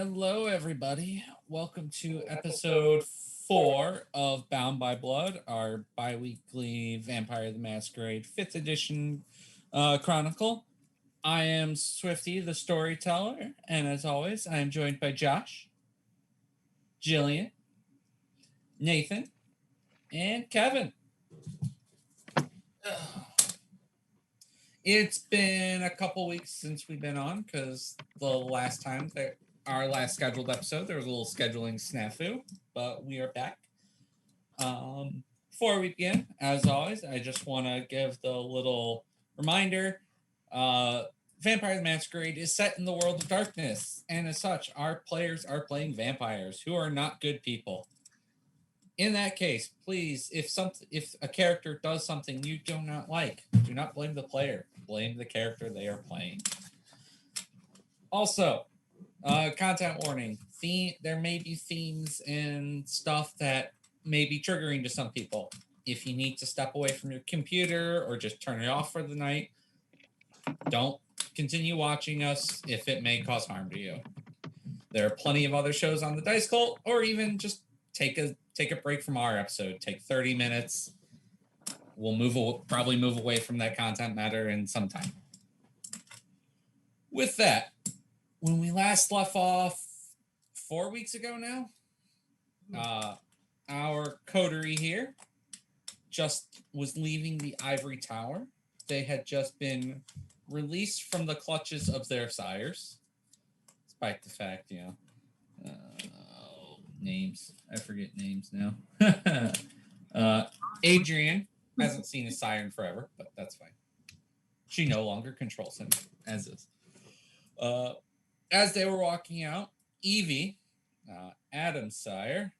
Hello, everybody. Welcome to episode 4 of Bound by Blood, our bi weekly Vampire the Masquerade 5th edition chronicle. I am Swifty, the storyteller, and as always, I am joined by Josh, Jillian, Nathan, and Kevin. It's been a couple weeks since we've been on because the last time that our last scheduled episode, there was a little scheduling snafu, but we are back. Before we begin, as always, I just want to give the little reminder. Vampire the Masquerade is set in the world of darkness, and as such, our players are playing vampires who are not good people. In that case, please, if a character does something you do not like, do not blame the player. Blame the character they are playing. Also, content warning. There may be themes and stuff that may be triggering to some people. If you need to step away from your computer or just turn it off for the night, don't continue watching us if it may cause harm to you. There are plenty of other shows on the Dice Cult, or even just take a break from our episode. Take 30 minutes. We'll probably move away from that content matter in some time. With that, when we last left off 4 weeks ago now, our coterie here just was leaving the ivory tower. They had just been released from the clutches of their sires, despite the fact, names. I forget names now. Adrian hasn't seen his sire in forever, but that's fine. She no longer controls him, as is. As they were walking out, Evie, Adam's sire,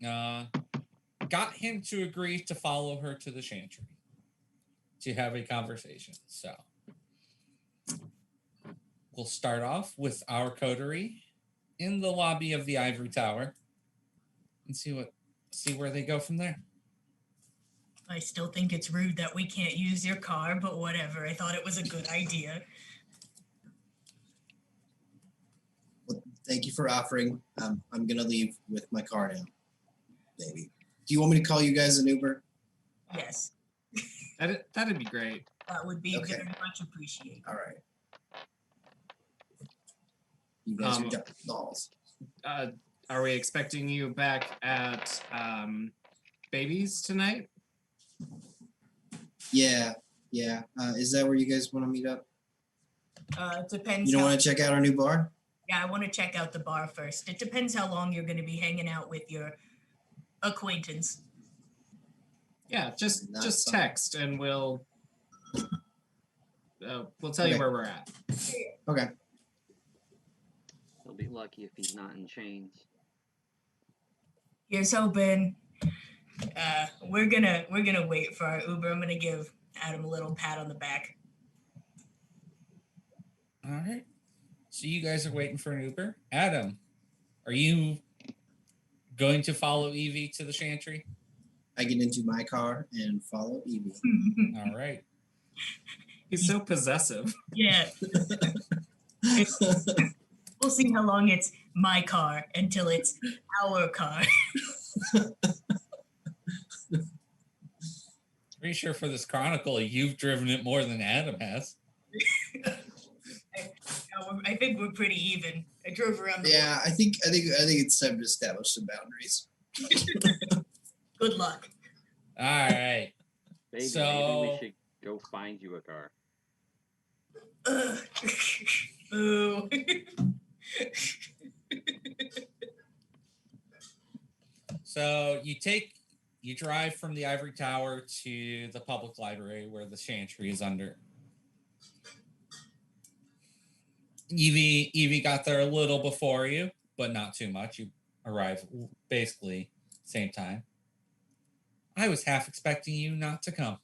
got him to agree to follow her to the chantry to have a conversation. So we'll start off with our coterie in the lobby of the ivory tower and see where they go from there. I still think it's rude that we can't use your car, but whatever. I thought it was a good idea. Well, thank you for offering. I'm going to leave with my car now, baby. Do you want me to call you guys an Uber? Yes. That'd be great. That would be Okay. very much appreciated. All right. You guys are dolls. Are we expecting you back at Babies tonight? Yeah. Is that where you guys want to meet up? It depends. You don't want to check out our new bar? Yeah, I want to check out the bar first. It depends how long you're going to be hanging out with your acquaintance. Yeah, just fun. text and we'll tell you where we're at. Okay. He'll be lucky if he's not in chains. Here's hoping. We're gonna wait for our Uber. I'm gonna give Adam a little pat on the back. All right. So you guys are waiting for an Uber. Adam, are you going to follow Evie to the chantry? I get into my car and follow Evie. All right. He's so possessive. Yeah. We'll see how long it's my car until it's our car. Pretty sure for this chronicle, you've driven it more than Adam has. I think we're pretty even. I drove around the Yeah, I think it's time to establish some boundaries. Good luck. All right. Maybe we should go find you a car. Boo. So you drive from the ivory tower to the public library where the chantry is under. Evie got there a little before you, but not too much. You arrive basically same time. I was half expecting you not to come.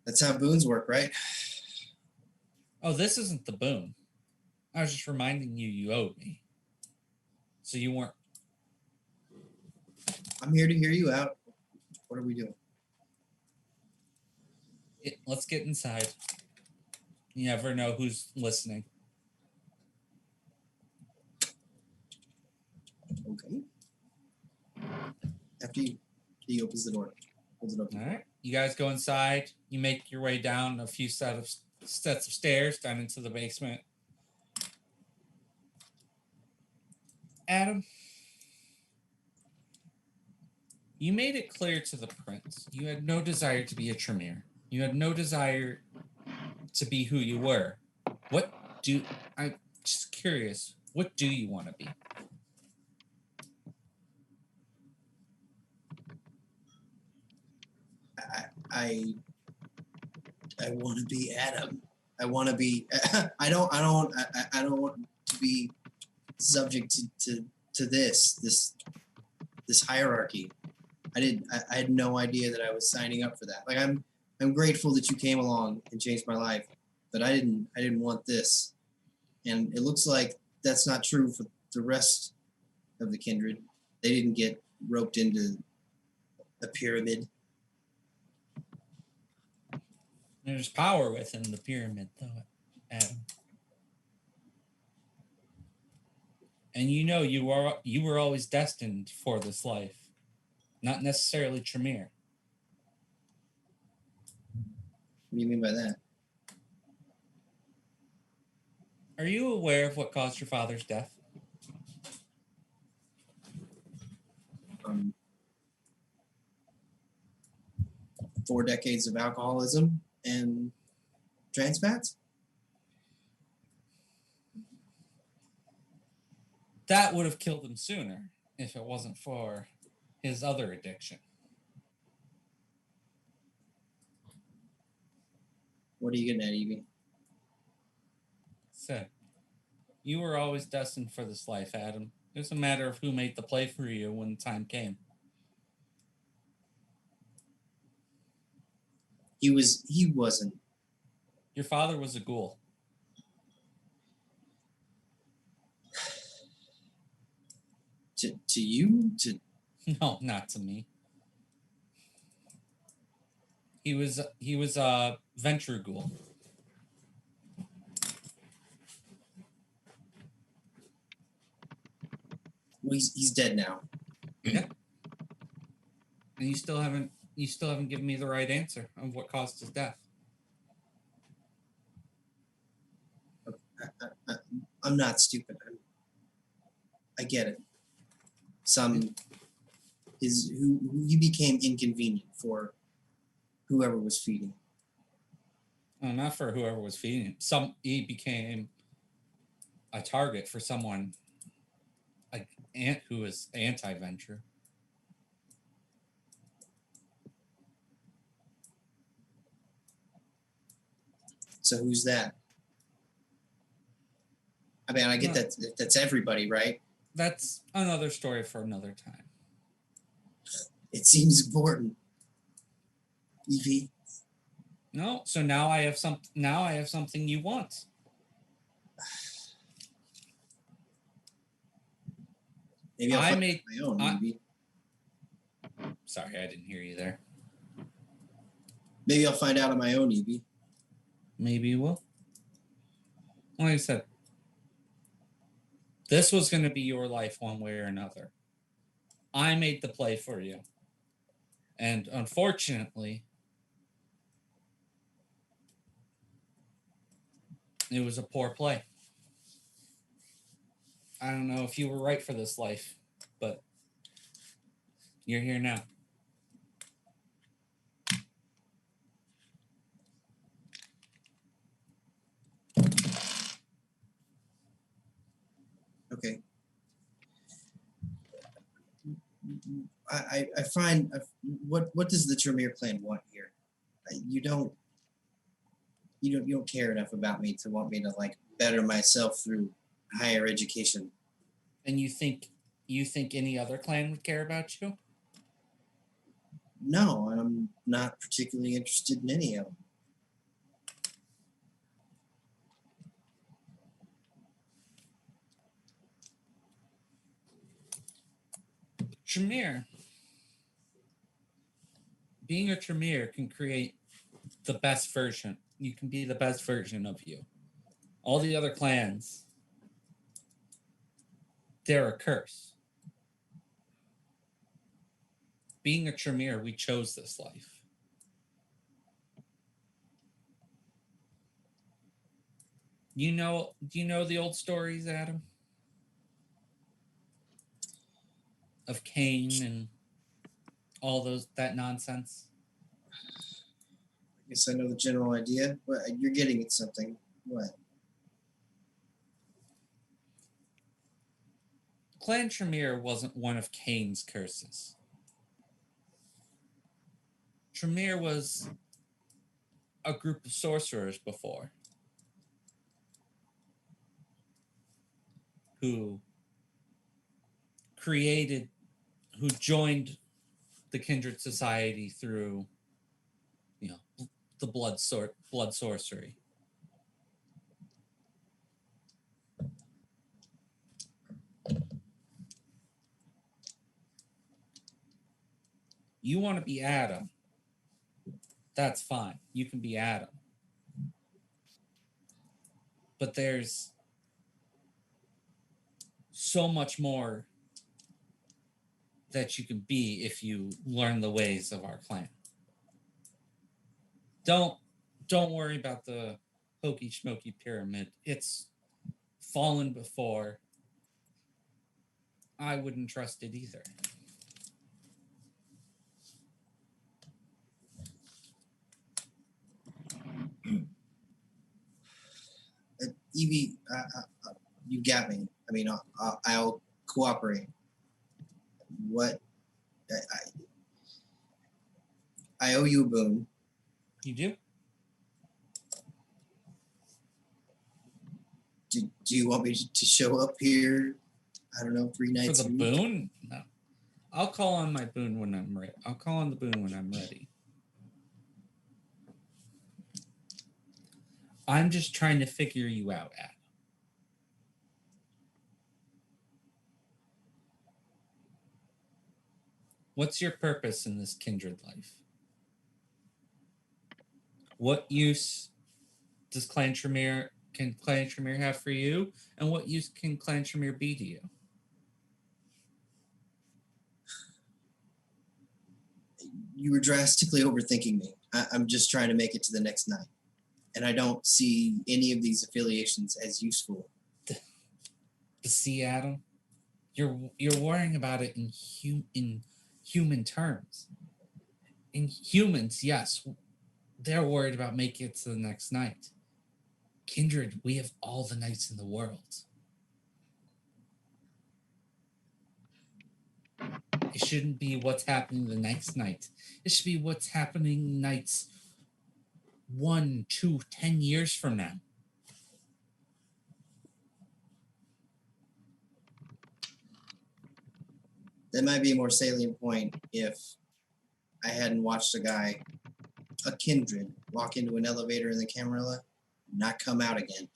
That's how boons work, right? Oh, this isn't the boon. I was just reminding you owed me. So you weren't. I'm here to hear you out. What are we doing? Let's get inside. You never know who's listening. Okay. After he opens the door, holds it open. All right. You guys go inside. You make your way down a few sets of stairs down into the basement. Adam, you made it clear to the prince you had no desire to be a Tremere. You had no desire to be who you were. I'm just curious, what do you want to be? I want to be Adam. I want to be. I don't want to be subject to this hierarchy. I had no idea that I was signing up for that. Like I'm grateful that you came along and changed my life, but I didn't want this. And it looks like that's not true for the rest of the kindred. They didn't get roped into a pyramid. There's power within the pyramid, though, Adam. And you were always destined for this life, not necessarily Tremere. What do you mean by that? Are you aware of what caused your father's death? 4 decades of alcoholism and trans fats? That would have killed him sooner if it wasn't for his other addiction. What are you getting at, Evie? So, you were always destined for this life, Adam. It was a matter of who made the play for you when the time came. He wasn't. Your father was a ghoul. To you? No, not to me. He was a venture ghoul. Well, he's dead now. Yeah. And you still haven't given me the right answer of what caused his death. I'm not stupid. I get it. He became inconvenient for whoever was feeding. Well, not for whoever was feeding him. He became a target for someone who was anti-venture. So who's that? I mean, I get that's everybody, right? That's another story for another time. It seems important. Evie. No, so now I have something you want. Maybe I'll find out my own, Evie. Sorry, I didn't hear you there. Maybe I'll find out on my own, Evie. Maybe you will. Like I said, this was going to be your life one way or another. I made the play for you. And unfortunately, it was a poor play. I don't know if you were right for this life, but you're here now. Okay. I find what does the Tremere clan want here? You don't care enough about me to want me to like better myself through higher education. And you think any other clan would care about you? No, I'm not particularly interested in any of them. Tremere. Being a Tremere can create the best version. You can be the best version of you. All the other clans, they're a curse. being a Tremere, we chose this life. Do you know the old stories, Adam? Of Cain and all that nonsense? I guess I know the general idea. But you're getting at something. What? Clan Tremere wasn't one of Cain's curses. Tremere was a group of sorcerers before who joined the Kindred Society through, the blood sorcery. You want to be Adam, that's fine. You can be Adam. But there's so much more that you can be if you learn the ways of our clan. Don't worry about the hokey smoky pyramid. It's fallen before. I wouldn't trust it either. Evie, you got me. I mean, I'll cooperate. What? I owe you a boon. You do? Do you want me to show up here? I don't know, 3 nights For the a week? boon? No. I'll call on my boon when I'm ready. I'll call on the boon when I'm ready. I'm just trying to figure you out, Adam. What's your purpose in this kindred life? What use can Clan Tremere have for you? And what use can Clan Tremere be to you? You were drastically overthinking me. I'm just trying to make it to the next night. And I don't see any of these affiliations as useful. See, Adam, you're worrying about it in human terms. In humans, yes, they're worried about making it to the next night. Kindred, we have all the nights in the world. It shouldn't be what's happening the next night. It should be what's happening nights 1, 2, 10 years from now. That might be a more salient point if I hadn't watched a kindred, walk into an elevator in the Camarilla, not come out again.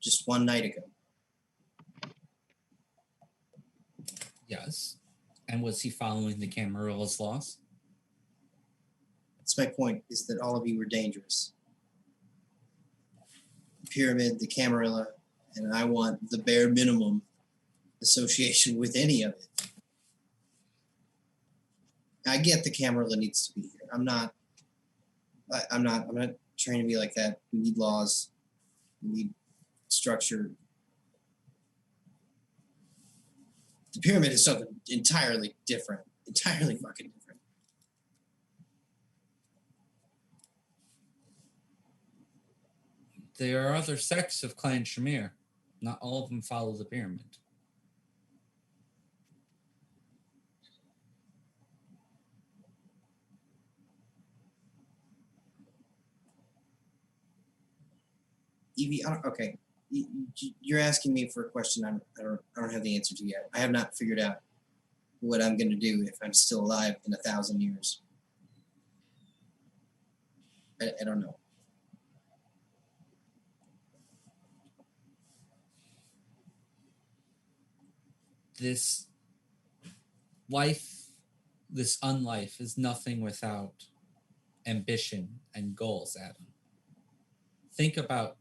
Just one night ago. Yes. And was he following the Camarilla's laws? That's my point, is that all of you were dangerous. The Pyramid, the Camarilla, and I want the bare minimum association with any of it. I get the Camarilla needs to be here. I'm not trying to be like that. We need laws. We need structure. The Pyramid is something entirely different. Entirely fucking different. There are other sects of Clan Tremere. Not all of them follow the Pyramid. Evie, okay. You're asking me for a question I don't have the answer to yet. I have not figured out what I'm going to do if I'm still alive in 1,000 years. I don't know. This life, this unlife, is nothing without ambition and goals, Adam. Think about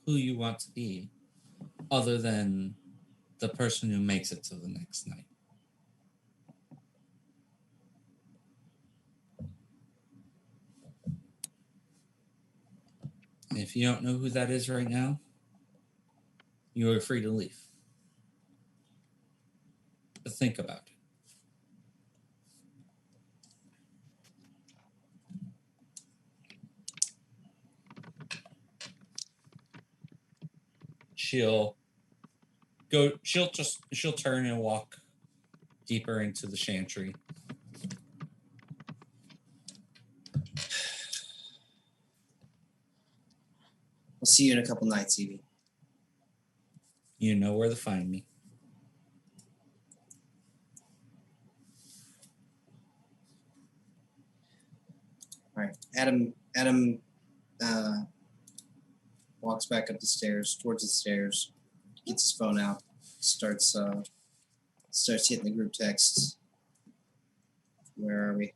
who you want to be other than the person who makes it to the next night. If you don't know who that is right now, you are free to leave. But think about it. She'll turn and walk deeper into the chantry. I'll see you in a couple nights, Evie. You know where to find me. All right. Adam walks back up the stairs, towards the stairs, gets his phone out, starts hitting the group texts. Where are we?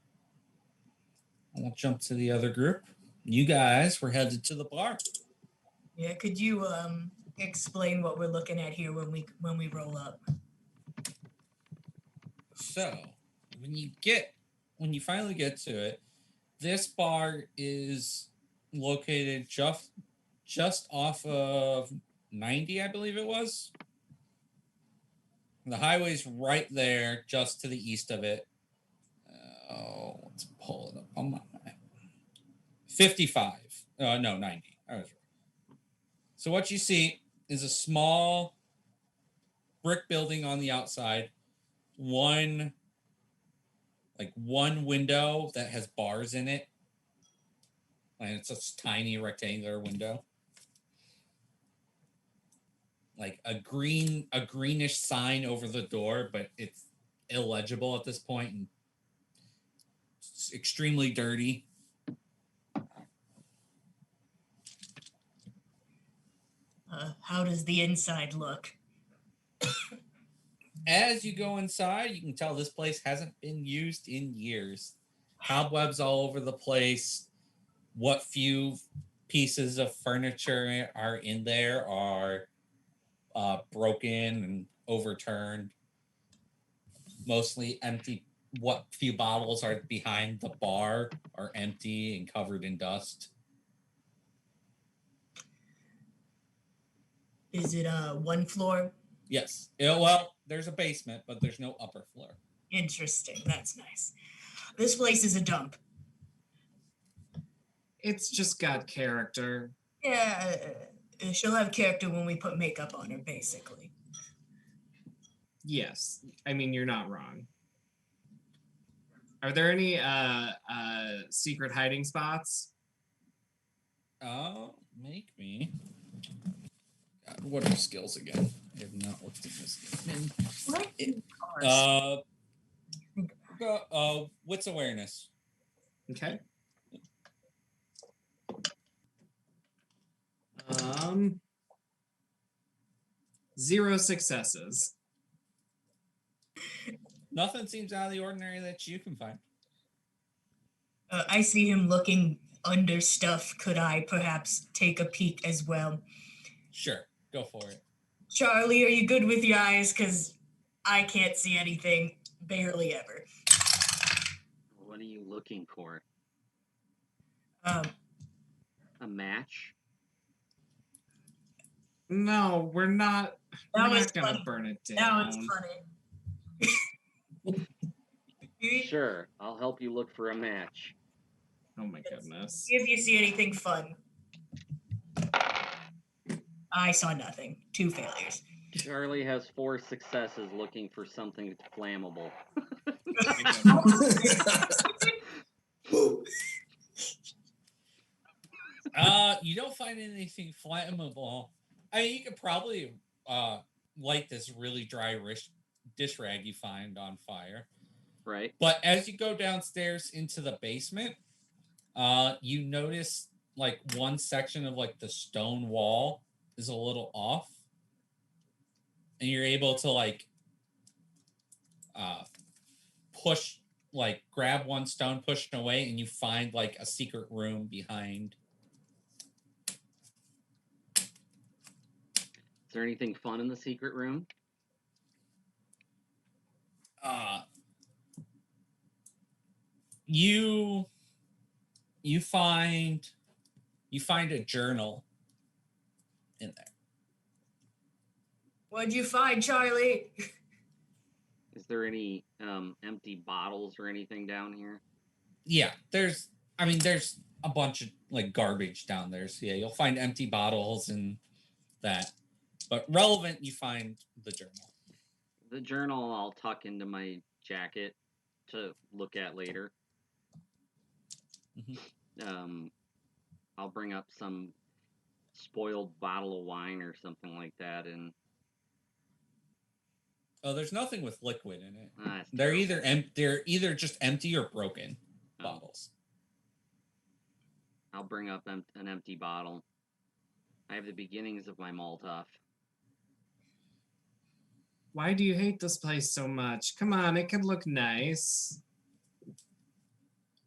I'll jump to the other group. You guys were headed to the bar. Yeah, could you explain what we're looking at here when we roll up? So, when you finally get to it, this bar is located just off of 90, I believe it was. The highway's right there, just to the east of it. Let's pull it up on my map. 55. No, 90. I was right. So what you see is a small brick building on the outside. One window that has bars in it. And it's a tiny rectangular window. Like a greenish sign over the door, but it's illegible at this point and it's extremely dirty. How does the inside look? As you go inside, you can tell this place hasn't been used in years. Cobwebs all over the place. What few pieces of furniture are in there are broken and overturned. Mostly empty. What few bottles are behind the bar are empty and covered in dust. Is it one floor? Yes. Well, there's a basement, but there's no upper floor. Interesting. That's nice. This place is a dump. It's just got character. Yeah, she'll have character when we put makeup on her, basically. Yes. I mean, you're not wrong. Are there any secret hiding spots? Make me. God, what are skills again? I have not looked at this. Wits awareness. Okay. 0 successes. Nothing seems out of the ordinary that you can find. I see him looking under stuff. Could I perhaps take a peek as well? Sure, go for it. Charlie, are you good with your eyes? Because I can't see anything, barely ever. What are you looking for? Um, A match? No, we're not. That We're was not gonna funny. burn it down. that was funny. Sure, I'll help you look for a match. Oh my goodness. See if you see anything fun. I saw nothing. 2 failures. Charlie has 4 successes looking for something flammable. You don't find anything flammable. I mean, you could probably light this really dry dish rag you find on fire. Right. But as you go downstairs into the basement, you notice like one section of like the stone wall is a little off. And you're able to like grab one stone, push it away, and you find like a secret room behind. Is there anything fun in the secret room? You find You find a journal in there. What'd you find, Charlie? Is there any empty bottles or anything down here? Yeah, there's a bunch of like garbage down there. So yeah, you'll find empty bottles and that. But relevant, you find the journal. The journal I'll tuck into my jacket to look at later. I'll bring up some spoiled bottle of wine or something like that, and Oh, there's nothing with liquid in it. that's They're terrible. they're either just empty or broken bottles. I'll bring up an empty bottle. I have the beginnings of my Molotov. Why do you hate this place so much? Come on, it could look nice.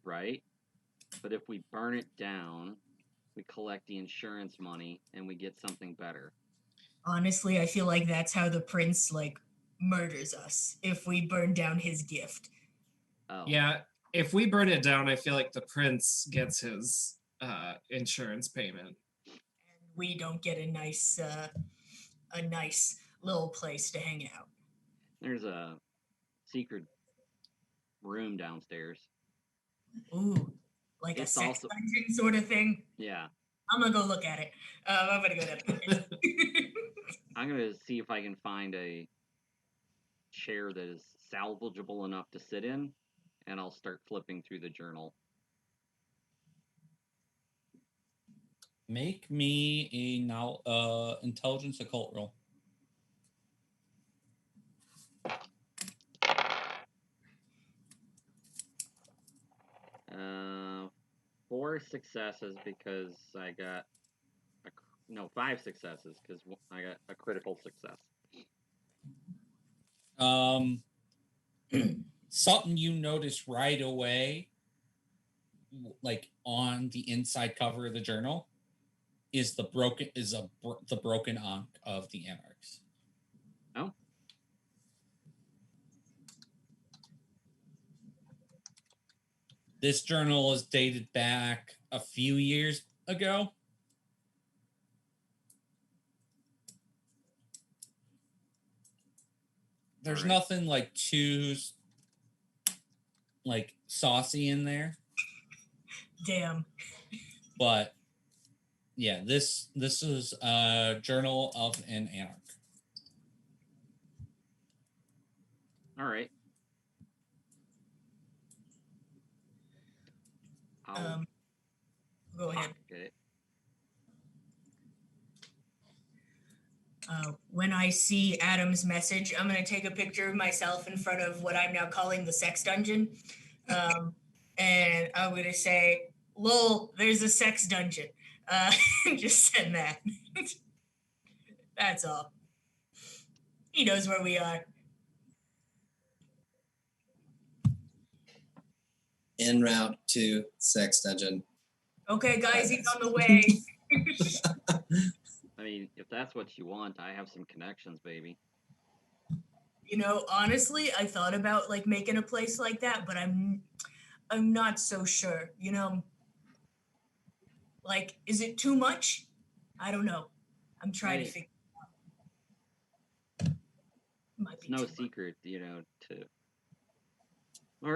Right? But if we burn it down, we collect the insurance money and we get something better. Honestly, I feel like that's how the prince like murders us if we burn down his gift. Oh. Yeah, if we burn it down, I feel like the prince gets his insurance payment. And we don't get a nice little place to hang out. There's a secret room downstairs. Ooh, like It's a sex also- dungeon sort of thing. Yeah. I'm gonna go look at it. I'm gonna go downstairs. I'm going to see if I can find a chair that is salvageable enough to sit in, and I'll start flipping through the journal. Make me a intelligence occult roll. Uh, 4 successes because I got 5 successes because I got a critical success. Something you notice right away, like on the inside cover of the journal, is the broken ankh of the Anarchs. Oh. This journal is dated back a few years ago. There's Alright. nothing like too like saucy in there, Damn. but yeah, this is a journal of an Anarch. All right. I'll Go ahead. pocket it. When I see Adam's message, I'm gonna take a picture of myself in front of what I'm now calling the sex dungeon, and I'm gonna say, "Lol, there's a sex dungeon." Just send that. That's all. He knows where we are. En route to sex dungeon. Okay, guys, he's on the way. I mean, if that's what you want, I have some connections, baby. You know, honestly, I thought about like making a place like that, but I'm not so sure. You know, like, is it too much? I don't know. I'm trying to Right. figure it out. Might be It's no too much. secret,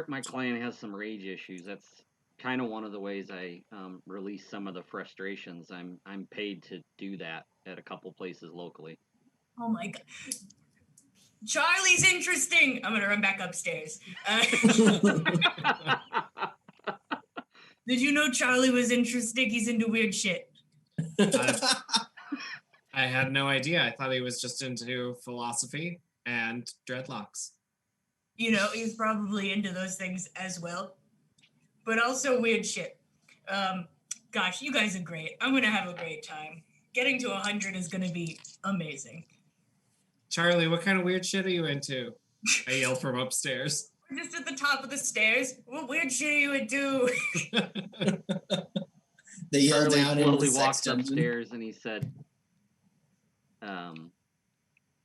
my clan has some rage issues. That's kind of one of the ways I release some of the frustrations. I'm paid to do that at a couple places locally. Oh my god. Charlie's interesting. I'm gonna run back upstairs. Did you know Charlie was interesting? He's into weird shit. I had no idea. I thought he was just into philosophy and dreadlocks. You know, he's probably into those things as well, but also weird shit. Gosh, you guys are great. I'm gonna have a great time. Getting to 100 is gonna be amazing. Charlie, what kind of weird shit are you into? I yelled from upstairs. We're just at the top of the stairs. What weird shit are you into? They yell Charlie down into the slowly sex walked dungeon. upstairs and he said,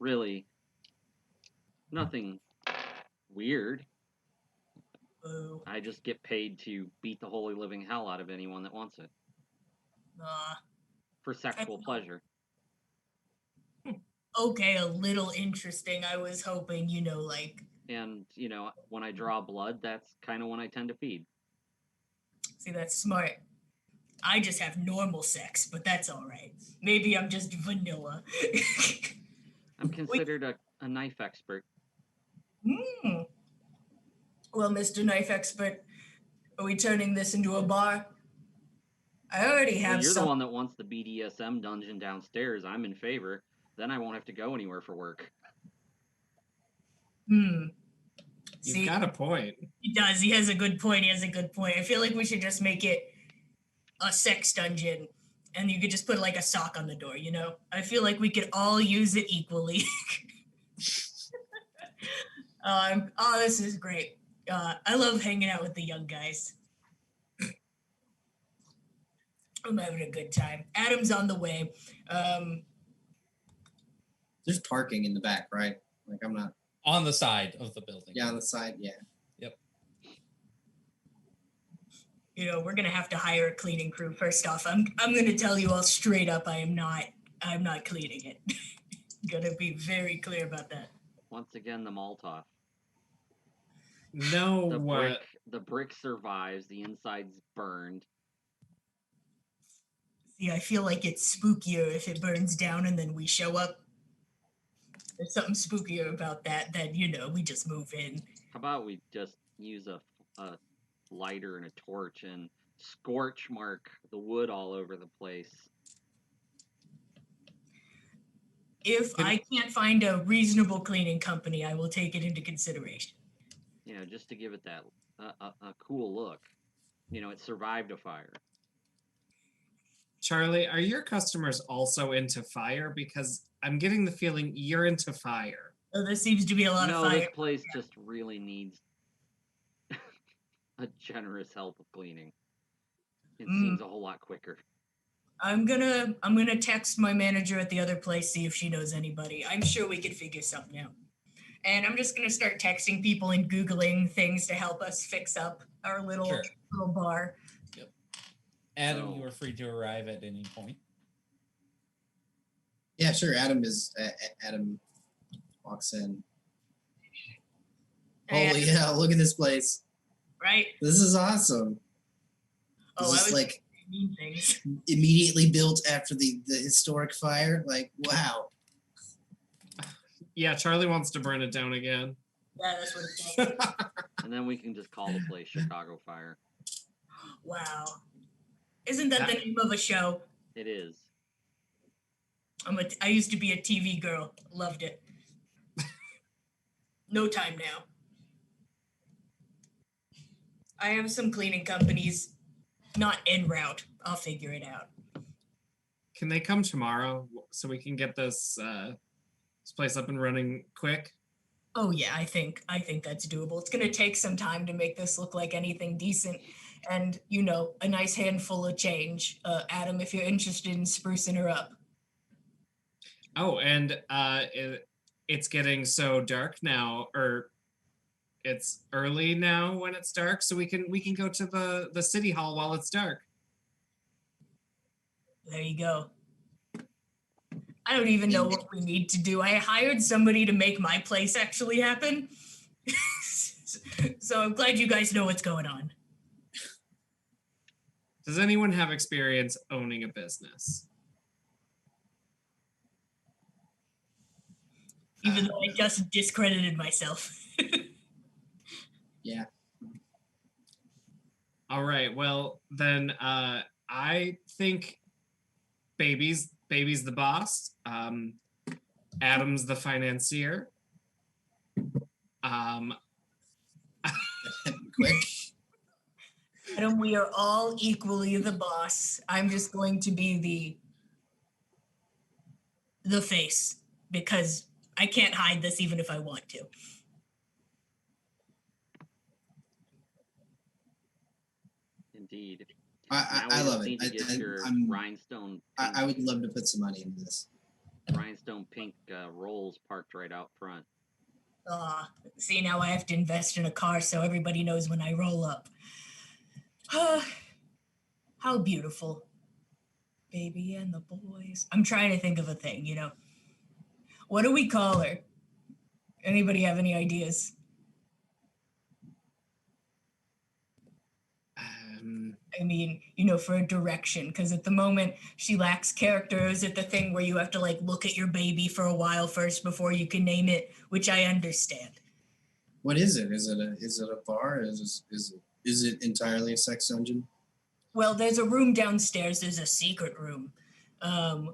really, nothing weird. Boo. I just get paid to beat the holy living hell out of anyone that wants it. for sexual pleasure. Okay, a little interesting. I was hoping, like, And, when I draw blood, that's kind of when I tend to feed. see, that's smart. I just have normal sex, but that's all right. Maybe I'm just vanilla. I'm considered a knife expert. Hmm. Well, Mr. Knife Expert, are we turning this into a bar? I already Well, have you're the some. one that wants the BDSM dungeon downstairs. I'm in favor. Then I won't have to go anywhere for work. Hmm. You've See, got a point. he does. He has a good point. He has a good point. I feel like we should just make it a sex dungeon, and you could just put like a sock on the door. I feel like we could all use it equally. This is great. I love hanging out with the young guys. I'm having a good time. Adam's on the way. There's parking in the back, right? Like I'm not. On the side of the building. Yeah, on the side. Yeah. We're gonna have to hire a cleaning crew. First off, I'm gonna tell you all straight up, I'm not cleaning it. Gonna be very clear about that. Once again, the Molotov. No, The what? brick survives. The inside's burned. See, I feel like it's spookier if it burns down and then we show up. There's something spookier about that than, we just move in. How about we just use a lighter and a torch and scorch mark the wood all over the place? If I can't find a reasonable cleaning company, I will take it into consideration. Just to give it that a cool look. It survived a fire. Charlie, are your customers also into fire? Because I'm getting the feeling you're into fire. Oh, there seems to be a lot of No, fire. this place just really needs a generous help of cleaning. It seems a whole lot quicker. I'm gonna text my manager at the other place, see if she knows anybody. I'm sure we could figure something out. And I'm just gonna start texting people and Googling things to help us fix up our little bar. Yep. Adam, So- you are free to arrive at any point. Yeah, sure. Adam walks in. Holy hell! Look at this place. Right? This is awesome. Oh, Is I this was like mean things. immediately built after the historic fire? Like, wow. Yeah, Charlie wants to burn it down again. Yeah, that's what it's like. And then we can just call the place Chicago Fire. Wow. Isn't that the name of a show? It is. I used to be a TV girl. Loved it. No time now. I have some cleaning companies not en route. I'll figure it out. Can they come tomorrow so we can get this place up and running quick? Oh yeah, I think that's doable. It's gonna take some time to make this look like anything decent, and a nice handful of change. Adam, if you're interested in sprucing her up. Oh, and it's getting so dark now, or it's early now when it's dark, so we can go to the city hall while it's dark. There you go. I don't even know what we need to do. I hired somebody to make my place actually happen. So I'm glad you guys know what's going on. Does anyone have experience owning a business? Even though I just discredited myself. Yeah. All right. Well, then I think Baby's the boss. Adam's the financier. Quick. Adam, we are all equally the boss. I'm just going to be the face because I can't hide this even if I want to. Indeed. I love it. Need to get your rhinestone. I would love to put some money into this. Rhinestone pink rolls parked right out front. See, now I have to invest in a car so everybody knows when I roll up. How beautiful. Baby and the boys. I'm trying to think of a thing, you know. What do we call her? Anybody have any ideas? I mean, you know, for a direction, because at the moment she lacks character. Is it the thing where you have to like look at your baby for a while first before you can name it, which I understand. What is it? Is it a bar? Is it entirely a sex dungeon? Well, there's a room downstairs. There's a secret room,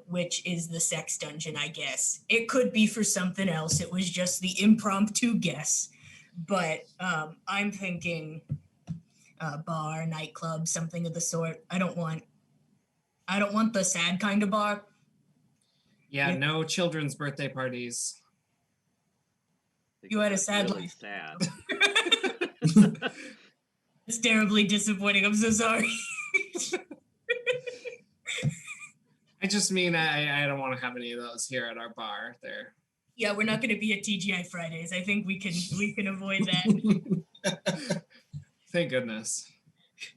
which is the sex dungeon, I guess. It could be for something else. It was just the impromptu guess. But I'm thinking bar, nightclub, something of the sort. I don't want the sad kind of bar. Yeah, Yeah. no children's birthday parties. You had a That's sad really life. sad. It's terribly disappointing. I'm so sorry. I just mean I don't want to have any of those here at our bar there. Yeah, we're not going to be at TGI Fridays. I think we can avoid that. Thank goodness.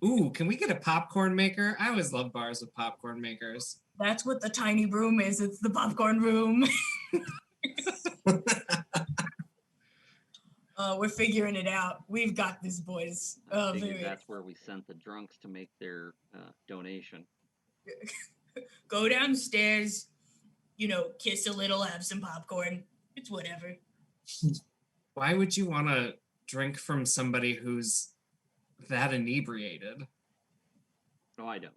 Ooh, can we get a popcorn maker? I always love bars with popcorn makers. That's what the tiny room is. It's the popcorn room. We're figuring it out. We've got this, boys. I figured that's where we sent the drunks to make their donation. Go downstairs, you know, kiss a little, have some popcorn. It's whatever. Why would you want to drink from somebody who's that inebriated? No, I don't.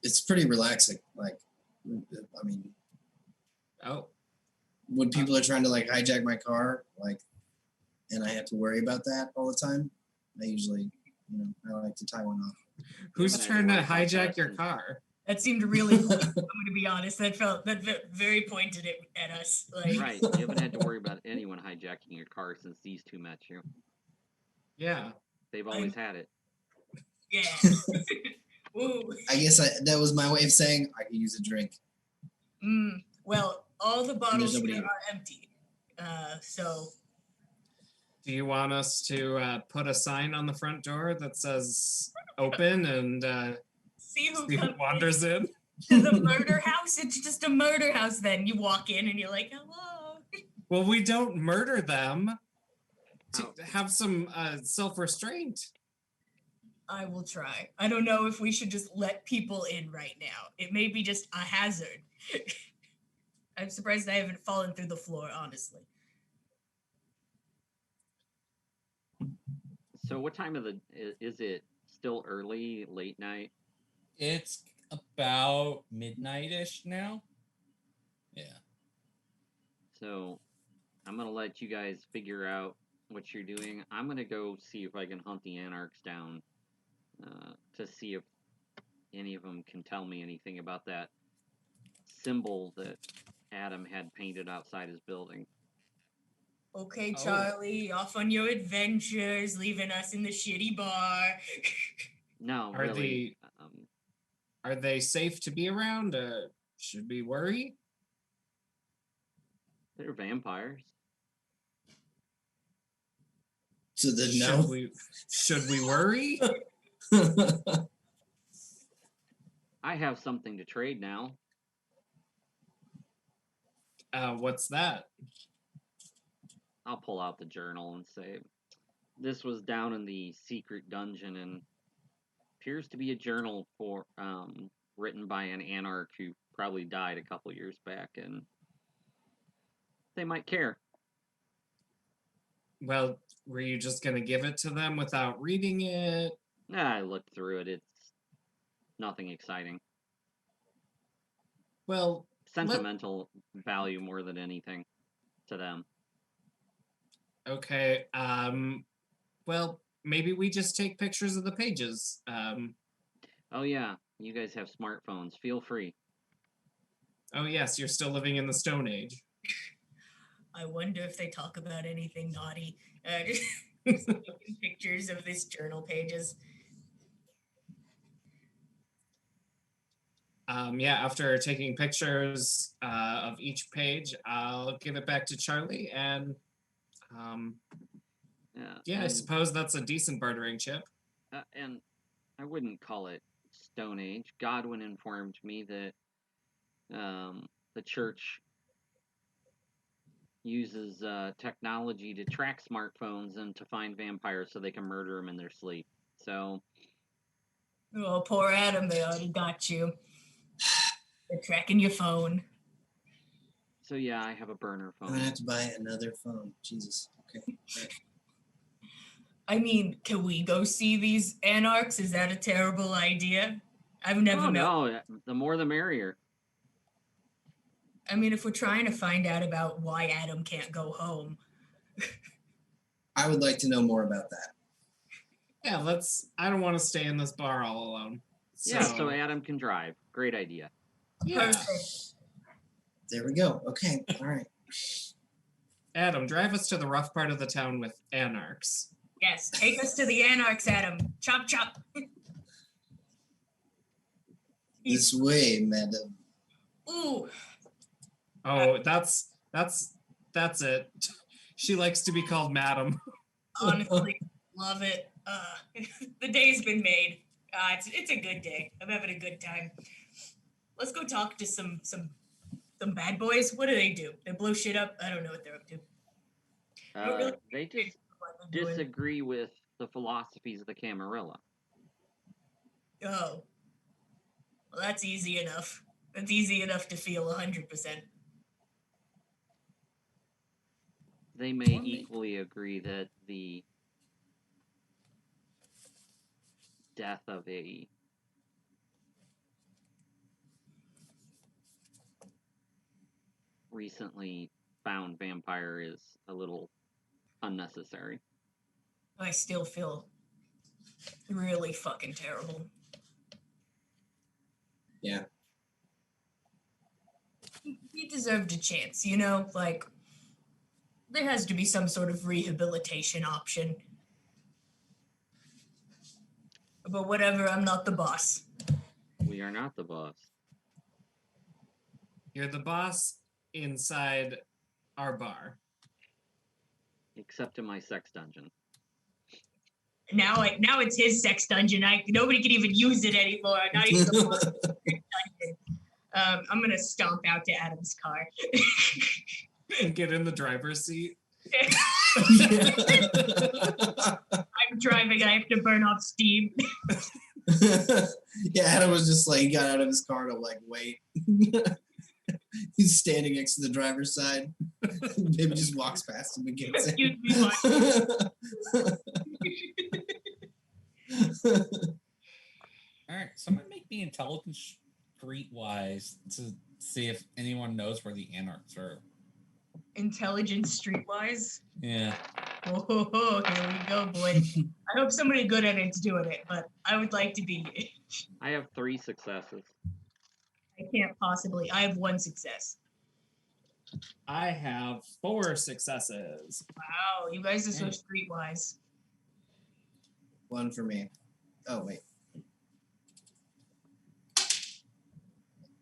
It's pretty relaxing. Like, I mean, Oh, when people are trying to like hijack my car, like, and I have to worry about that all the time, I usually, I like to tie one off. who's Yeah, trying to I worry about hijack that your since- That car? seemed really I'm going to be honest. That very pointed at us. Like, Right. You haven't had to worry about anyone hijacking your car since these two met you. Yeah. They've always had it. yeah. Ooh. I guess that was my way of saying I could use a drink. Well, all the bottles nobody here here. are empty. So Do you want us to put a sign on the front door that says open and see who see who comes wanders in? to the murder house. It's just a murder house. Then you walk in and you're like, hello. Well, we don't murder them. To Oh. have some self-restraint. I will try. I don't know if we should just let people in right now. It may be just a hazard. I'm surprised I haven't fallen through the floor, honestly. So what time is it? Still early, late night? It's about midnight-ish now. Yeah. So I'm gonna let you guys figure out what you're doing. I'm gonna go see if I can hunt the anarchs down to see if any of them can tell me anything about that symbol that Adam had painted outside his building. Okay, Oh. Charlie, off on your adventures, leaving us in the shitty bar. No, Are really. Are they safe to be around? Should we worry? They're vampires. So then Should we worry? no. I have something to trade now. What's that? I'll pull out the journal and say, this was down in the secret dungeon and appears to be a journal for written by an anarch who probably died a couple years back, and they might care. Well, were you just gonna give it to them without reading it? I looked through it. It's nothing exciting. Well, Sentimental value more than anything to them. okay. Well, maybe we just take pictures of the pages. Oh yeah, you guys have smartphones. Feel free. Oh yes, you're still living in the Stone Age. I wonder if they talk about anything naughty. Just taking pictures of this journal pages. Yeah, after taking pictures of each page, I'll give it back to Charlie, and yeah, I and, suppose that's a decent bartering chip. and I wouldn't call it Stone Age. Godwin informed me that the church uses technology to track smartphones and to find vampires so they can murder them in their sleep. So, Oh, poor Adam, they already got you. They're tracking your phone. so yeah, I have a burner I'm phone. gonna have to buy another phone. Jesus. Okay. I mean, can we go see these anarchs? Is that a terrible idea? I've never Oh met. no, the more the merrier. I mean, if we're trying to find out about why Adam can't go home, I would like to know more about that. Yeah, let's. I don't want to stay in this bar all alone. Yeah, so Adam can drive. Great idea. Yeah. perfect. There we go. Okay. All right. Adam, drive us to the rough part of the town with anarchs. Yes, take us to the anarchs, Adam. Chop chop. This way, madam. Ooh, Oh, that's it. She likes to be called madam. honestly, love it. The day's been made. It's a good day. I'm having a good time. Let's go talk to some bad boys. What do? They blow shit up. I don't know what they're up to. don't really They just What they're doing. disagree with the philosophies of the Camarilla. Oh, well, that's easy enough. That's easy enough to feel 100%. They may equally agree that the death of a recently found vampire is a little unnecessary. I still feel really fucking terrible. Yeah. He deserved a chance, you know? Like, there has to be some sort of rehabilitation option. But whatever, I'm not the boss. We are not the boss. You're the boss inside our bar. Except in my sex dungeon. Now it's his sex dungeon. Nobody can even use it anymore. Not even the boss sex dungeon. I'm gonna stomp out to Adam's car. And get in the driver's seat. I'm driving. I have to burn off steam. Yeah, Adam was just like, he got out of his car to like wait. He's standing next to the driver's side. Maybe just walks past him and gets in. Excuse me, what? All right, someone make me intelligence streetwise to see if anyone knows where the anarchs are. Intelligence streetwise. Yeah. Oh, here we go, boy. I hope somebody good at it's doing it, but I would like to be. I have 3 successes. I can't possibly. I have 1 success. I have 4 successes. Wow, you guys are so Hey. streetwise. One for me. Oh, wait.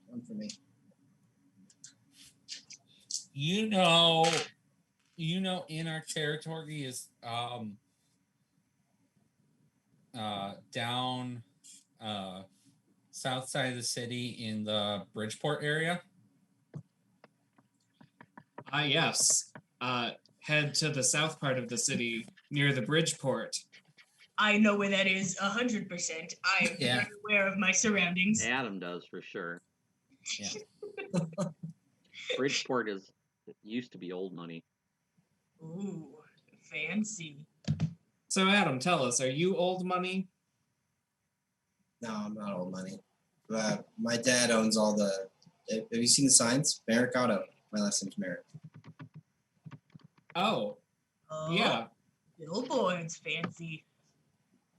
One for me. You know in our territory is down south side of the city in the Bridgeport area. Yes. Head to the south part of the city near the Bridgeport. I know where that is 100%. I am Yeah. very aware of my surroundings. Adam does for sure. Yeah. Bridgeport used to be old money. Ooh, fancy. So Adam, tell us, are you old money? No, I'm not old money. My dad owns all the. Have you seen the signs? Merrick Auto. My last name's Merrick. Oh, Oh, yeah. Billboards, fancy.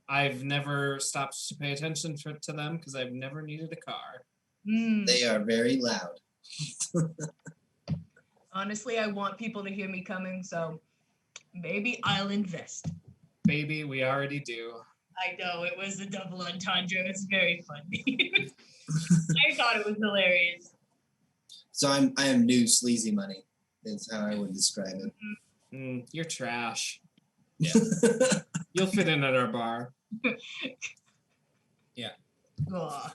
I've never stopped to pay attention to them because I've never needed a car. They are very loud. Honestly, I want people to hear me coming, so maybe I'll invest. Baby, we already do. I know, it was a double entendre. It's very funny. I thought it was hilarious. So I am new sleazy money. Is how I would describe it. You're trash. Yeah. You'll fit in at our bar. All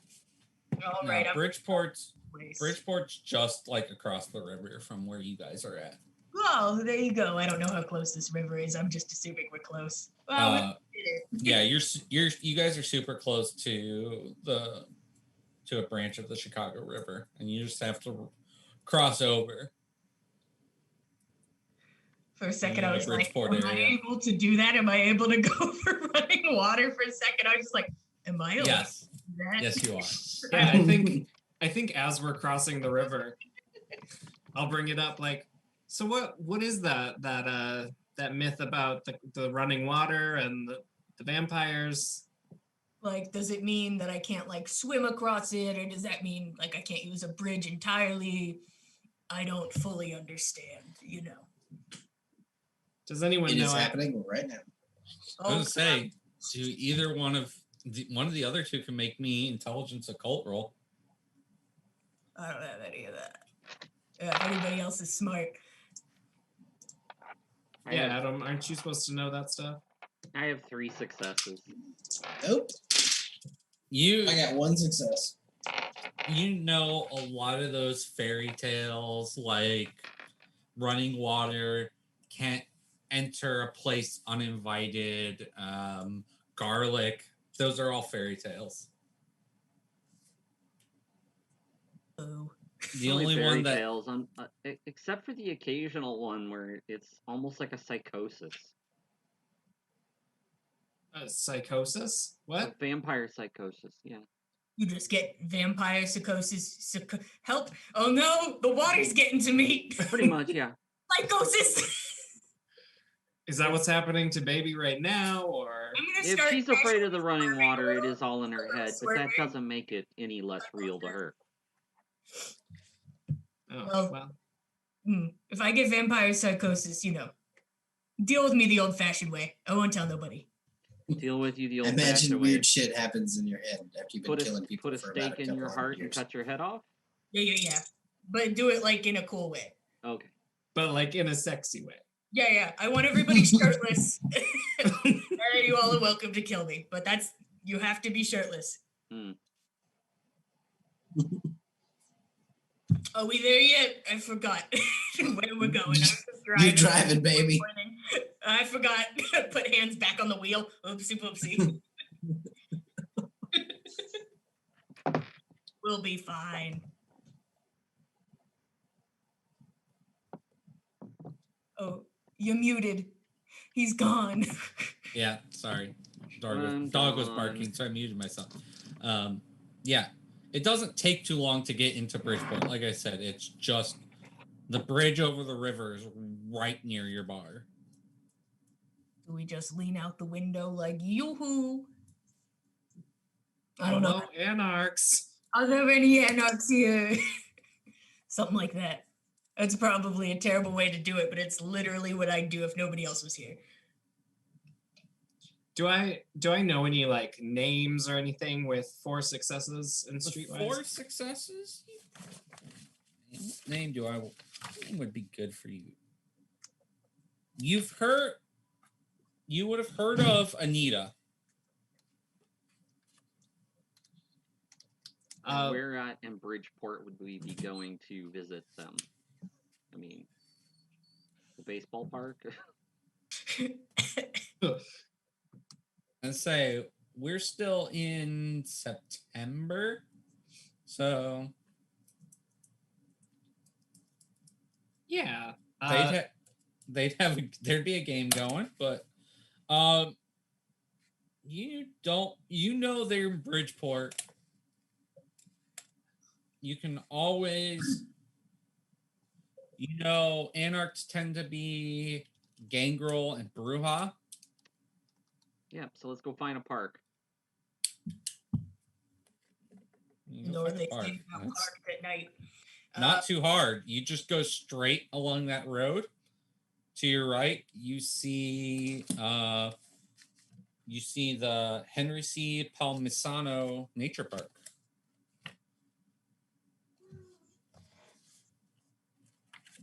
No, right. I'm Bridgeport's place. Bridgeport's just like across the river from where you guys are at. Oh, there you go. I don't know how close this river is. I'm just assuming we're close. Well, we did it. Yeah, you guys are super close to a branch of the Chicago River, and you just have to cross over. For a second, I the was like, Bridgeport am I area. able to do that? Am I able to go for running water for a second? I was just like, am I allowed Yes, to do that? yes, you are. Yeah, I think as we're crossing the river, I'll bring it up like, so what is that myth about the running water and the vampires? Like, does it mean that I can't like swim across it, or does that mean like I can't use a bridge entirely? I don't fully understand, you know. Does anyone It know is happening right now. I was gonna say, do either one of the other two can make me intelligence occult roll. I don't have any of that. If anybody else is smart. Yeah, Adam, aren't you supposed to know that stuff? I have 3 successes. Nope. You I got 1 success. you know a lot of those fairy tales like running water, can't enter a place uninvited, garlic. Those are all fairy tales. Oh. The Only only fairy one that tales, except for the occasional one where it's almost like a psychosis. Psychosis? A What? vampire psychosis, yeah. You just get vampire psychosis. Help! Oh no, the water's getting to me. Pretty much, yeah. Psychosis. Is that what's happening to baby right now, or? I'm gonna If start. she's afraid of the running swearing water, a it little. is all in her head, but Swearing. that doesn't make it any less real to her. Oh, Well, well. If I get vampire psychosis, deal with me the old-fashioned way. I won't tell nobody. Deal with you the I old imagine way. weird shit happens in your head after you've been killing people Put a for about stake a in couple your heart years. and cut your head off? Yeah. But do it like in a cool way. Okay. But like in a sexy way. Yeah. I want everybody shirtless. And you all are welcome to kill me, but you have to be shirtless. Are we there yet? I forgot where we're going. You're driving, baby. I forgot. Put hands back on the wheel. Oopsie. We'll be fine. Oh, you're muted. He's gone. Yeah, sorry. Dog was barking, so I muted myself. Yeah, it doesn't take too long to get into Bridgeport. Like I said, it's just the bridge over the river is right near your bar. Do we just lean out the window like yoo-hoo? I don't know. Anarchs. Are there any anarchs here? Something like that. That's probably a terrible way to do it, but it's literally what I'd do if nobody else was here. Do I know any like names or anything with 4 successes in Streetwise? 4 successes? What name would be good for you? You would have heard of Anita. Where at in Bridgeport would we be going to visit them? I mean, the baseball park? And say we're still in September, so yeah, there'd be a game going, but they're in Bridgeport. You can always, anarchs tend to be Gangrel and Bruja. Yeah, so let's go find a park. North park at night. Not too hard. You just go straight along that road. To your right, you see the Henry C. Palmisano Nature Park.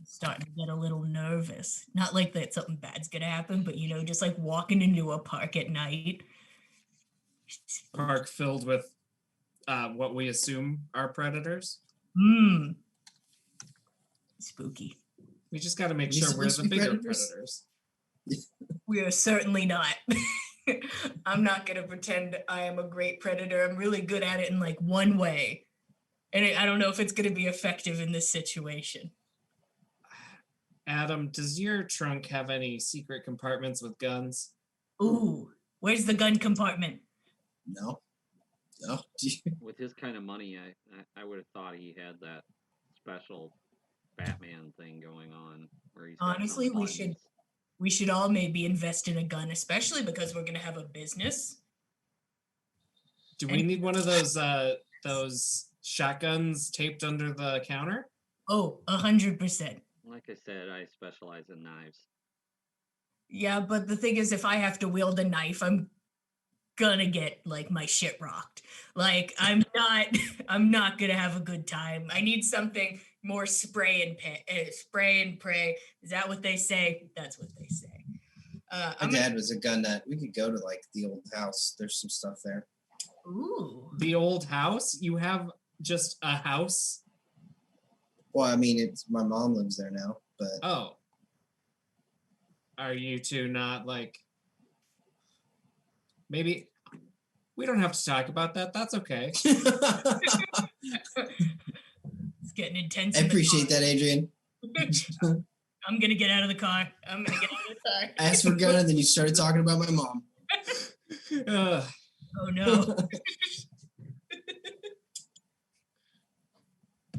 Starting to get a little nervous. Not like that something bad's gonna happen, but just like walking into a park at night. Park filled with what we assume are predators. Hmm. Spooky. We just got to make We sure we're supposed the to be bigger predators? predators. We are certainly not. I'm not gonna pretend I am a great predator. I'm really good at it in like one way, and I don't know if it's gonna be effective in this situation. Adam, does your trunk have any secret compartments with guns? Ooh, where's the gun compartment? No. No. With his kind of money, I would have thought he had that special Batman thing going on where he's got some Honestly, we buttons. should all maybe invest in a gun, especially because we're gonna have a business. Do we need one of those shotguns taped under the counter? Oh, 100%. Like I said, I specialize in knives. Yeah, but the thing is, if I have to wield a knife, I'm gonna get like my shit rocked. Like I'm not gonna have a good time. I need something more spray and pray. Is that what they say? That's what they say. My I'm dad was a gun nut. We could go to like the old house. There's some stuff there. ooh. The old house? You have just a house? Well, I mean, it's my mom lives there now, but Oh. Are you two not like maybe we don't have to talk about that. That's okay. It's getting intense. I appreciate that, Adrian. I'm gonna get out of the car. I'm gonna get out of the car. I asked for a gun, and then you started talking about my mom. Ugh. Oh no.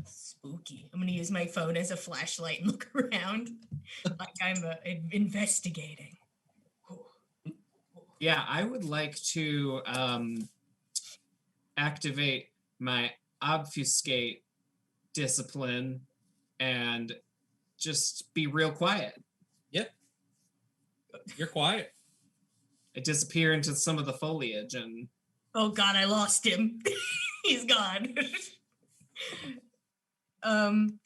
Spooky. I'm gonna use my phone as a flashlight and look around like I'm investigating. Yeah, I would like to activate my obfuscate discipline and just be real quiet. You're quiet. I disappear into some of the foliage and Oh god, I lost him. He's gone. Am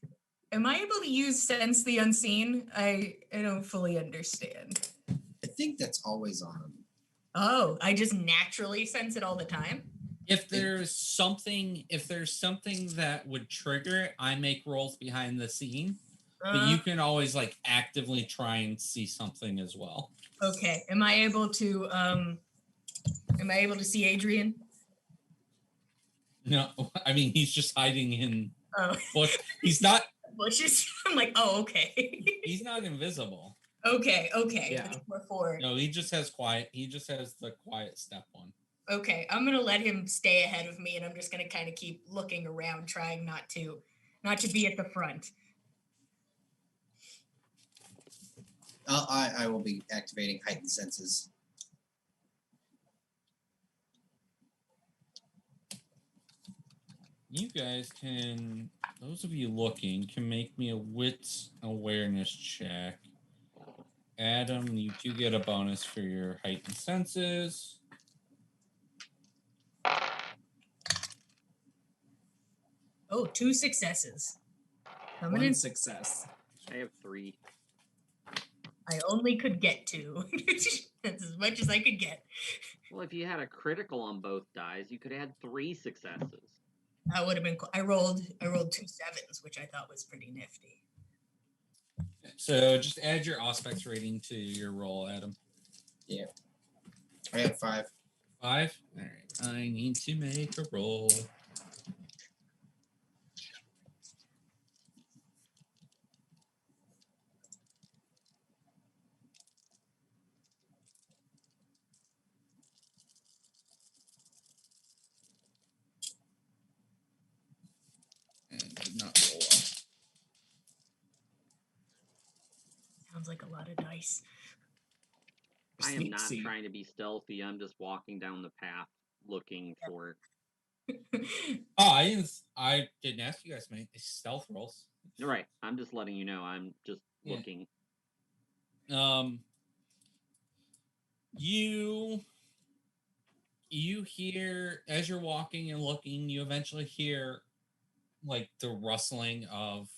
I able to use sense the unseen? I don't fully understand. I think that's always on. Oh, I just naturally sense it all the time. If there's something that would trigger it, I make rolls behind the scene. But you can always like actively try and see something as well. Okay. Am I able to see Adrian? No, I mean he's just hiding in Oh, bush. He's not. bushes. I'm like, oh, okay. He's not invisible. Okay. Yeah. That's more forward. No, he just has quiet. He just has the quiet step one. Okay, I'm gonna let him stay ahead of me, and I'm just gonna kind of keep looking around, trying not to be at the front. I will be activating heightened senses. You guys can, those of you looking, can make me a wits awareness check. Adam, you do get a bonus for your heightened senses. Oh, 2 successes. Coming one in. success. I have 3. I only could get 2. That's as much as I could get. Well, if you had a critical on both dies, you could add 3 successes. That would have been cool. I rolled 2 7s, which I thought was pretty nifty. So just add your aspects rating to your roll, Adam. I have 5. 5? All right. I need to make a roll. And did not roll up. Sounds like a lot of dice. I am not Sneaky. trying to be stealthy. I'm just walking down the path looking for Oh, I didn't ask you guys to make stealth rolls. You're right. I'm just letting you know. I'm just Yeah. looking. You hear, as you're walking and looking, you eventually hear like the rustling of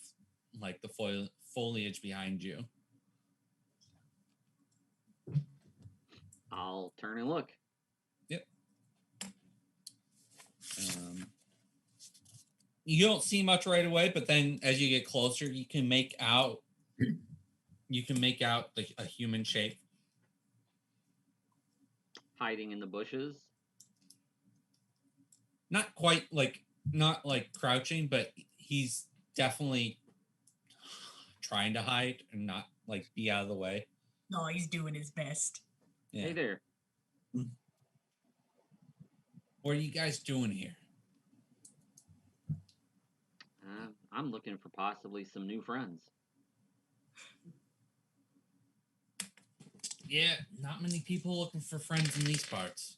like the foliage behind you. I'll turn and look. You don't see much right away, but then as you get closer, you can make out a human shape. Hiding in the bushes. Not like crouching, but he's definitely trying to hide and not like be out of the way. No, he's doing his best. Yeah. Hey there. What are you guys doing here? I'm looking for possibly some new friends. Yeah, not many people looking for friends in these parts.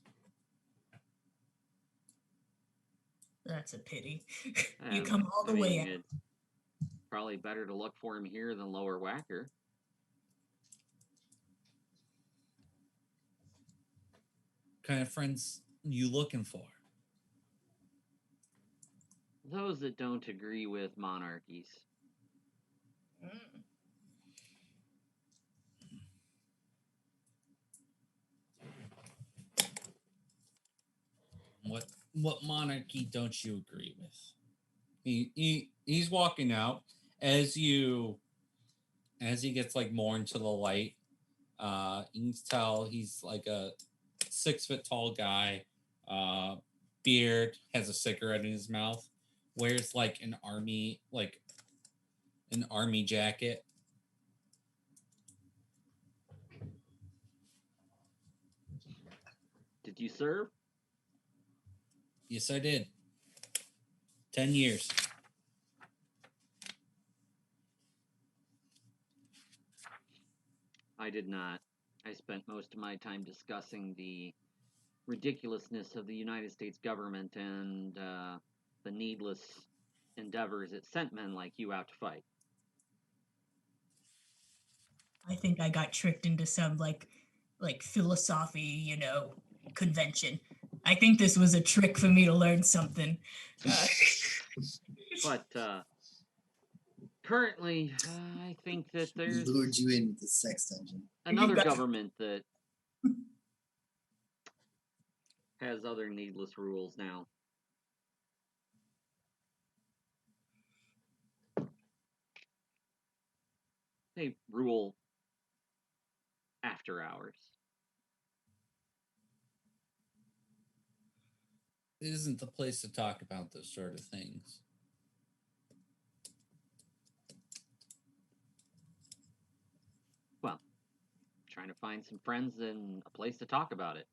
That's a pity. You come all the I way mean, out. it's probably better to look for him here than Lower Whacker. What kind of friends you looking for? Those that don't agree with monarchies. Mm. What monarchy don't you agree with? He's walking out as he gets like more into the light. You can tell he's like a 6 foot tall guy, beard, has a cigarette in his mouth, wears like an army jacket. Did you serve? Yes, I did. 10 years. I did not. I spent most of my time discussing the ridiculousness of the United States government and the needless endeavors it sent men like you out to fight. I think I got tricked into some like philosophy, convention. I think this was a trick for me to learn something. But currently, I think that there's lured you into the sex dungeon. another government that has other needless rules now. They rule after hours. It isn't the place to talk about those sort of things. Well, trying to find some friends and a place to talk about it.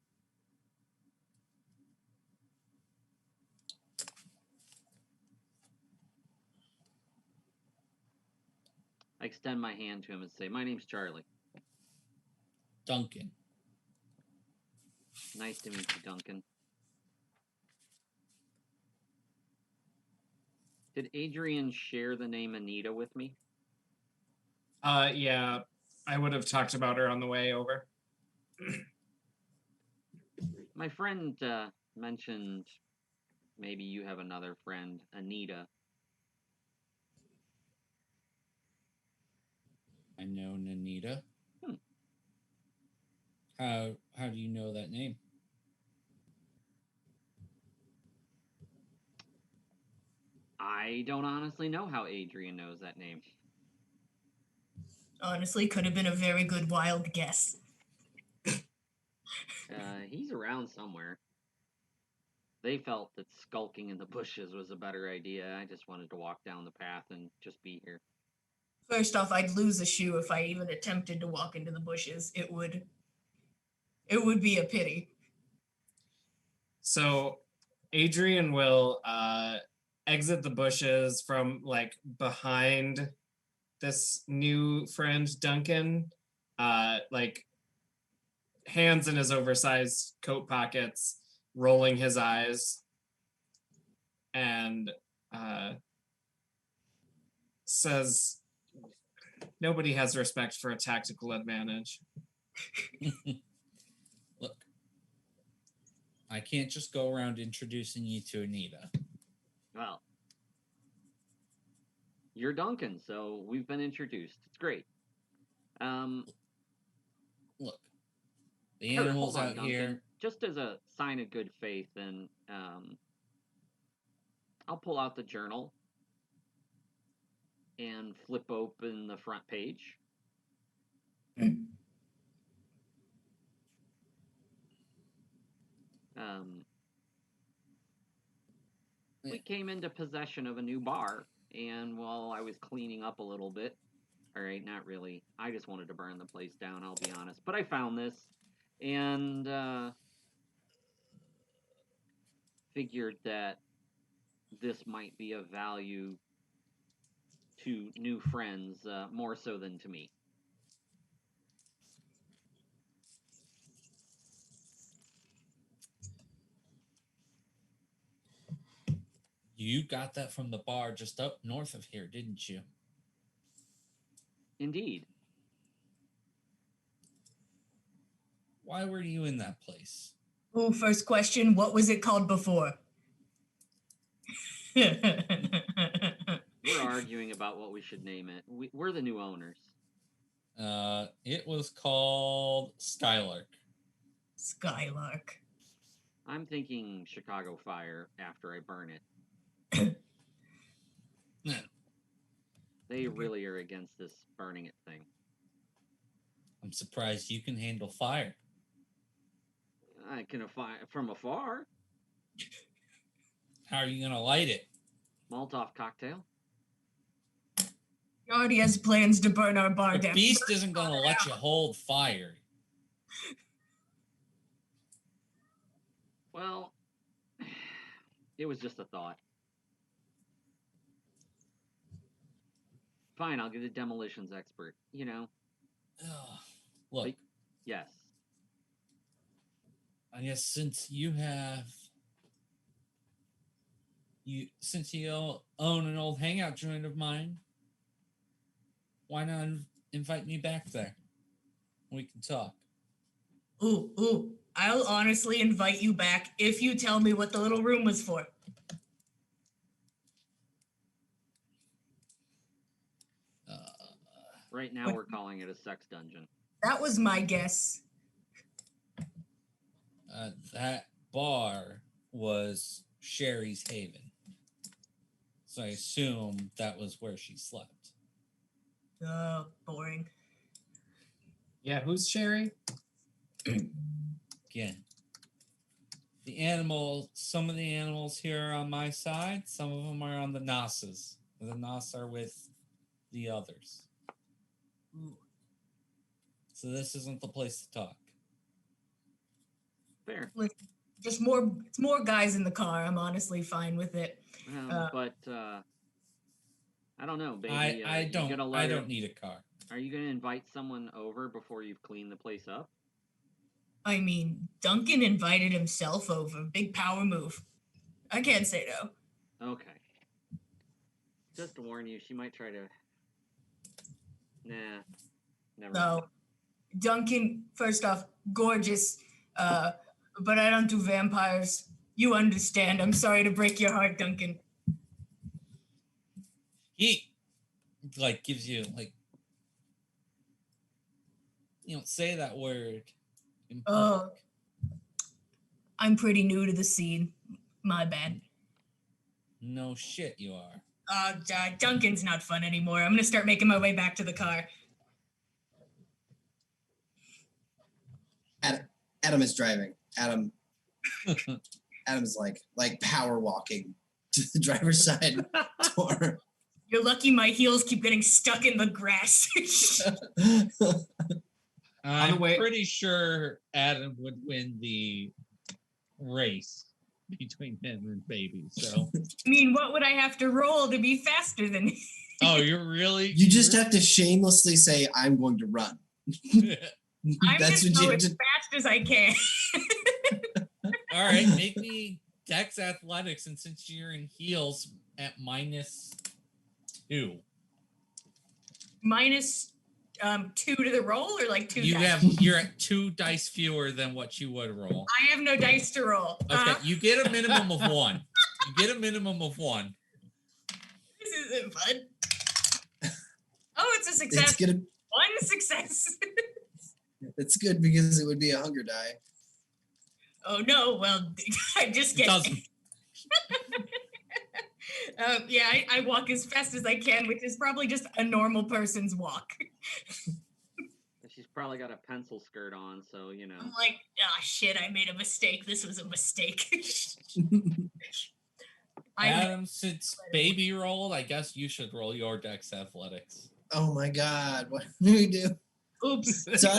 I extend my hand to him and say, "My name's Charlie. Duncan. Nice to meet you, Duncan." Did Adrian share the name Anita with me? Yeah, I would have talked about her on the way over. My friend mentioned maybe you have another friend, Anita. I know Anita. Hmm. How do you know that name? I don't honestly know how Adrian knows that name. Honestly, could have been a very good wild guess. He's around somewhere. They felt that skulking in the bushes was a better idea. I just wanted to walk down the path and just be here. First off, I'd lose a shoe if I even attempted to walk into the bushes. It would be a pity. So Adrian will exit the bushes from like behind this new friend Duncan, like hands in his oversized coat pockets, rolling his eyes, and says, "Nobody has respect for a tactical advantage." Look, I can't just go around introducing you to Anita. Well, you're Duncan, so we've been introduced. It's great. Look, the animals hold on, out Duncan. here. Just as a sign of good faith and I'll pull out the journal and flip open the front page. We came into possession of a new bar, and while I was cleaning up a little bit, all right, not really. I just wanted to burn the place down, I'll be honest. But I found this, and figured that this might be of value to new friends, more so than to me. You got that from the bar just up north of here, didn't you? Indeed. Why were you in that place? Oh, first question. What was it called before? We're arguing about what we should name it. We're the new owners. It was called Skylark. Skylark. I'm thinking Chicago Fire after I burn it. Yeah. They really are against this burning it thing. I'm surprised you can handle fire. I can from afar. How are you going to light it? Molotov cocktail. He already has plans to burn our bar The down. beast isn't going to let you hold fire. Well, it was just a thought. Fine, I'll get a demolitions expert. You know. Look, Like, yes. I guess since you own an old hangout joint of mine, why not invite me back there? We can talk. Ooh. I'll honestly invite you back if you tell me what the little room was for. Right now, we're calling it a sex dungeon. That was my guess. That bar was Sherry's Haven. So I assume that was where she slept. Boring. Yeah, who's Sherry? Again, some of the animals here are on my side, some of them are on the Nas's. The Nas are with the others. Ooh. So this isn't the place to talk. Fair. It's more guys in the car. I'm honestly fine with it. But I don't know, baby. I don't need a car. Are you gonna invite someone over before you've cleaned the place up? I mean, Duncan invited himself over. Big power move. I can't say no. Okay. Just to warn you, she might try to. Nah. Never mind. No. Duncan, first off, gorgeous. But I don't do vampires. You understand. I'm sorry to break your heart, Duncan. He gives you you don't say that word in public. I'm pretty new to the scene. My bad. No shit you are. Duncan's not fun anymore. I'm gonna start making my way back to the car. Adam is driving. Adam's like power walking to the driver's side door. You're lucky my heels keep getting stuck in the grass. I'm pretty sure Adam would win the race between him and Baby. So I mean, what would I have to roll to be faster than me? oh, you're really You just have to shamelessly say, "I'm going to run." I'm That's just what you go as just. fast as I can. all right, make me Dex Athletics, and since you're in heels at -2. -2 to the roll, or like 2 dice? You're at 2 dice fewer than what you would roll. I have no dice to roll. Okay, you get a minimum of 1. You get a minimum of 1. This isn't fun. Oh, it's a success. It's gonna. 1 success. It's good because it would be a hunger die. Oh no, well, I just It get doesn't. Yeah, I walk as fast as I can, which is probably just a normal person's walk. She's probably got a pencil skirt on, so you know. I'm like, ah, shit, I made a mistake. This was a mistake. Adam, since baby rolled, I guess you should roll your Dex Athletics. Oh my God, what do we do? Oops. So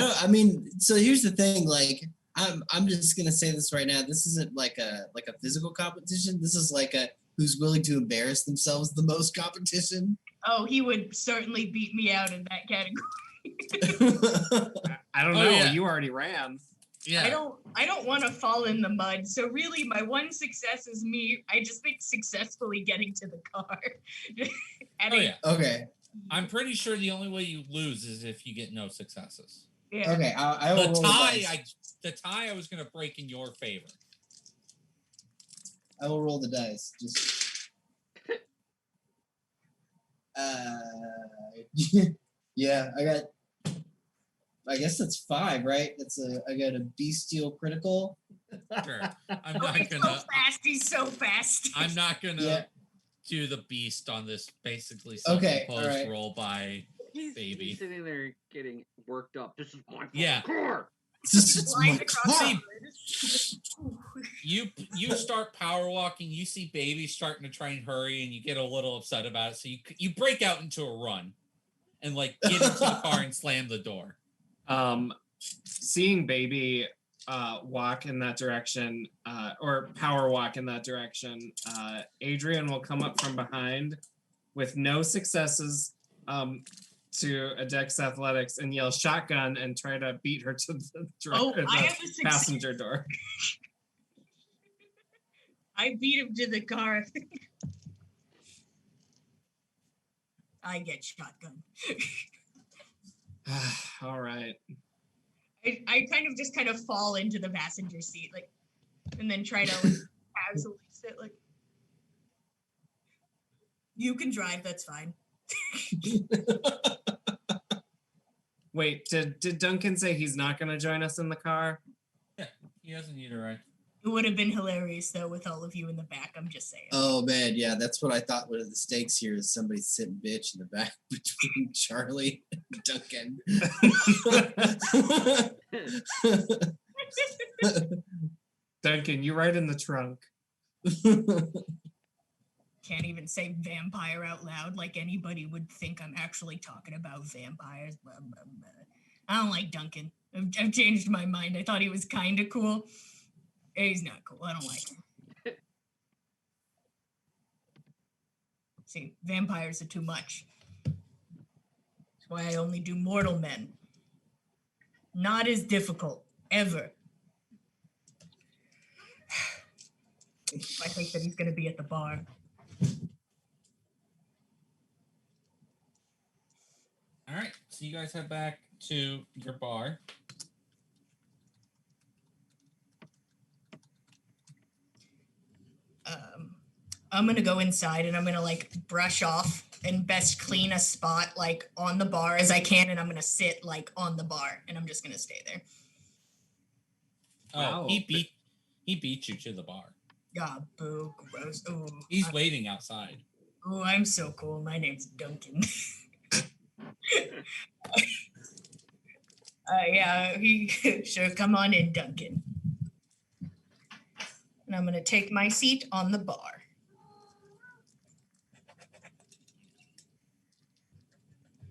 so here's the thing, like I'm just gonna say this right now. This isn't like a physical competition. This is like a who's willing to embarrass themselves the most competition. Oh, he would certainly beat me out in that category. I don't Oh, know. yeah. You already ran. Yeah. I don't want to fall in the mud. So really my one success is me, I just think successfully getting to the car. Oh, yeah. Okay. I'm pretty sure the only way you lose is if you get no successes. Yeah. Okay. I will The roll tie, dice. the tie I was going to break in your favor. I will roll the dice. Just. Yeah, I guess that's 5, right? I got a bestial critical. Sure. I'm Oh, not he's going so to. fast. He's so fast. I'm not going to Yeah. do the beast on this basically Okay, self-imposed alright. roll by baby. He's sitting there getting worked up. This is my Yeah. car. This is Flying my across car. You start power walking. You see baby starting to try and hurry, and you get a little upset about it. So you break out into a run, and like get into the car and slam the door. Seeing baby walk in that direction, or power walk in that direction, Adrian will come up from behind with no successes to a Dex Athletics and yell shotgun and try to beat her to the, I have a success. passenger door. I beat him to the car. I get shotgun. All right. I kind of fall into the passenger seat, like, and then try to like, casually sit, like, you can drive, that's fine. Wait, did Duncan say he's not going to join us in the car? Yeah, he doesn't need a ride. It would have been hilarious though with all of you in the back. I'm just saying. Oh man, yeah, that's what I thought. One of the stakes here is somebody sitting bitch in the back between Charlie and Duncan. Duncan, you ride in the trunk. Can't even say vampire out loud like anybody would think I'm actually talking about vampires. I don't like Duncan. I've changed my mind. I thought he was kind of cool. He's not cool. I don't like him. See, vampires are too much. That's why I only do mortal men. Not as difficult, ever. I think that he's going to be at the bar. All right, so you guys head back to your bar. I'm gonna go inside and I'm gonna like brush off and best clean a spot like on the bar as I can, and I'm gonna sit like on the bar and I'm just gonna stay there. Oh, Wow. he beat you to the bar. God, boo, gross. Ooh, He's waiting outside. ooh, I'm so cool. My name's Duncan. Yeah, he sure. Come on in, Duncan. And I'm gonna take my seat on the bar.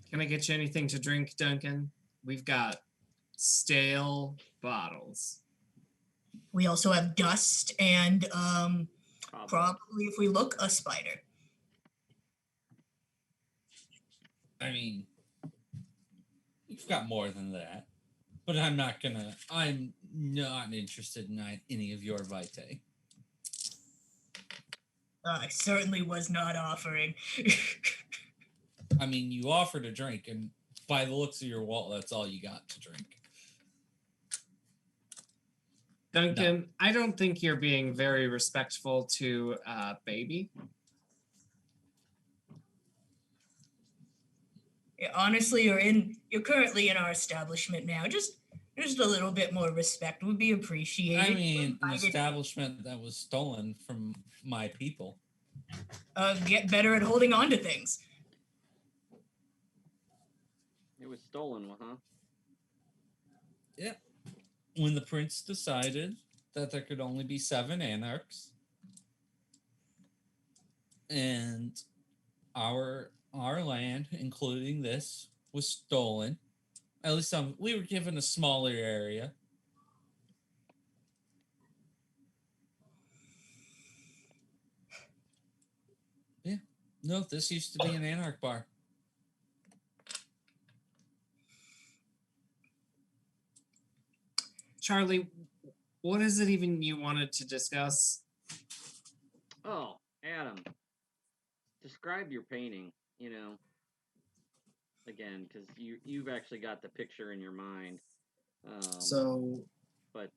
Can I get you anything to drink, Duncan? We've got stale bottles. We also have dust and probably, if we look, a spider. I mean, you've got more than that. But I'm not interested in any of your vitae. I certainly was not offering. I mean, you offered a drink, and by the looks of your wallet, that's all you got to drink. Duncan, I don't think you're being very respectful to baby. Yeah, honestly, you're currently in our establishment now. Just a little bit more respect would be appreciated. I mean, an establishment that was stolen from my people. get better at holding on to things. It was stolen, huh? Yeah. When the prince decided that there could only be 7 anarchs, and our land, including this, was stolen. At least we were given a smaller area. Yeah. No, this used to be an anarch bar. Charlie, what is it even you wanted to discuss? Oh, Adam, describe your painting. You know, again, because you've actually got the picture in your mind. So But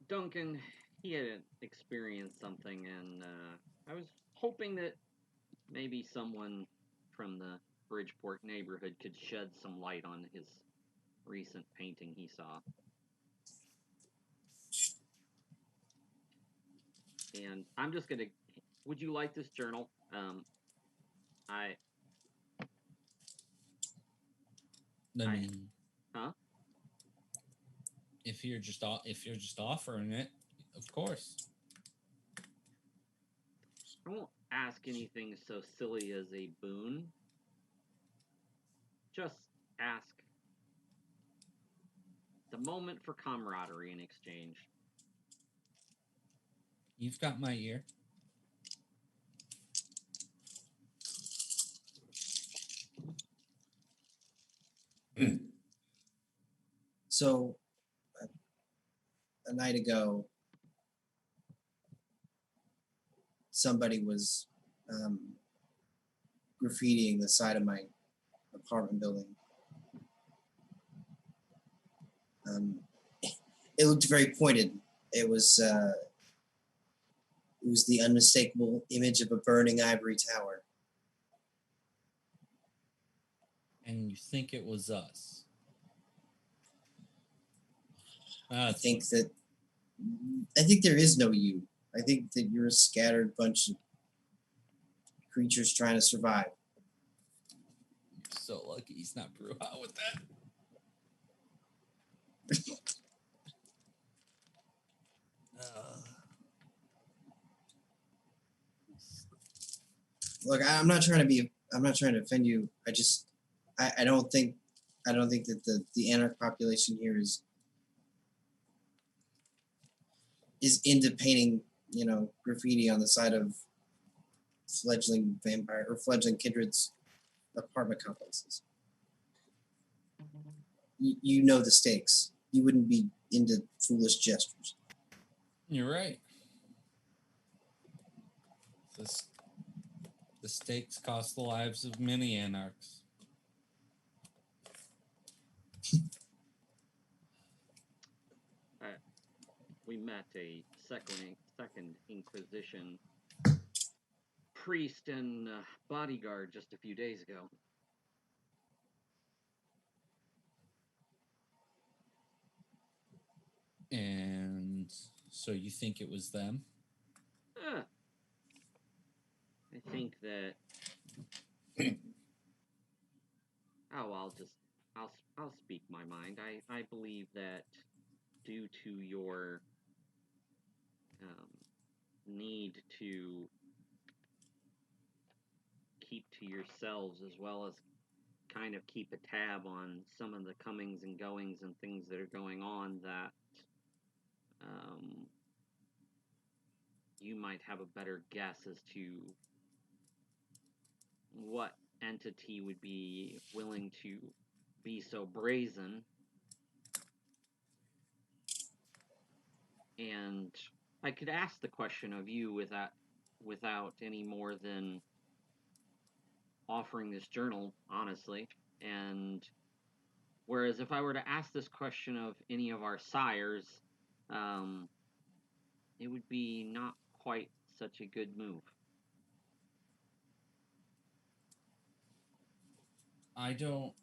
Duncan, he had experienced something, and I was hoping that maybe someone from the Bridgeport neighborhood could shed some light on his recent painting he saw. And I'm just gonna. Would you like this journal? I mean, huh? If you're just offering it, of course. I won't ask anything so silly as a boon. Just ask the moment for camaraderie in exchange. You've got my ear. So a night ago, somebody was graffitiing the side of my apartment building. It looked very pointed. It was the unmistakable image of a burning ivory tower. And you think it was us? I think there is no you. I think that you're a scattered bunch of creatures trying to survive. You're so lucky he's not Bruja with that. Look, I'm not trying to offend you. I don't think that the anarch population here is into painting, graffiti on the side of fledgling vampire or fledgling kindred's apartment complexes. You know the stakes. You wouldn't be into foolish gestures. You're right. The stakes cost the lives of many anarchs. We met a second Inquisition priest and bodyguard just a few days ago. And so you think it was them? I think that. I'll speak my mind. I believe that due to your need to keep to yourselves as well as kind of keep a tab on some of the comings and goings and things that are going on, that you might have a better guess as to what entity would be willing to be so brazen and I could ask the question of you without any more than offering this journal, honestly. And whereas if I were to ask this question of any of our sires, it would be not quite such a good move. I know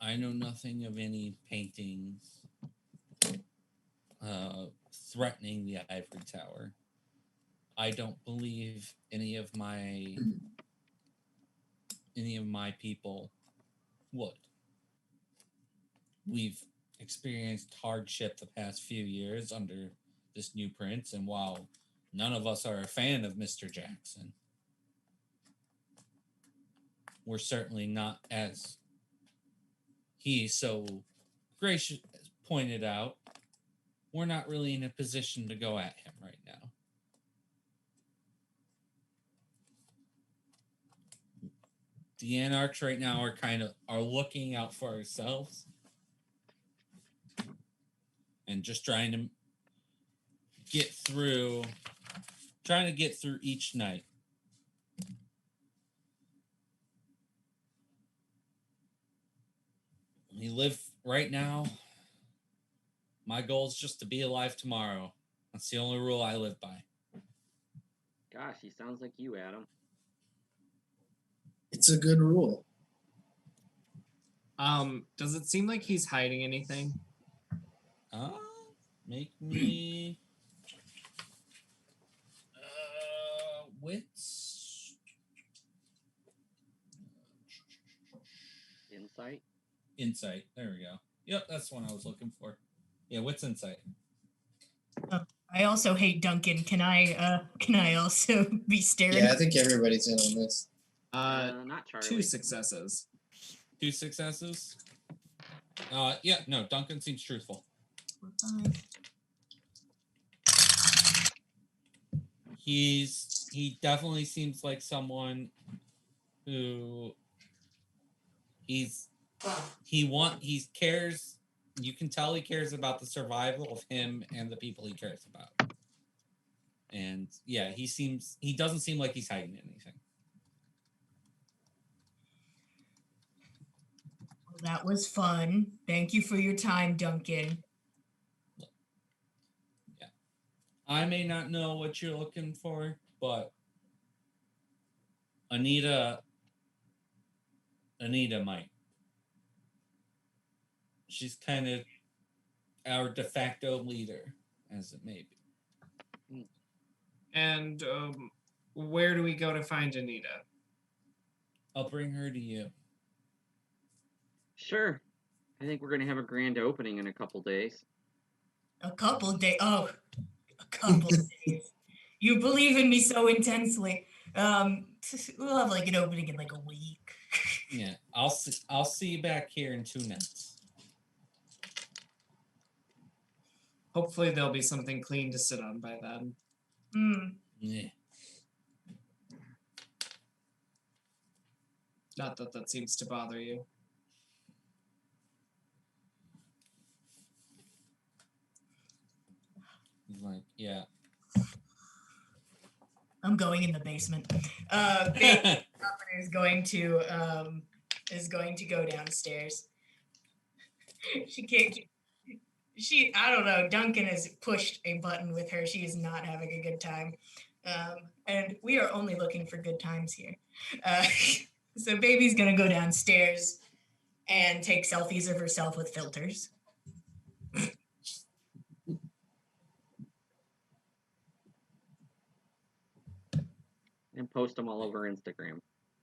nothing of any paintings threatening the ivory tower. I don't believe any of my people would. We've experienced hardship the past few years under this new prince, and while none of us are a fan of Mr. Jackson, we're certainly not, as he so gracious pointed out, we're not really in a position to go at him right now. The Anarchs right now are looking out for ourselves and just trying to get through each night. We live right now. My goal is just to be alive tomorrow. That's the only rule I live by. Gosh, he sounds like you, Adam. It's a good rule. Does it seem like he's hiding anything? Make me wits. Insight. There we go. Yep, that's the one I was looking for. Yeah, wits insight. I also hate Duncan. Can I also be staring? Yeah, I think everybody's in on this. Not Charlie. 2 successes. 2 successes. Yeah, no, Duncan seems truthful. 5. He definitely seems like someone who he cares. You can tell he cares about the survival of him and the people he cares about. And yeah, he doesn't seem like he's hiding anything. Well, that was fun. Thank you for your time, Duncan. Yeah. I may not know what you're looking for, but Anita might. She's kind of our de facto leader, as it may be. And where do we go to find Anita? I'll bring her to you. Sure. I think we're going to have a grand opening in a couple days. A couple days. Oh, a couple days. You believe in me so intensely. We'll have like an opening in like a week. Yeah, I'll see you back here in 2 nights. Hopefully there'll be something clean to sit on by then. Yeah. Not that that seems to bother you. He's like, yeah. I'm going in the basement. Baby is going to go downstairs. She can't. I don't know. Duncan has pushed a button with her. She is not having a good time. And we are only looking for good times here. So baby's going to go downstairs and take selfies of herself with filters. And post them all over Instagram.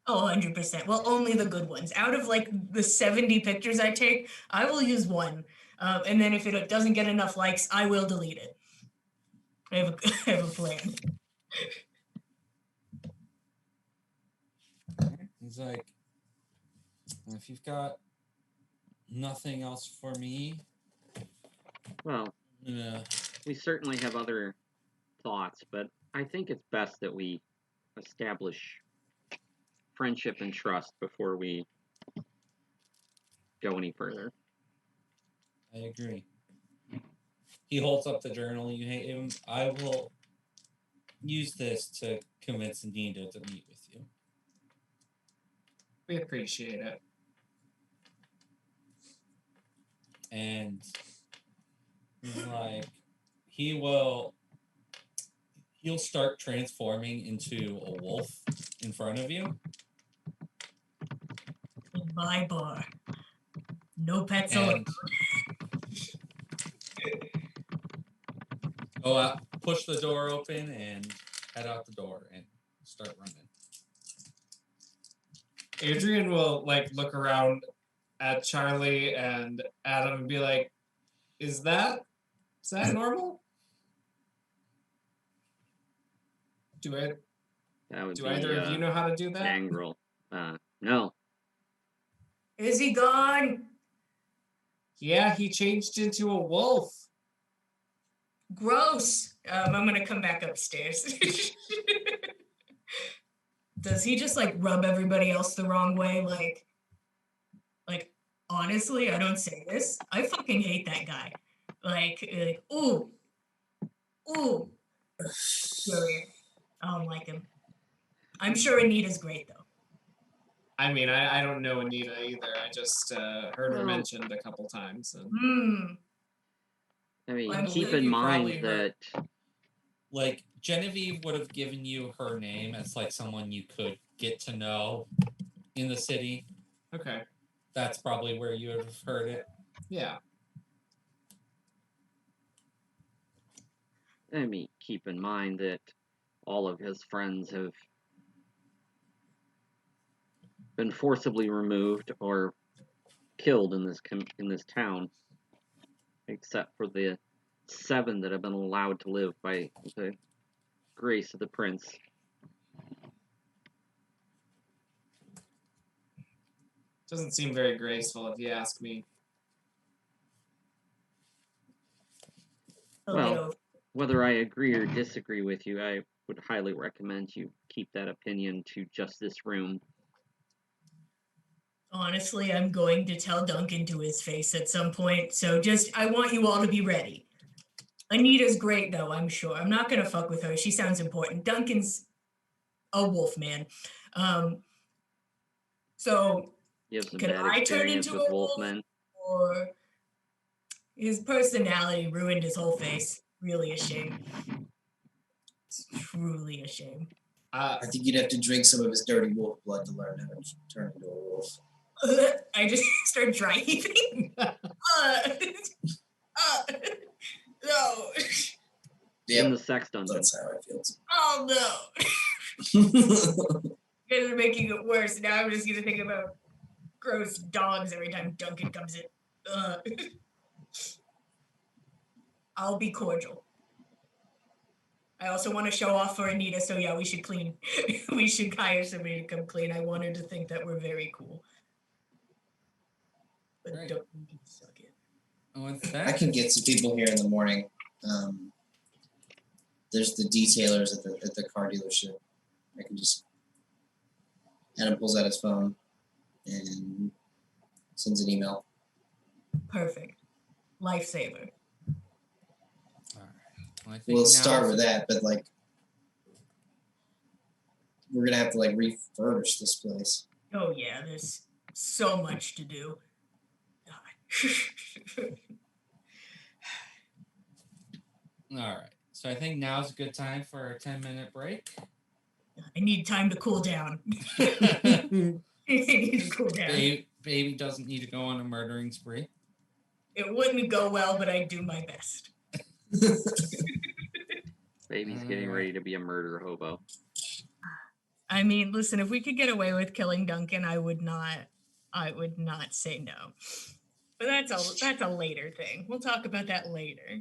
Oh, 100%. Well, only the good ones. Out of like the 70 pictures I take, I will use one. And then if it doesn't get enough likes, I will delete it. I have a plan. He's like, if you've got nothing else for me, Well, we certainly have other thoughts, but I think it's best that we establish friendship and trust before we go any further. I agree. He holds up the journal. You hate him. I will use this to convince Anita to meet with you. We appreciate it. And he's like, he'll start transforming into a wolf in front of you. Goodbye, bar. No pets allowed. go out, push the door open, and head out the door and start running. Adrian will like look around at Charlie and Adam and be like, is that normal? Do That would be either of you know how to do that? Gangrel. No. Is he gone? Yeah, he changed into a wolf. Gross. I'm gonna come back upstairs. Does he just like rub everybody else the wrong way? Like honestly, I don't say this. I fucking hate that guy. Like ooh. Furious. I don't like him. I'm sure Anita's great though. I mean, I don't know Anita either. I just heard her Well- mentioned a couple times. And I mean, I keep believe in you mind probably that heard- Like, Genevieve would have given you her name as like someone you could get to know in the city. okay, That's probably where you would have heard it. yeah. I mean, keep in mind that all of his friends have been forcibly removed or killed in this town, except for the 7 that have been allowed to live by the grace of the prince. Doesn't seem very graceful if you ask me. He'll Well, get over. Whether I agree or disagree with you, I would highly recommend you keep that opinion to just this room. Honestly, I'm going to tell Duncan to his face at some point. So I want you all to be ready. Anita's great though, I'm sure. I'm not gonna fuck with her. She sounds important. Duncan's a wolf man. So You have some Can bad I turn experience into with a wolf? wolfmen. or his personality ruined his whole face. Really a shame. It's truly a shame. I think you'd have to drink some of his dirty wolf blood to learn how to turn into a wolf. I just start dry heaving. No. In Yep, the sex dungeon. that's how I feel. Oh no. You guys are making it worse. Now I'm just gonna think about gross dogs every time Duncan comes in. I'll be cordial. I also want to show off for Anita, so yeah, we should clean. We should hire somebody to come clean. I want her to think that we're very cool. But Right. don't suck it. What's I that? can get some people here in the morning. There's the detailers at the car dealership. I can just. Adam pulls out his phone and sends an email. Perfect. Lifesaver. All right. Well, I think We'll now start is- with that, but like, we're gonna have to like refurbish this place. Oh yeah, there's so much to do. God. All right. So I think now's a good time for a 10-minute break. I need time to cool down. I need to cool down. Baby doesn't need to go on a murdering spree. It wouldn't go well, but I do my best. Baby's getting ready to be a murder hobo. I mean, listen, if we could get away with killing Duncan, I would not say no. But that's a later thing. We'll talk about that later.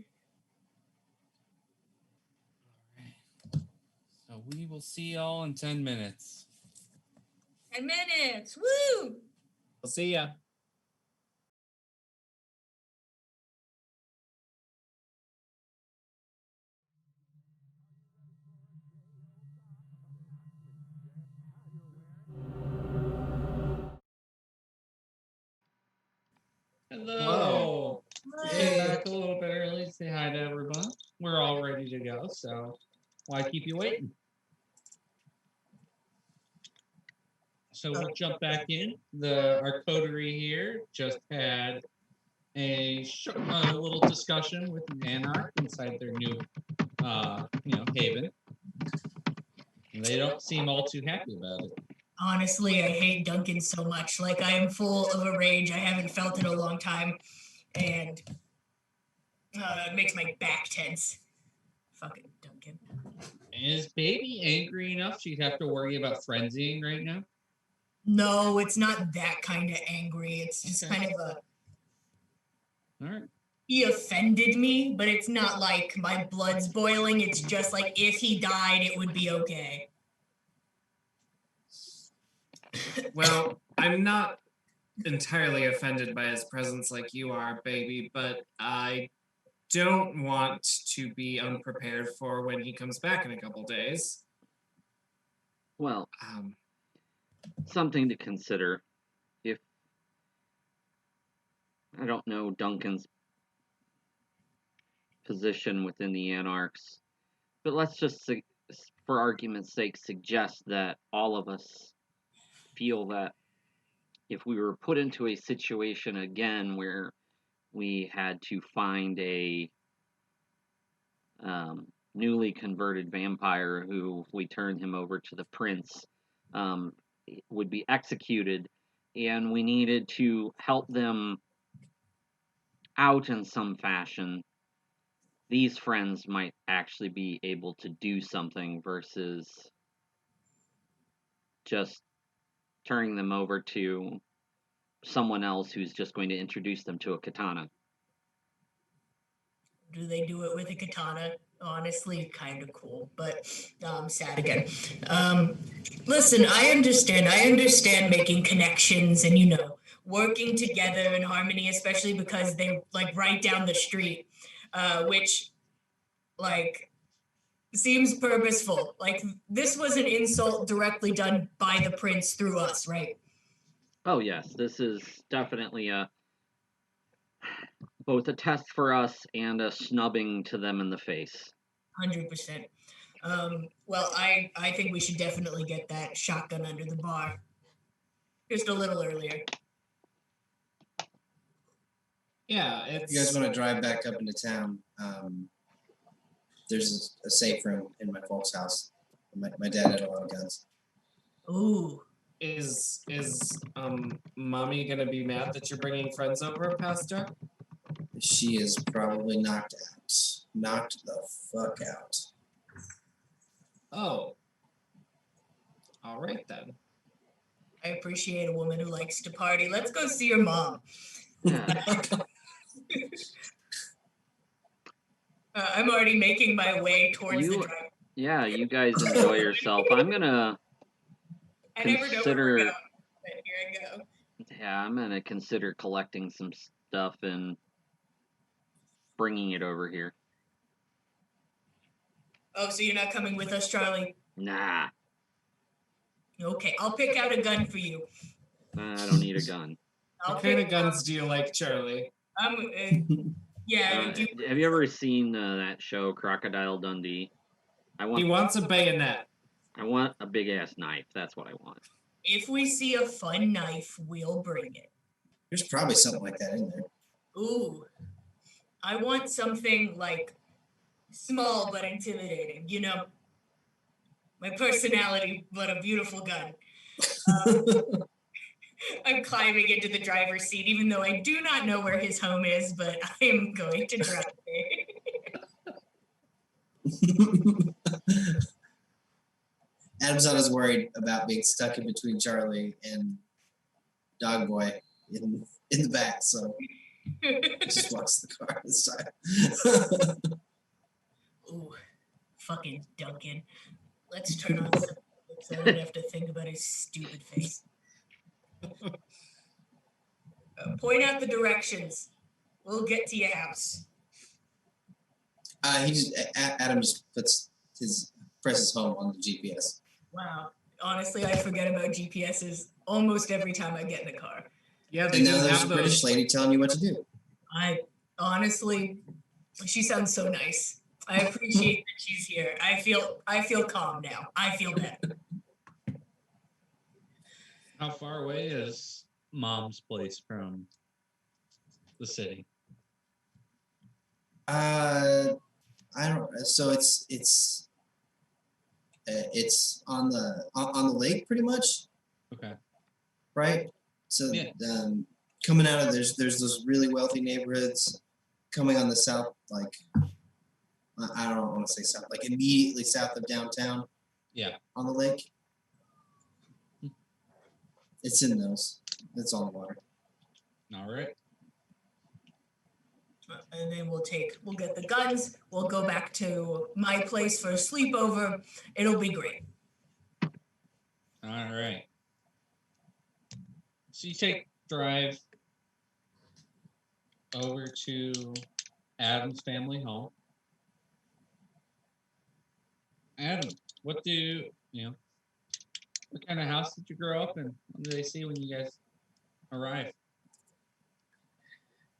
So we will see y'all in 10 minutes. 10 minutes. Woo! We'll see ya. Hello. Came Hey. back a little bit early to say hi to everyone. We're all ready to go, so why keep you waiting? So we'll jump back in. Our coterie here just had a little discussion with an anarch inside their new, haven. And they don't seem all too happy about it. Honestly, I hate Duncan so much. Like, I am full of a rage I haven't felt in a long time. And it makes my back tense. Fucking Duncan. Is baby angry enough she'd have to worry about frenzying right now? No, it's not that kind of angry. It's just Okay. kind of a. All right. He offended me, but it's not like my blood's boiling. It's just like if he died, it would be okay. Well, I'm not entirely offended by his presence like you are, baby, but I don't want to be unprepared for when he comes back in a couple days. Well, Um, something to consider. If I don't know Duncan's position within the Anarchs, but let's just, for argument's sake, suggest that all of us feel that if we were put into a situation again where we had to find a newly converted vampire who, if we turned him over to the prince, would be executed, and we needed to help them out in some fashion, these friends might actually be able to do something versus just turning them over to someone else who's just going to introduce them to a katana. Do they do it with a katana? Honestly, kind of cool, but sad again. Listen, I understand. I understand making connections and, working together in harmony, especially because they like right down the street, which like seems purposeful. Like this was an insult directly done by the prince through us, right? Oh yes, this is definitely both a test for us and a snubbing to them in the face. 100%. Well, I think we should definitely get that shotgun under the bar. Just a little earlier. yeah, If you guys want to drive back up into town, there's a safe room in my folks' house. My dad had a lot of guns. Ooh. Is mommy gonna be mad that you're bringing friends over past dark? She is probably knocked out. Knocked the fuck out. Oh. All right then. I appreciate a woman who likes to party. Let's go see your mom. Yeah. I'm already making my way towards the drive. Yeah, you guys enjoy yourself. I'm gonna I never know where consider. we're going, but here I go. Yeah, I'm gonna consider collecting some stuff and bringing it over here. Oh, so you're not coming with us, Charlie? Nah, Okay, I'll pick out a gun for you. I don't need a gun. What kind of guns do you like, Charlie? Yeah. Have you ever seen that show Crocodile Dundee? He wants a bayonet. I want a big ass knife. That's what I want. If we see a fun knife, we'll bring it. There's probably something like that in there. Ooh. I want something like small but intimidating, My personality, but a beautiful gun. I'm climbing into the driver's seat, even though I do not know where his home is, but I am going to drive it. Adam's not as worried about being stuck in between Charlie and Dog Boy in the back, so he just walks the car this time. Ooh, fucking Duncan. Let's turn on some music so I don't have to think about his stupid face. Point out the directions. We'll get to your house. Adam just presses home on the GPS. Wow. Honestly, I forget about GPSs almost every time I get in the car. Yeah, they And do now there's a have British those. lady telling you what to do. I honestly, she sounds so nice. I appreciate that she's here. I feel calm now. I feel better. How far away is Mom's place from the city? I don't. So it's on the lake, pretty much, Okay. right? So Yeah. coming out of there's those really wealthy neighborhoods coming on the south, like I don't want to say south, like immediately south of downtown. Yeah. On the lake. It's in those. It's on the water. All right. And then we'll get the guns. We'll go back to my place for a sleepover. It'll be great. All right. So you drive over to Adam's family home. Adam, what kind of house did you grow up in? What do they see when you guys arrive?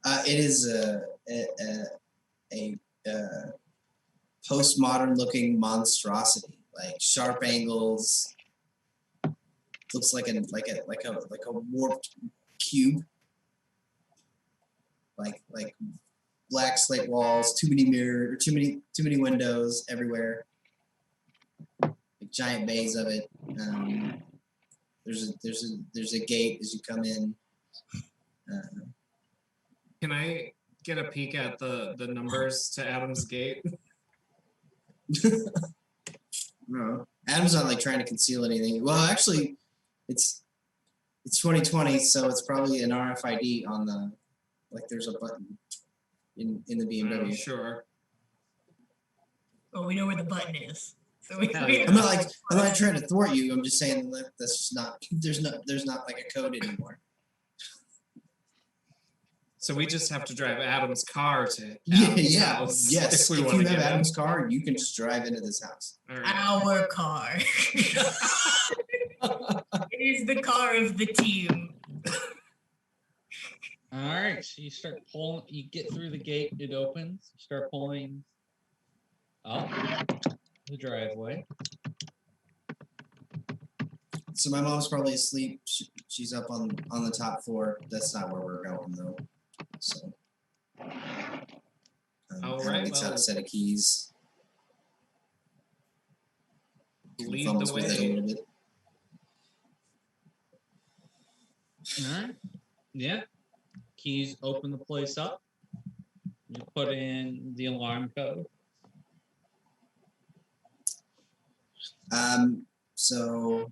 It is a postmodern looking monstrosity, like sharp angles. Looks like a warped cube. Like black slate walls, too many windows everywhere. Like giant bays of it. There's a gate as you come in. Can I get a peek at the numbers to Adam's gate? No, Adam's not like trying to conceal anything. Well, actually, it's 2020, so it's probably an RFID on the there's a button in the BMW. Sure. Well, we know where the button is. So I'm not trying to thwart you. I'm just saying that that's just not there's not like a code anymore. So we just have to drive Adam's car to Yes. If we If want you to have get Adam's in. car, you can just drive into this house. All right. Our car. It is the car of the team. All right. So you start pulling. You get through the gate. It opens. You start pulling up the driveway. So my mom's probably asleep. She's up on the top floor. That's not where we're going though. So. All Adam right, gets out well, a set of keys. Lead Fumbles the with it a way. little bit. All right. Yeah. Keys open the place up. You put in the alarm code. So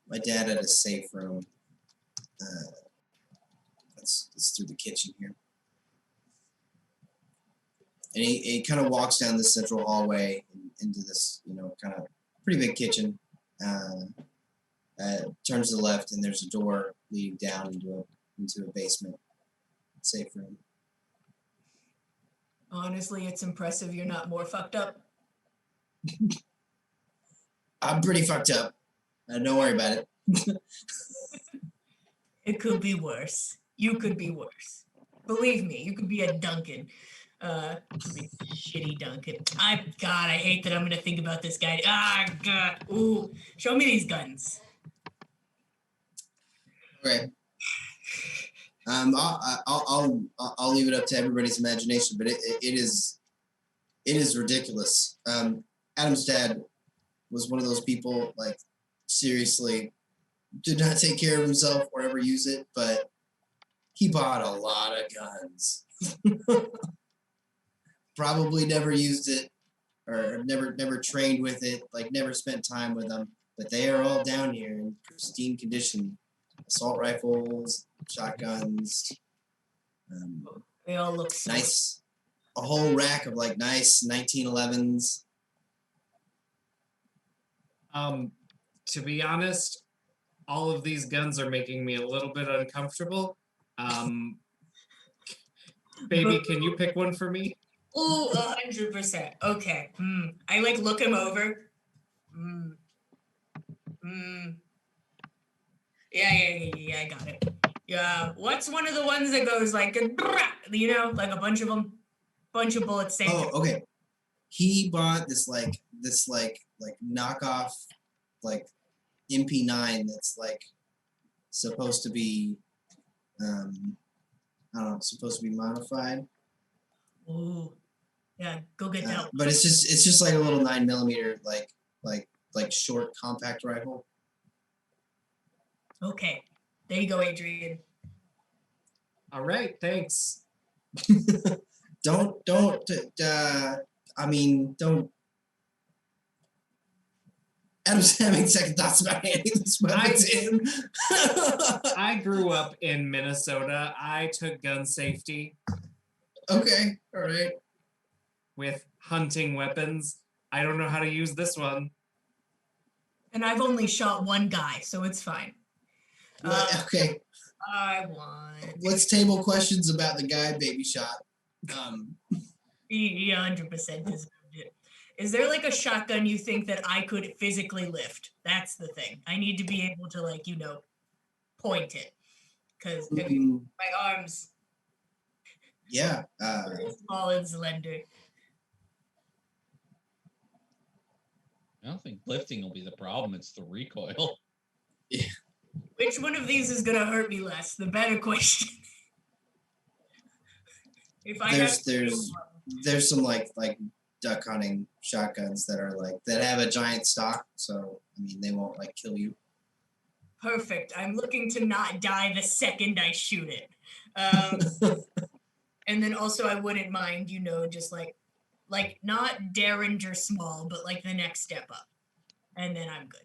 my dad had a safe room. It's through the kitchen here. And he kind of walks down this central hallway into this, kind of pretty big kitchen. Turns to the left, and there's a door leading down into a basement safe room. Honestly, it's impressive you're not more fucked up. I'm pretty fucked up. Don't worry about it. It could be worse. You could be worse. Believe me, you could be a Duncan. Shitty Duncan. I hate that I'm gonna think about this guy. God. Ooh, show me these guns. Okay. I'll leave it up to everybody's imagination, but it is ridiculous. Adam's dad was one of those people, like, seriously did not take care of himself or ever use it, but he bought a lot of guns. Probably never used it or never trained with it, like never spent time with them, but they are all down here in pristine condition. Assault rifles, shotguns. They all look so Nice. A whole rack of like nice 1911s. To be honest, all of these guns are making me a little bit uncomfortable. Baby, can you pick one for me? Oh, 100%. Okay. I look him over. Yeah, I got it. Yeah. What's one of the ones that goes like a bunch of them, bunch of bullets saved. Oh, okay. He bought this knockoff like MP9 that's like supposed to be supposed to be modified. Ooh. Yeah, go get that. But it's just like a little 9mm like short compact rifle. Okay. There you go, Adrian. All right, thanks. don't. I mean, don't. Adam's having second thoughts about handing this weapon to him. I grew up in Minnesota. I took gun safety Okay, all right. with hunting weapons. I don't know how to use this one. And I've only shot one guy, so it's fine. Okay, I want. let's table questions about the guy baby shot. He 100% deserved it. Is there like a shotgun you think that I could physically lift? That's the thing. I need to be able to, like, point it. Because Mm, my arms yeah. are small and slender. I don't think lifting will be the problem. It's the recoil. Which one of these is going to hurt me less? The better question. If I have There's some like duck hunting shotguns that are that have a giant stock, so I mean they won't kill you. Perfect. I'm looking to not die the second I shoot it. And then also I wouldn't mind, just like not Derringer small, but like the next step up. And then I'm good.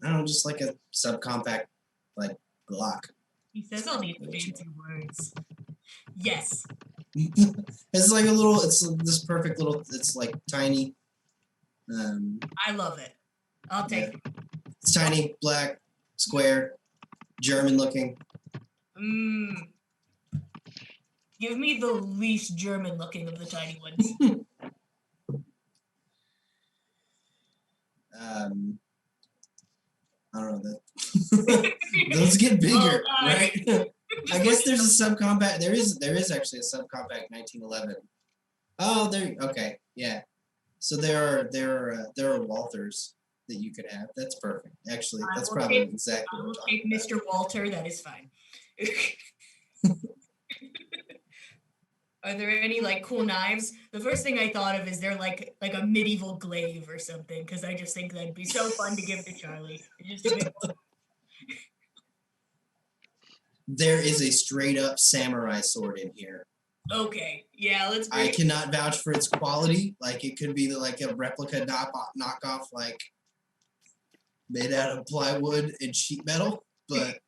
I don't know, just like a subcompact Glock. He says all these fancy words. Yes. It's like it's this perfect little, it's tiny. I love it. I'll take it. It's tiny, black, square, German looking. Give me the least German looking of the tiny ones. I don't know that. Those get bigger, Oh, right? I guess there's a subcompact. There is actually a subcompact 1911. Oh, okay, yeah. So there are Walthers that you could have. That's perfect. Actually, that's probably exactly I what will I'm talking take Mr. Walter. That is fine. Are there any cool knives? The first thing I thought of is there like a medieval glaive or something, because I just think that'd be so fun to give to Charlie. There is a straight up samurai sword in here. Okay, yeah, let's. I cannot vouch for its quality. It could be a replica knockoff, made out of plywood and sheet metal. But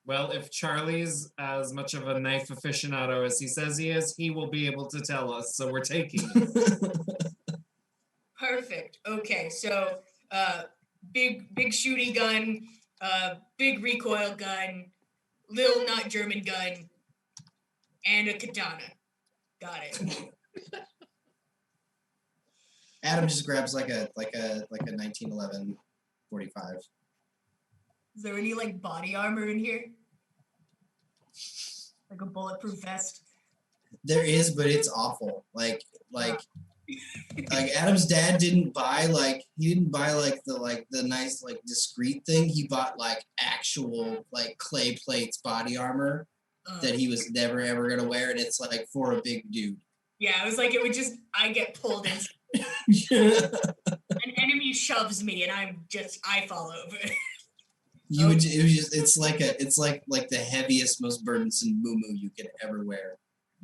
Well, if Charlie's as much of a knife aficionado as he says he is, he will be able to tell us. So we're taking it. Perfect. Okay, so big shooty gun, big recoil gun, little not German gun, and a katana. Got it. Adam just grabs a 1911 45. Is there any body armor in here? Like a bulletproof vest? There is, but it's awful. Adam's dad didn't buy the nice discreet thing. He bought actual clay plates body armor that he was never ever gonna wear, and it's for a big dude. Yeah, it was I get pulled in. An enemy shoves me and I fall over. It's like the heaviest, most burdensome muumuu you could ever wear.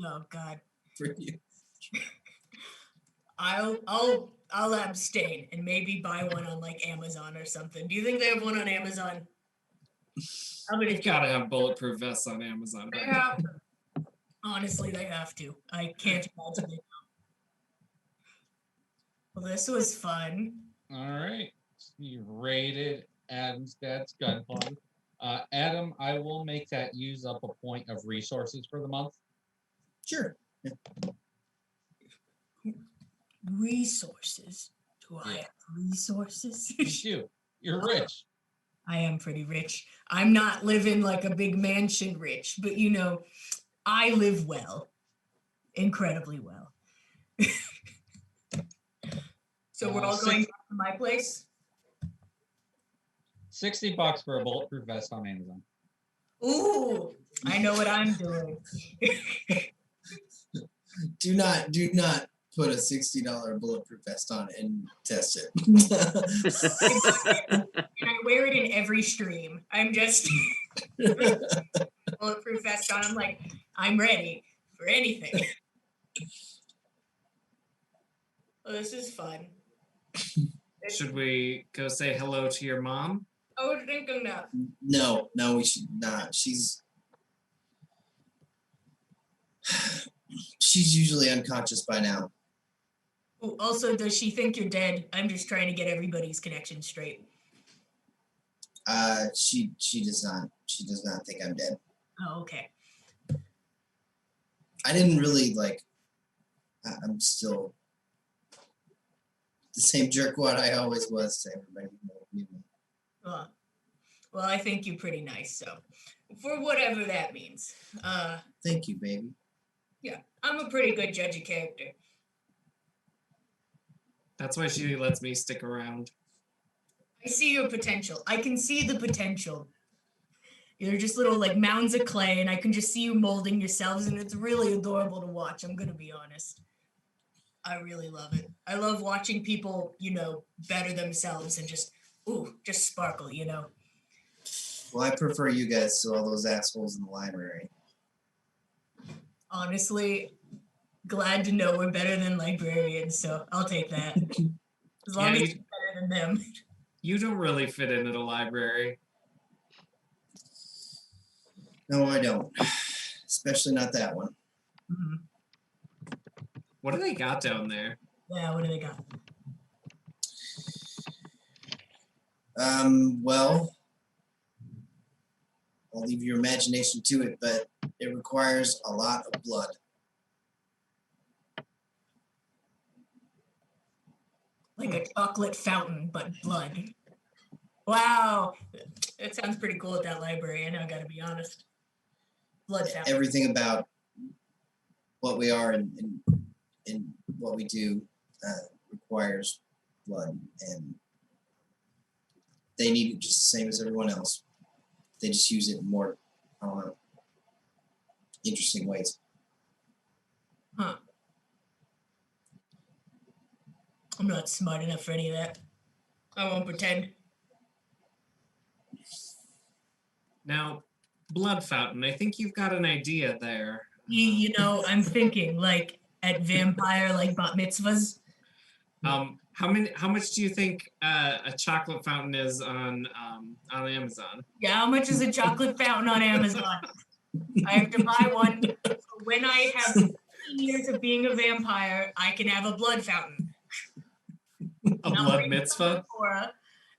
Oh God. For you. I'll abstain and maybe buy one on Amazon or something. Do you think they have one on Amazon? You've got to have bulletproof vests on Amazon. They have to. Honestly, they have to. I can't imagine they don't. Well, this was fun. All right. You rated Adam's dad's gun club. Adam, I will make that use up a point of resources for the month. Sure. Yeah. Resources? Do I have resources? You do. You're rich. I am pretty rich. I'm not living like a big mansion rich, but I live well. Incredibly well. So we're all going back to my place? $60 for a bulletproof vest on Amazon. Ooh, I know what I'm doing. Do not put a $60 bulletproof vest on and test it. And I wear it in every stream. I'm just bulletproof vest on. I'm like, I'm ready for anything. Well, this is fun. Should we go say hello to your mom? I was thinking that. No, we should not. She's usually unconscious by now. Oh, also, does she think you're dead? I'm just trying to get everybody's connection straight. She does not. She does not think I'm dead. Oh, okay. I didn't really like. I'm still the same jerkwad I always was to everybody who knew me. Well, I think you're pretty nice, so for whatever that means. Thank you, baby. Yeah, I'm a pretty good judge of character. That's why she lets me stick around. I see your potential. I can see the potential. You're just little like mounds of clay, and I can just see you molding yourselves, and it's really adorable to watch. I'm gonna be honest. I really love it. I love watching people, better themselves and just sparkle, Well, I prefer you guys to all those assholes in the library. Honestly, glad to know we're better than librarians, so I'll take that. As long as you're better than them. You don't really fit into the library. No, I don't. Especially not that one. Mm-hmm. What do they got down there? Yeah, what do they got? Well, I'll leave your imagination to it, but it requires a lot of blood. Like a chocolate fountain, but blood. Wow. That sounds pretty cool at that library, I gotta be honest. Blood fountain. Everything about what we are and what we do requires blood, and they need it just the same as everyone else. They just use it in more, I don't know, interesting ways. Huh. I'm not smart enough for any of that. I won't pretend. Now, blood fountain, I think you've got an idea there. I'm thinking like at vampire like bat mitzvahs. How much do you think a chocolate fountain is on Amazon? Yeah, how much is a chocolate fountain on Amazon? I have to buy one. So when I have 15 years of being a vampire, I can have a blood fountain. A blood mitzvah?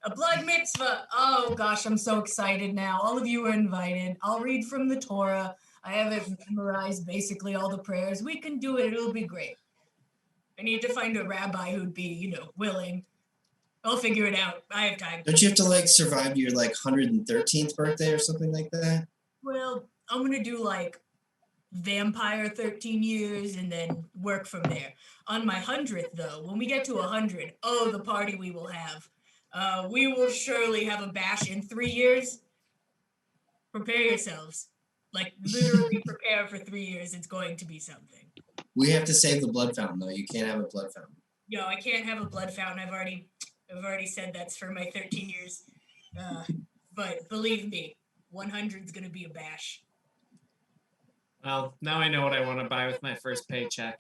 A blood mitzvah. Oh gosh, I'm so excited now. All of you are invited. I'll read from the Torah. I have it memorized, basically all the prayers. We can do it. It'll be great. I need to find a rabbi who'd be, willing. I'll figure it out. I have time. Don't you have to survive your 113th birthday or something like that? Well, I'm gonna do vampire 13 years and then work from there. On my 100th, though, when we get to 100, the party we will have. We will surely have a bash in 3 years. Prepare yourselves. Literally prepare for 3 years. It's going to be something. We have to save the blood fountain, though. You can't have a blood fountain. No, I can't have a blood fountain. I've already said that's for my 13 years. But believe me, 100's gonna be a bash. Well, now I know what I want to buy with my first paycheck.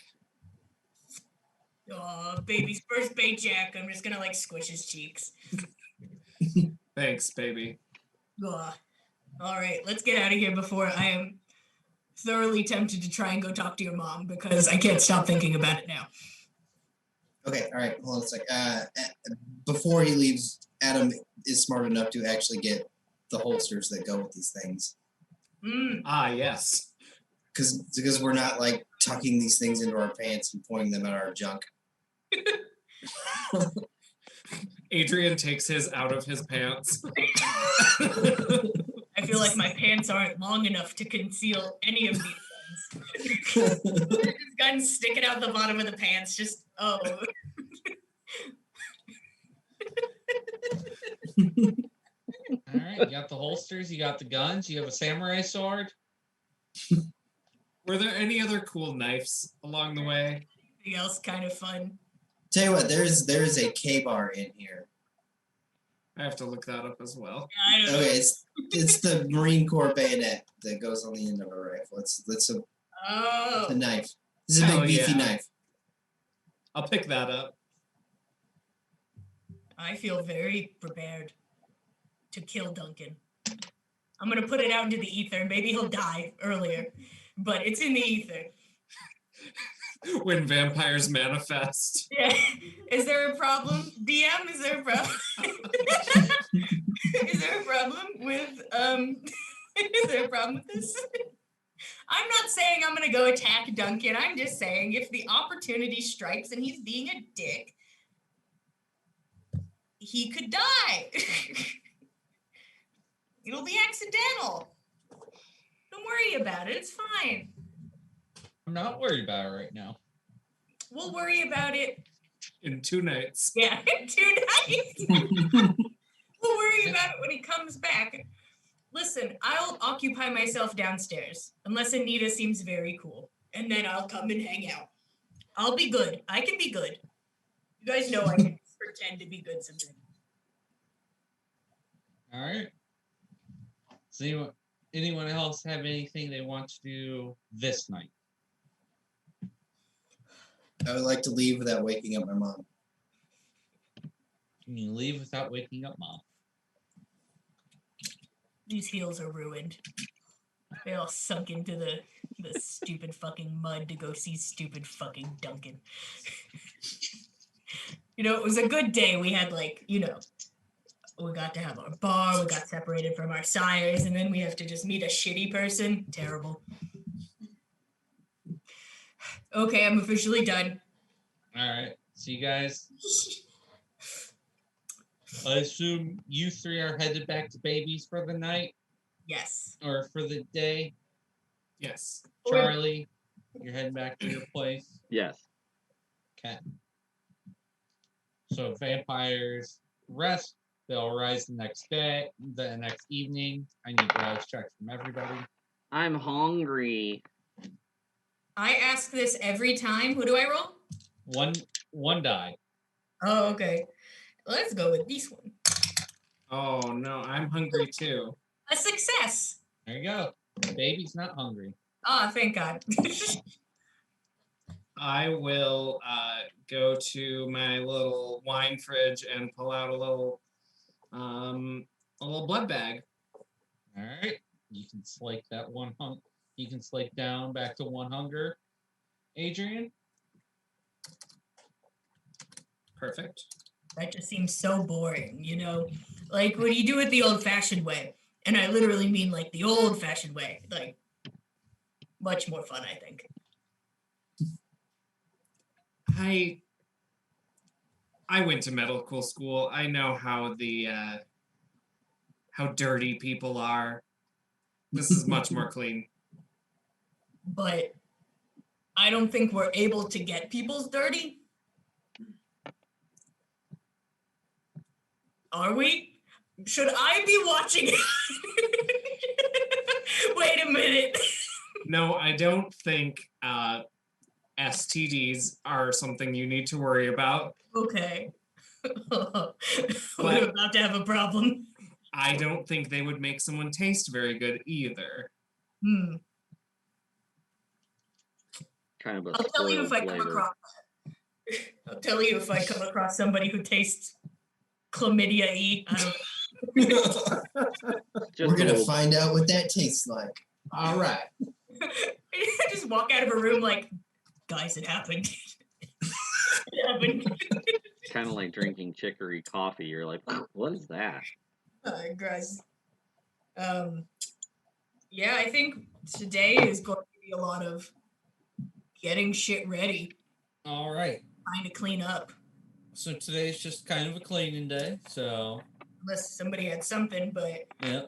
Oh, baby's first paycheck. I'm just gonna squish his cheeks. Thanks, baby. All right, let's get out of here before I am thoroughly tempted to try and go talk to your mom because I can't stop thinking about it now. Okay, all right, hold on a sec. Before he leaves, Adam is smart enough to actually get the holsters that go with these things. Ah, yes. Because we're not tucking these things into our pants and pointing them at our junk. Adrian takes his out of his pants. I feel like my pants aren't long enough to conceal any of these guns. This gun's sticking out the bottom of the pants, just, All right, you got the holsters, you got the guns, you have a samurai sword. Were there any other cool knives along the way? Anything else kind of fun? Tell you what, there is a K-bar in here. I have to look that up as well. I don't know. Okay, it's the Marine Corps bayonet that goes on the end of a rifle. It's a Oh, knife. It's a Hell big beefy yeah. knife. I'll pick that up. I feel very prepared to kill Duncan. I'm gonna put it out into the ether. Maybe he'll die earlier, but it's in the ether. When vampires manifest. Yeah. Is there a problem? DM, is there a problem? Is there a problem with is there a problem with this? I'm not saying I'm gonna go attack Duncan. I'm just saying if the opportunity strikes and he's being a dick, he could die. It'll be accidental. Don't worry about it. It's fine. I'm not worried about it right now. We'll worry about it. In 2 nights. Yeah, 2 nights. We'll worry about it when he comes back. Listen, I'll occupy myself downstairs unless Anita seems very cool, and then I'll come and hang out. I'll be good. I can be good. You guys know I can pretend to be good sometimes. All right. Does anyone else have anything they want to do this night? I would like to leave without waking up my mom. Can you leave without waking up Mom? These heels are ruined. They all sunk into the stupid fucking mud to go see stupid fucking Duncan. You know, it was a good day. We had we got to have our bar, we got separated from our sires, and then we have to just meet a shitty person. Terrible. Okay, I'm officially done. All right. So you guys, I assume you 3 are headed back to Babies for the night Yes. or for the day. Yes. Charlie, you're heading back to your place. Yes. Okay. So vampires rest. They'll rise the next day, the next evening. I need rise checks from everybody. I'm hungry. I ask this every time. Who do I roll? One die. Oh, okay. Let's go with this one. Oh no, I'm hungry too. A success. There you go. Baby's not hungry. Ah, thank God. I will go to my little wine fridge and pull out a little blood bag. All right. You can slake that you can slake down back to 1 hunger. Adrian? Perfect. That just seems so boring, you know? Like when you do it the old-fashioned way, and I literally mean like the old-fashioned way, like much more fun, I think. I went to medical school. I know how how dirty people are. This is much more clean. But I don't think we're able to get people's dirty. Are we? Should I be watching it? Wait a minute. No, I don't think STDs are something you need to worry about. Okay. We're about to have a problem. I don't think they would make someone taste very good either. Hmm. Kind of a I'll tell you if I spoiled come flavor. across I'll tell you if I come across somebody who tastes chlamydia-y. I don't Just We're gonna old. find out what that tastes like. All right. I just walk out of a room like, guys, it happened. It happened. Kind of like drinking chicory coffee. You're like, what is that? Gross. Yeah, I think today is going to be a lot of getting shit ready, All right. trying to clean up. So today's just kind of a cleaning day. So Unless somebody had something, but yeah,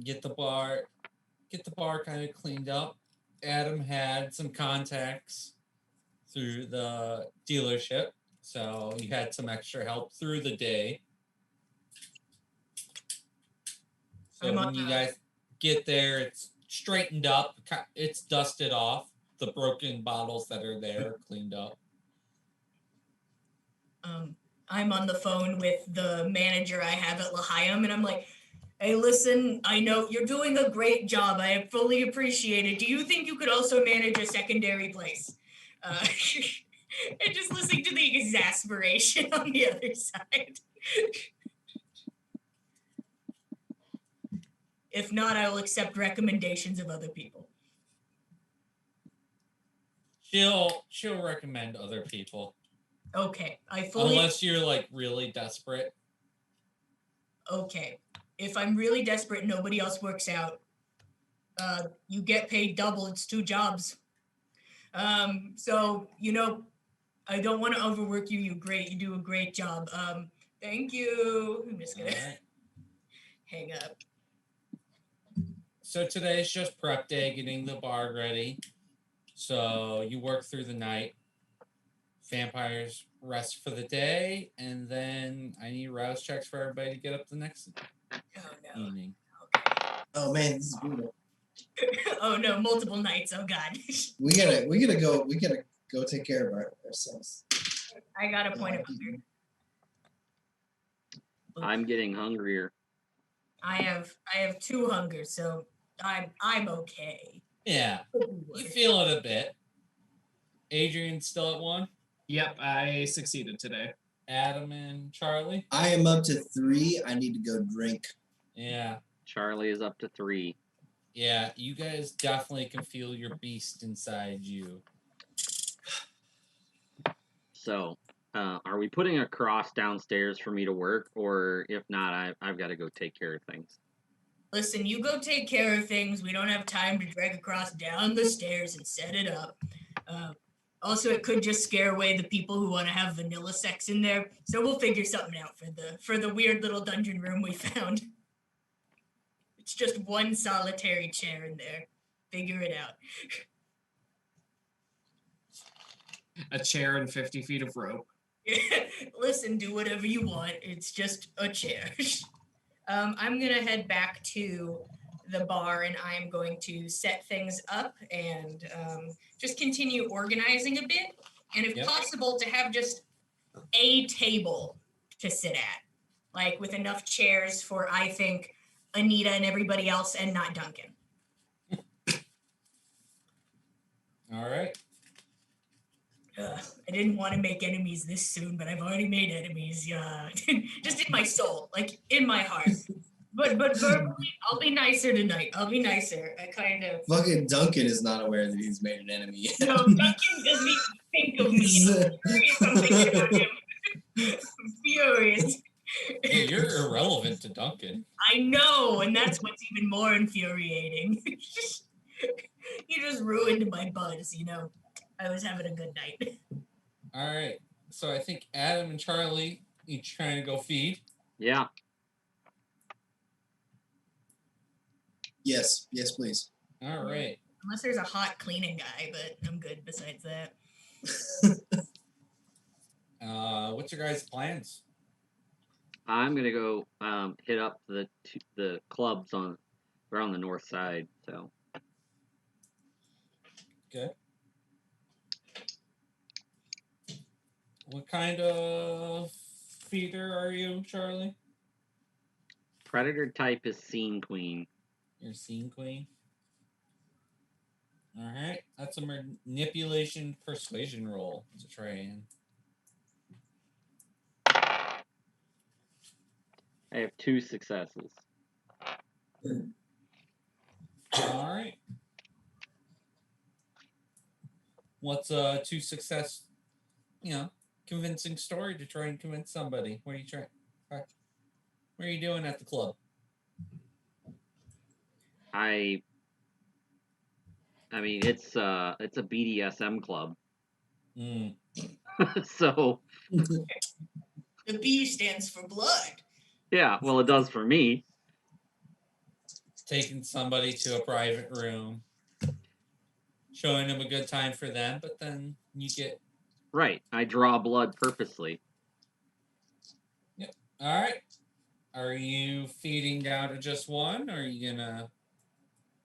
get the bar kind of cleaned up. Adam had some contacts through the dealership, so you had some extra help through the day. So I'm on when you that. guys get there, it's straightened up, it's dusted off. The broken bottles that are there are cleaned up. I'm on the phone with the manager I have at L'Chaim, and I'm like, hey, listen, I know you're doing a great job. I fully appreciate it. Do you think you could also manage a secondary place? And just listening to the exasperation on the other side. If not, I will accept recommendations of other people. She'll recommend other people. Okay, I fully. Unless you're like really desperate. Okay, if I'm really desperate, nobody else works out. You get paid double. It's 2 jobs. So I don't want to overwork you. You do a great job. Thank you. I'm just gonna hang up. So today's just prep day, getting the bar ready. So you work through the night. Vampires rest for the day, and then I need rouse checks for everybody to get up the next evening. Oh man, this is brutal. Oh no, multiple nights. Oh god. We gotta go take care of ourselves. I got a point of hunger. I'm getting hungrier. I have 2 hunger, so I'm okay. Yeah, you feel it a bit. Adrian's still at 1. Yep, I succeeded today. Adam and Charlie. I am up to 3. I need to go drink. Yeah. Charlie is up to 3. Yeah, you guys definitely can feel your beast inside you. So, are we putting a cross downstairs for me to work, or if not, I've got to go take care of things? Listen, you go take care of things. We don't have time to drag a cross down the stairs and set it up. Also, it could just scare away the people who want to have vanilla sex in there. So we'll figure something out for the weird little dungeon room we found. It's just one solitary chair in there. Figure it out. A chair and 50 feet of rope. Listen, do whatever you want. It's just a chair. I'm going to head back to the bar, and I'm going to set things up and just continue organizing a bit. And if possible, to have just a table to sit at. Like with enough chairs for, I think, Anita and everybody else, and not Duncan. All right. I didn't want to make enemies this soon, but I've already made enemies. Just in my soul, like in my heart. But verbally, I'll be nicer tonight. I'll be nicer. I kind of. Fucking Duncan is not aware that he's made an enemy yet. No, Duncan doesn't even think of me. I'm thinking about him. I'm furious. Yeah, you're irrelevant to Duncan. I know, and that's what's even more infuriating. You just ruined my buzz, I was having a good night. All right. So I think Adam and Charlie each trying to go feed. Yeah. Yes, please. All right. Unless there's a hot cleaning guy, but I'm good besides that. What's your guys' plans? I'm gonna go hit up the clubs around the north side. So. Okay. What kind of feeder are you, Charlie? Predator type is Scene Queen. You're Scene Queen. All right. That's a manipulation persuasion roll to try and. I have 2 successes. All right. What's a 2 success? Convincing story to try and convince somebody. What are you trying? What are you doing at the club? I mean, it's a BDSM club. So. The B stands for blood. Yeah, well, it does for me. Taking somebody to a private room, showing them a good time for them, but then you get. Right, I draw blood purposely. Yep. All right. Are you feeding down to just 1, or are you gonna?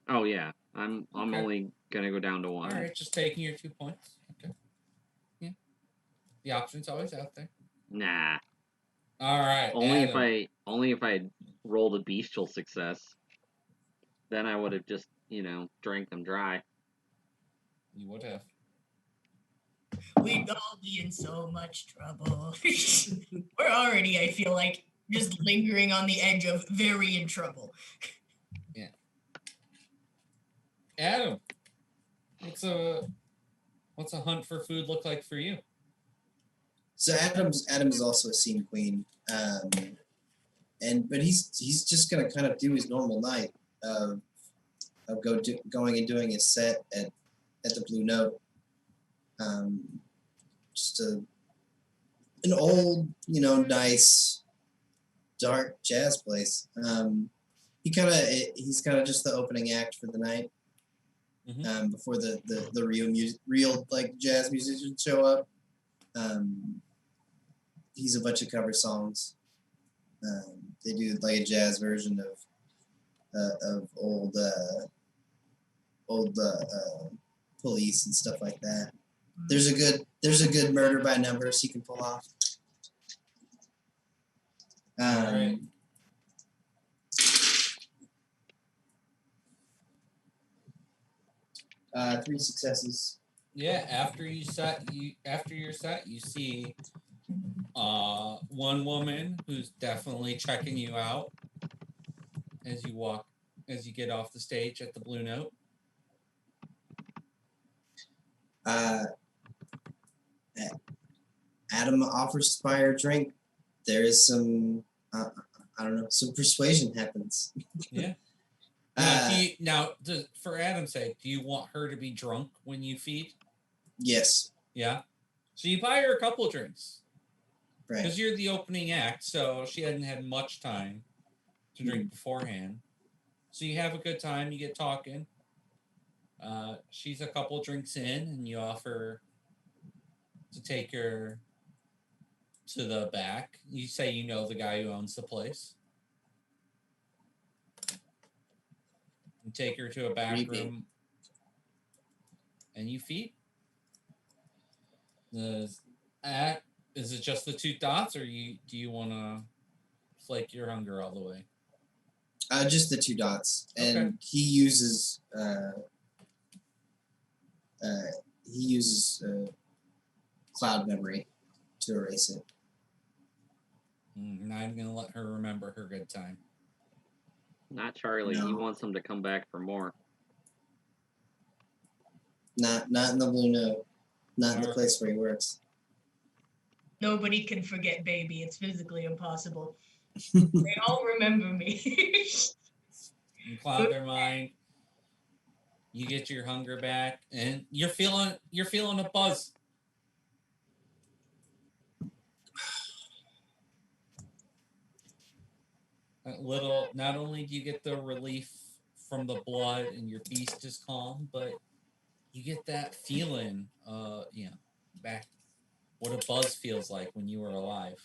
Oh yeah, I'm only gonna go down to 1. All right, just taking your 2 points. Okay. Yeah. The option's always out there. Nah. All right. Only if I rolled a bestial success. Then I would have just, drank them dry. You would have. We'd all be in so much trouble. We're already, I feel like, just lingering on the edge of very in trouble. Adam, what's a hunt for food look like for you? So Adam's also a scene queen, but he's just gonna kind of do his normal night of going and doing his set at the Blue Note. Just an old, nice, dark jazz place. He's kind of just the opening act for the night. Before the real like jazz musicians show up. He's a bunch of cover songs. They do like a jazz version of old Police and stuff like that. There's a good Murder by Numbers he can pull off. All right. 3 successes. Yeah, after your set, you see one woman who's definitely checking you out as you get off the stage at the Blue Note. Adam offers to buy her a drink. There is some, some persuasion happens. Yeah. For Adam's sake, do you want her to be drunk when you feed? Yes. Yeah. So you buy her a couple of drinks. Right. Because you're the opening act, so she hadn't had much time to drink beforehand. So you have a good time, you get talking. She's a couple of drinks in, and you offer to take her to the back. You say you know the guy who owns the place. You take her to a back room, and you feed. Is it just the 2 dots, or do you want to flake your hunger all the way? Just the 2 dots, and Okay. he uses cloud memory to erase it. Now I'm gonna let her remember her good time. Not Charlie. No. He wants them to come back for more. Not in the Blue Note. Not in the place where he works. Nobody can forget baby. It's physically impossible. They all remember me. You cloud their mind. You get your hunger back, and you're feeling a buzz. Not only do you get the relief from the blood and your beast is calm, but you get that feeling, back what a buzz feels like when you were alive.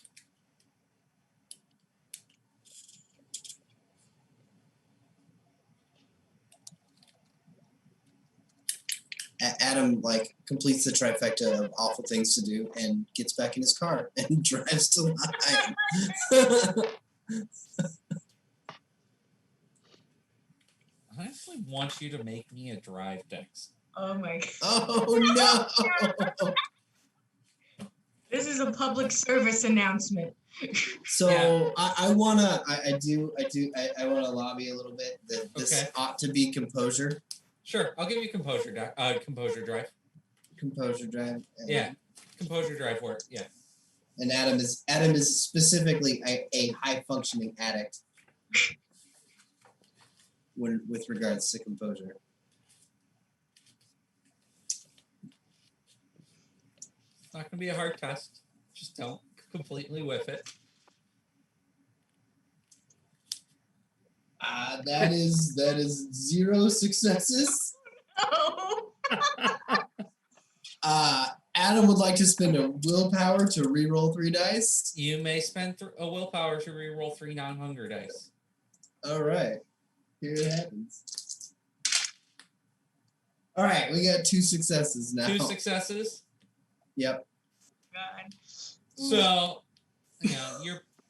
Adam completes the trifecta of awful things to do and gets back in his car and drives to Lyon. I actually want you to make me a drive dex. Oh my god. Oh no! This is a public service announcement. So Yeah. I wanna lobby a little bit that this Okay. ought to be composure. Sure, I'll give you composure drive. Composure drive. Yeah, composure drive work. Yeah. And Adam is specifically a high functioning addict with regards to composure. It's not gonna be a hard test. Just don't completely whiff it. That is 0 successes. Oh. Adam would like to spend a willpower to re-roll 3 dice. You may spend a willpower to re-roll 3 non-hunger dice. All right, here it happens. All right, we got 2 successes now. 2 successes. Yep. God. So,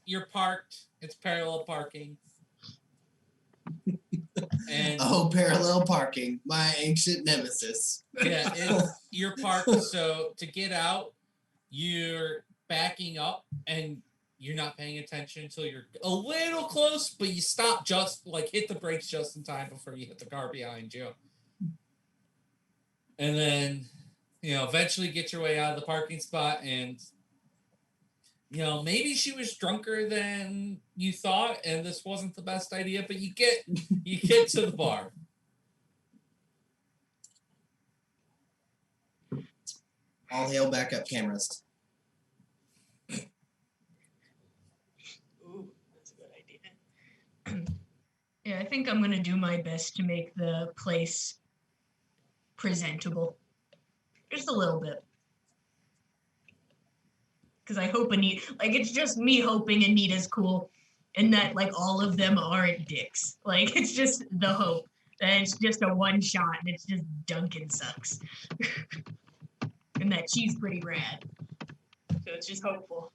you're parked. It's parallel parking. And Oh, parallel parking, my ancient nemesis. yeah, you're parked. So to get out, you're backing up and you're not paying attention until you're a little close, but you stop just like hit the brakes just in time before you hit the car behind you. And then, eventually get your way out of the parking spot. And, maybe she was drunker than you thought, and this wasn't the best idea, but you get to the bar. All hail backup cameras. Ooh, that's a good idea. Yeah, I think I'm gonna do my best to make the place presentable. Just a little bit. Because I hope it's just me hoping Anita's cool and that all of them aren't dicks. It's just the hope that it's just a one shot and it's just Duncan sucks. And that she's pretty rad. So it's just hopeful.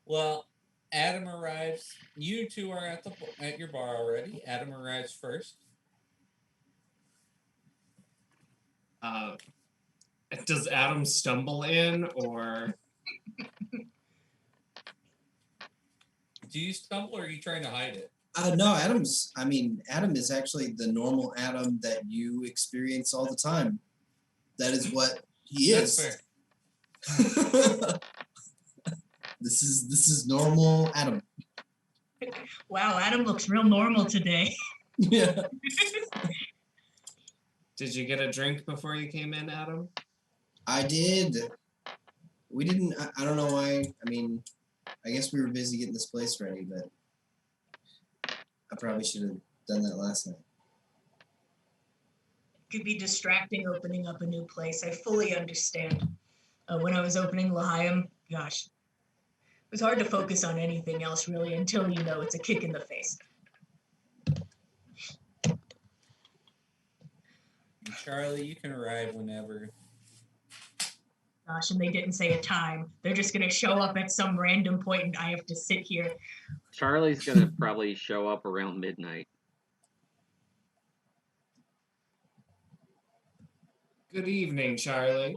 Well, Adam arrives. You two are at your bar already. Adam arrives first. Does Adam stumble in, or Do you stumble, or are you trying to hide it? No, Adam is actually the normal Adam that you experience all the time. That is what he That's is. fair. This is normal Adam. Wow, Adam looks real normal today. Yeah. did you get a drink before you came in, Adam? I did. We didn't. I don't know why. I guess we were busy getting this place ready, but I probably should have done that last night. Could be distracting opening up a new place. I fully understand. When I was opening L'Chaim, gosh, it was hard to focus on anything else really until it's a kick in the face. And Charlie, you can arrive whenever. Gosh, and they didn't say a time. They're just gonna show up at some random point and I have to sit here. Charlie's gonna probably show up around midnight. Good evening, Charlie.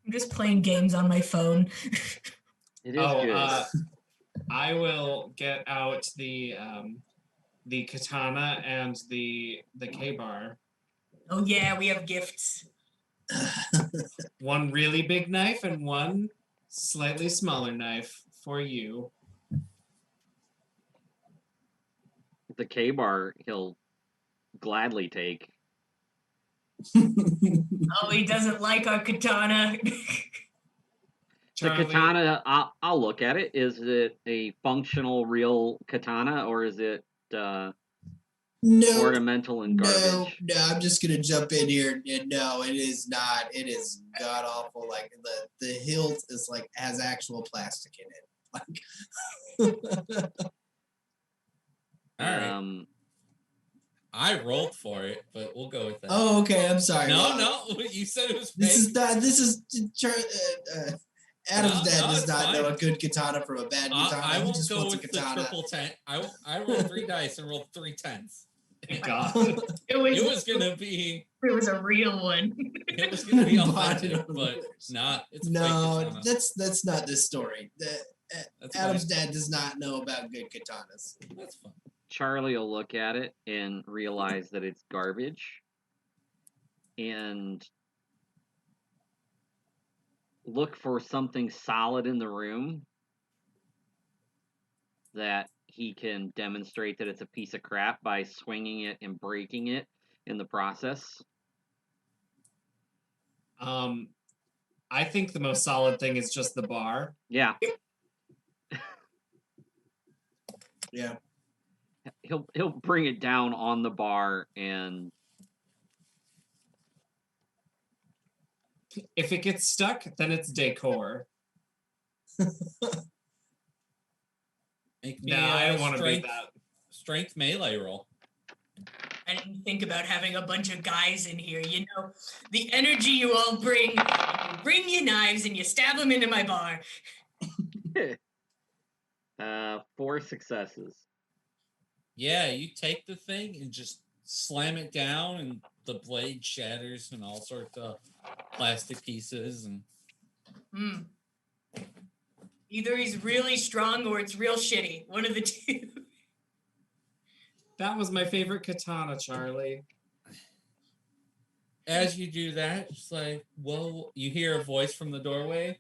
I'm just playing games on my phone. It is good. I will get out the katana and the K-bar. Oh yeah, we have gifts. One really big knife and one slightly smaller knife for you. The K-bar he'll gladly take. Oh, he doesn't like our katana. Charlie, The katana, I'll look at it. Is it a functional, real katana, or is it No. ornamental and garbage? No, I'm just gonna jump in here. No, it is not. It is god awful. Like the hilt is has actual plastic in it. All right. I rolled for it, but we'll go with that. Oh, okay. I'm sorry. No, you said it was fake. Adam's dad No, does it's not fine. know a good katana from a bad katana. I He won't just go wants a with the katana. triple 10. I rolled 3 dice and rolled 3 10s. God. It was a real one. It was gonna be Bought it authentic, on but Winners. nah, it's a No, fake katana. that's not this story. That's Adam's fine. dad does not know about good katanas. That's fine. Charlie will look at it and realize that it's garbage, and look for something solid in the room that he can demonstrate that it's a piece of crap by swinging it and breaking it in the process. I think the most solid thing is just the bar. Yeah, Yeah. he'll bring it down on the bar, and If it gets stuck, then it's decor. Make me No, I don't want to be that. strength melee roll. I didn't think about having a bunch of guys in here. You know, the energy you all bring. You bring your knives and you stab them into my bar. 4 successes. Yeah, you take the thing and just slam it down, and the blade shatters and all sorts of plastic pieces. And Hmm. Either he's really strong or it's real shitty. One of the two. That was my favorite katana, Charlie. as you do that, it's like, whoa, you hear a voice from the doorway.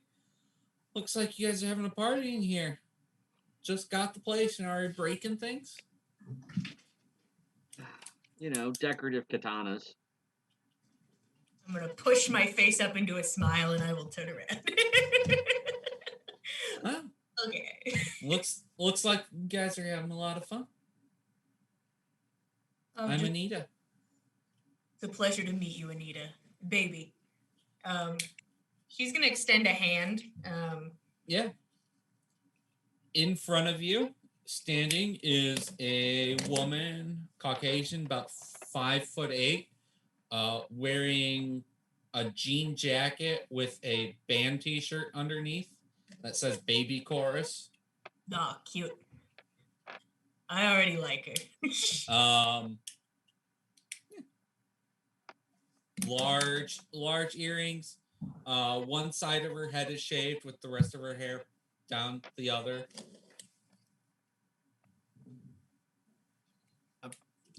Looks like you guys are having a party in here. Just got the place and are breaking things. You know, decorative katanas. I'm gonna push my face up into a smile and I will turn around. Huh? Okay. Looks like you guys are having a lot of fun. I'm Anita. It's a pleasure to meet you, Anita. Baby. She's gonna extend a hand. Yeah. In front of you, standing, is a woman, Caucasian, about 5'8", wearing a jean jacket with a band T-shirt underneath that says "Baby Chorus." Aw, cute. I already like her. Large earrings. One side of her head is shaved with the rest of her hair down the other.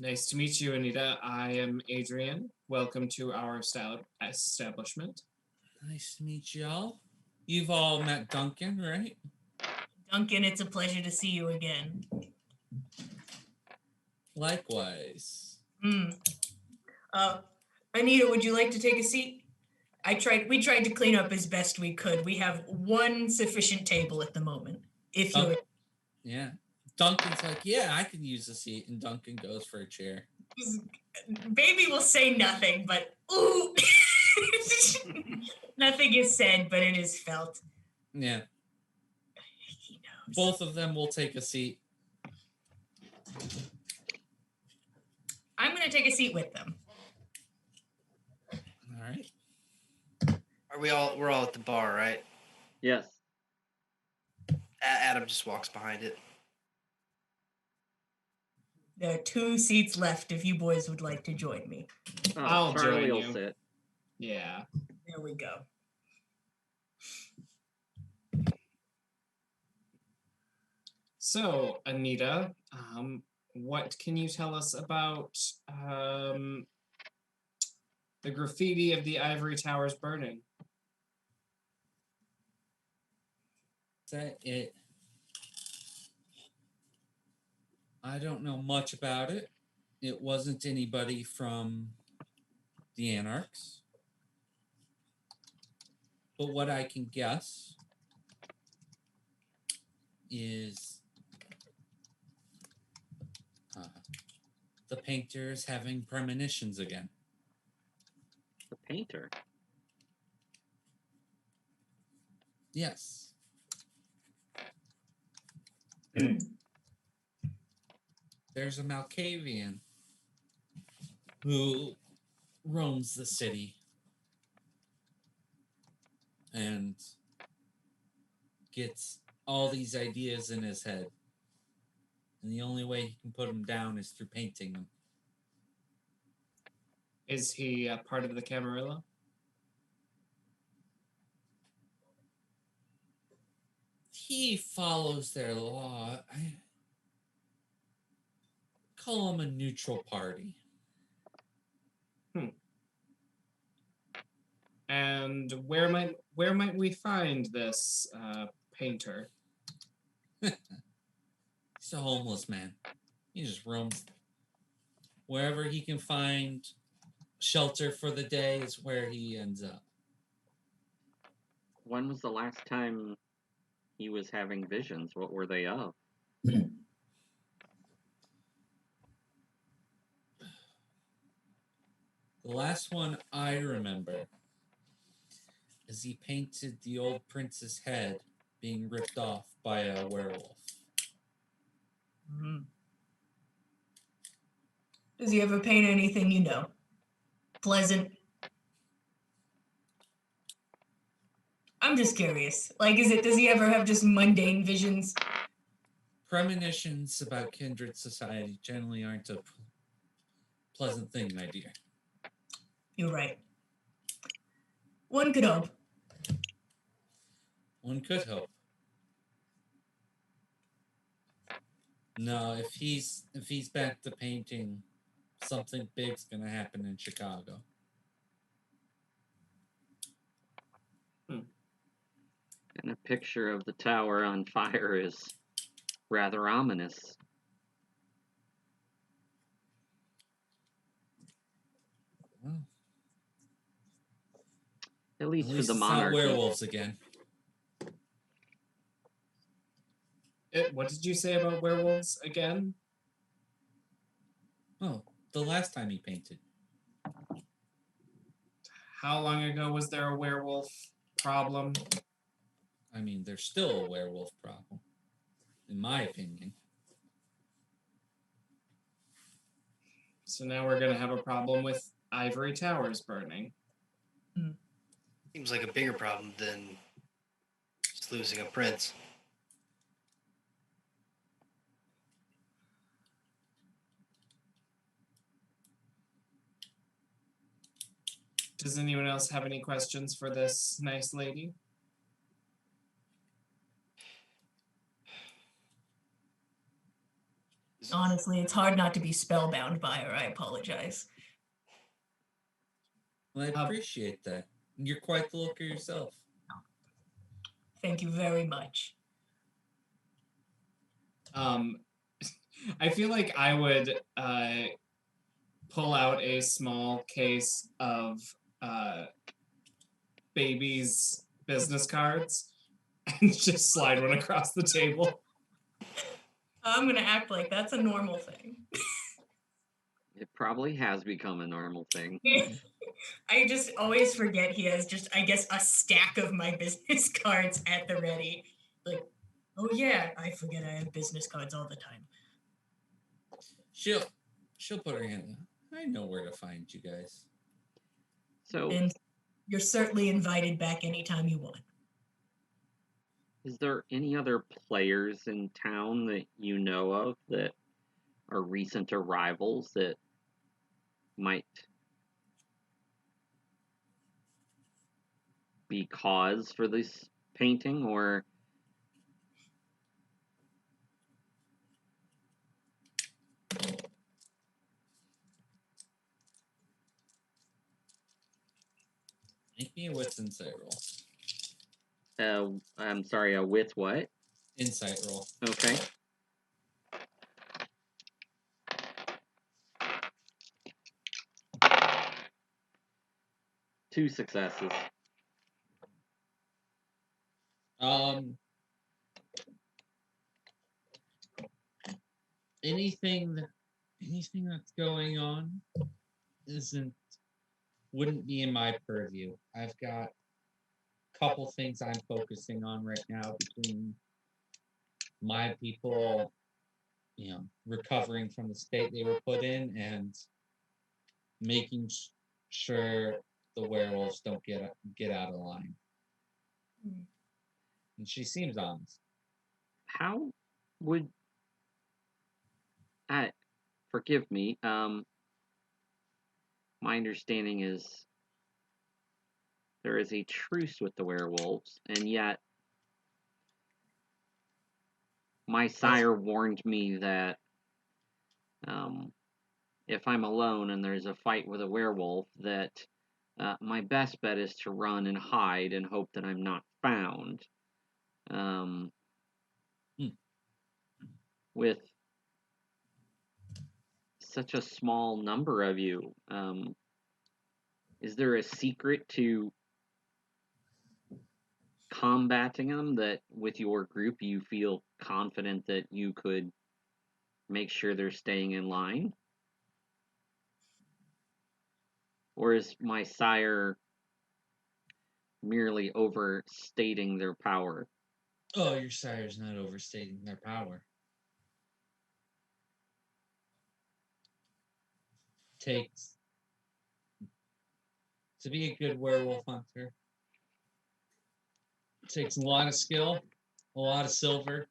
Nice to meet you, Anita. I am Adrian. Welcome to our establishment. Nice to meet y'all. You've all met Duncan, right? Duncan, it's a pleasure to see you again. Likewise. Anita, would you like to take a seat? We tried to clean up as best we could. We have one sufficient table at the moment. If you Yeah. Duncan's like, yeah, I can use a seat, and Duncan goes for a chair. Baby will say nothing, but ooh. Nothing is said, but it is felt. Yeah. He knows. Both of them will take a seat. I'm gonna take a seat with them. All right. We're all at the bar, right? Yes. Adam just walks behind it. There are 2 seats left if you boys would like to join me. Oh, I'll Charlie join will you. sit. Yeah. There we go. So, Anita, what can you tell us about the graffiti of the ivory towers burning? Is that it? I don't know much about it. It wasn't anybody from the Anarchs. But what I can guess is the painter's having premonitions again. The painter. Yes. There's a Malkavian who roams the city and gets all these ideas in his head. And the only way he can put them down is through painting them. Is he part of the Camarilla? He follows their law. I call him a neutral party. And where might we find this painter? He's a homeless man. He just roams wherever he can find shelter for the day is where he ends up. When was the last time he was having visions? What were they of? The last one I remember is he painted the old prince's head being ripped off by a werewolf. Does he ever paint anything pleasant? I'm just curious. Like, does he ever have just mundane visions? Premonitions about kindred society generally aren't a pleasant thing, my dear. You're right. One could hope. One could hope. No, if he's back to painting, something big's gonna happen in Chicago. And a picture of the tower on fire is rather ominous. Well, At least at for least the it's not monarchy. werewolves again. What did you say about werewolves again? Oh, the last time he painted. How long ago was there a werewolf problem? I mean, there's still a werewolf problem, in my opinion. So now we're gonna have a problem with ivory towers burning. Seems like a bigger problem than just losing a prince. Does anyone else have any questions for this nice lady? Honestly, it's hard not to be spellbound by her. I apologize. Well, I appreciate that. You're quite the looker yourself. Thank you very much. I feel like I would pull out a small case of baby's business cards and just slide one across the table. I'm gonna act like that's a normal thing. It probably has become a normal thing. I just always forget he has just, I guess, a stack of my business cards at the ready. Like, oh yeah, I forget I have business cards all the time. She'll put her hand. I know where to find you guys. So, And you're certainly invited back anytime you want. is there any other players in town that you know of that are recent arrivals that might be cause for this painting, or Make me a wits insight roll. I'm sorry, a with what? Insight roll. Okay. Two successes. Anything that's going on wouldn't be in my purview. I've got a couple things I'm focusing on right now between my people, recovering from the state they were put in and making sure the werewolves don't get out of line. And she seems honest. How would forgive me, my understanding is there is a truce with the werewolves, and yet my sire warned me that if I'm alone and there's a fight with a werewolf, that my best bet is to run and hide and hope that I'm not found. With such a small number of you, is there a secret to combating them that with your group you feel confident that you could make sure they're staying in line? Or is my sire merely overstating their power? Oh, your sire's not overstating their power. takes to be a good werewolf hunter. It takes a lot of skill, a lot of silver,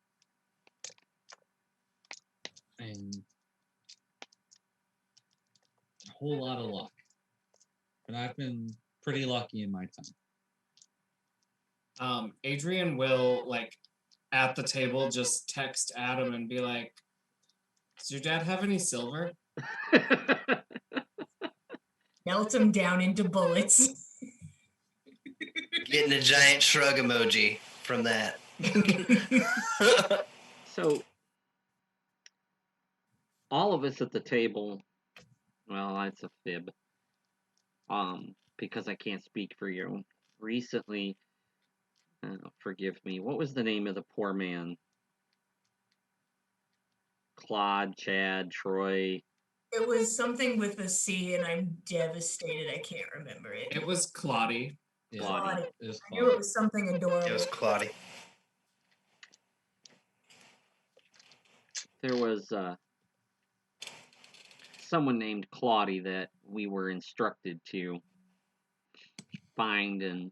and a whole lot of luck. And I've been pretty lucky in my time. Adrian will, like, at the table, just text Adam and be like, "Does your dad have any silver?" Melt him down into bullets. Getting a giant shrug emoji from that. So, all of us at the table, well, that's a fib. Because I can't speak for you. Recently, forgive me, what was the name of the poor man? Claude, Chad, Troy. It was something with a C, and I'm devastated I can't remember it. It was Claudie. Yeah, Claudia. it was I knew it was something adorable. It was Claudie. There was someone named Claudie that we were instructed to find and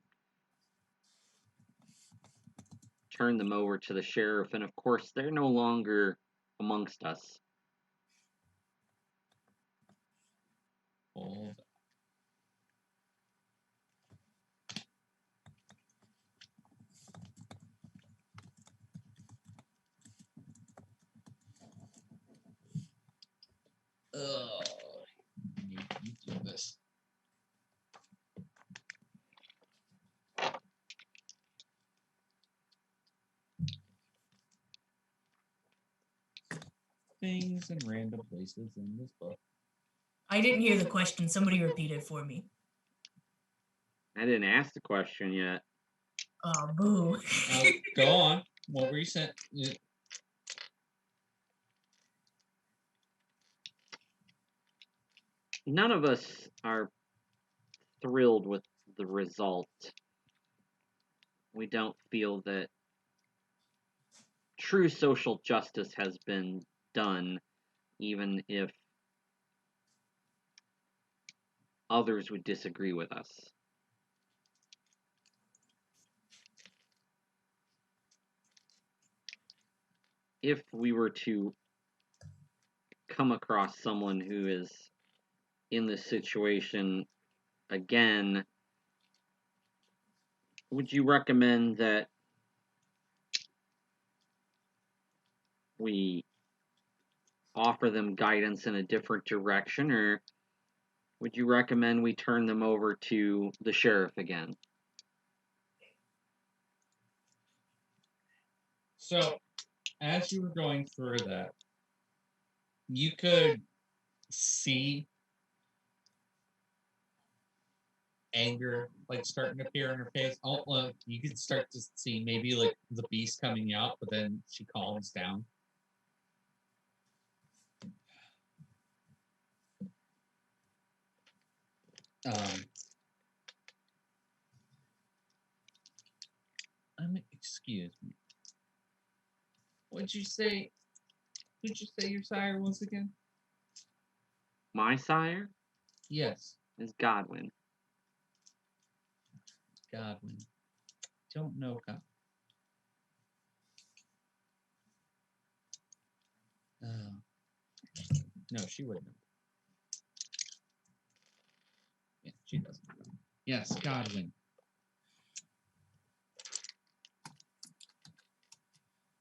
turn them over to the sheriff, and of course they're no longer amongst us. Hold. Oh, you do this. Things in random places in this book. I didn't hear the question. Somebody repeat it for me. I didn't ask the question yet. Oh, boo. Go on. What were you saying? None of us are thrilled with the result. We don't feel that true social justice has been done, even if others would disagree with us. If we were to come across someone who is in this situation again, would you recommend that we offer them guidance in a different direction, or would you recommend we turn them over to the sheriff again? So, as you were going through that, you could see anger like starting to appear in her face. Oh, look, you could start to see maybe like the beast coming out, but then she calms down. Excuse me. What'd you say? Who'd you say your sire was again? My sire Yes, is Godwin. Godwin. Don't know God. No, she wouldn't. Yeah, she doesn't. Yes, Godwin.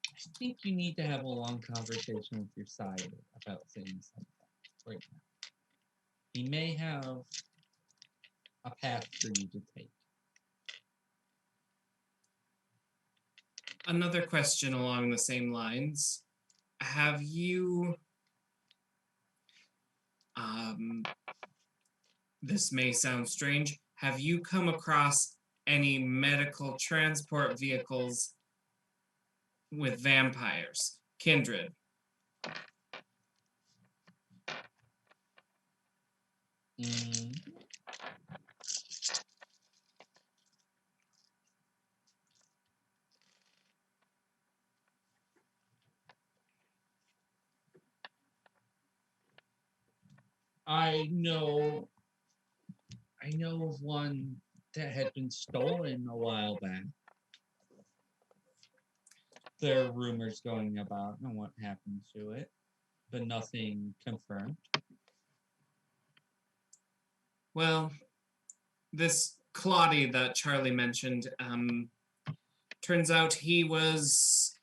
I think you need to have a long conversation with your sire about things like that right now. He may have a path for you to take. Another question along the same lines. Have you this may sound strange, have you come across any medical transport vehicles with vampires? Kindred. I know of one that had been stolen a while back. There are rumors going about on what happened to it, but nothing confirmed. Well, this Claudia that Charlie mentioned, turns out he was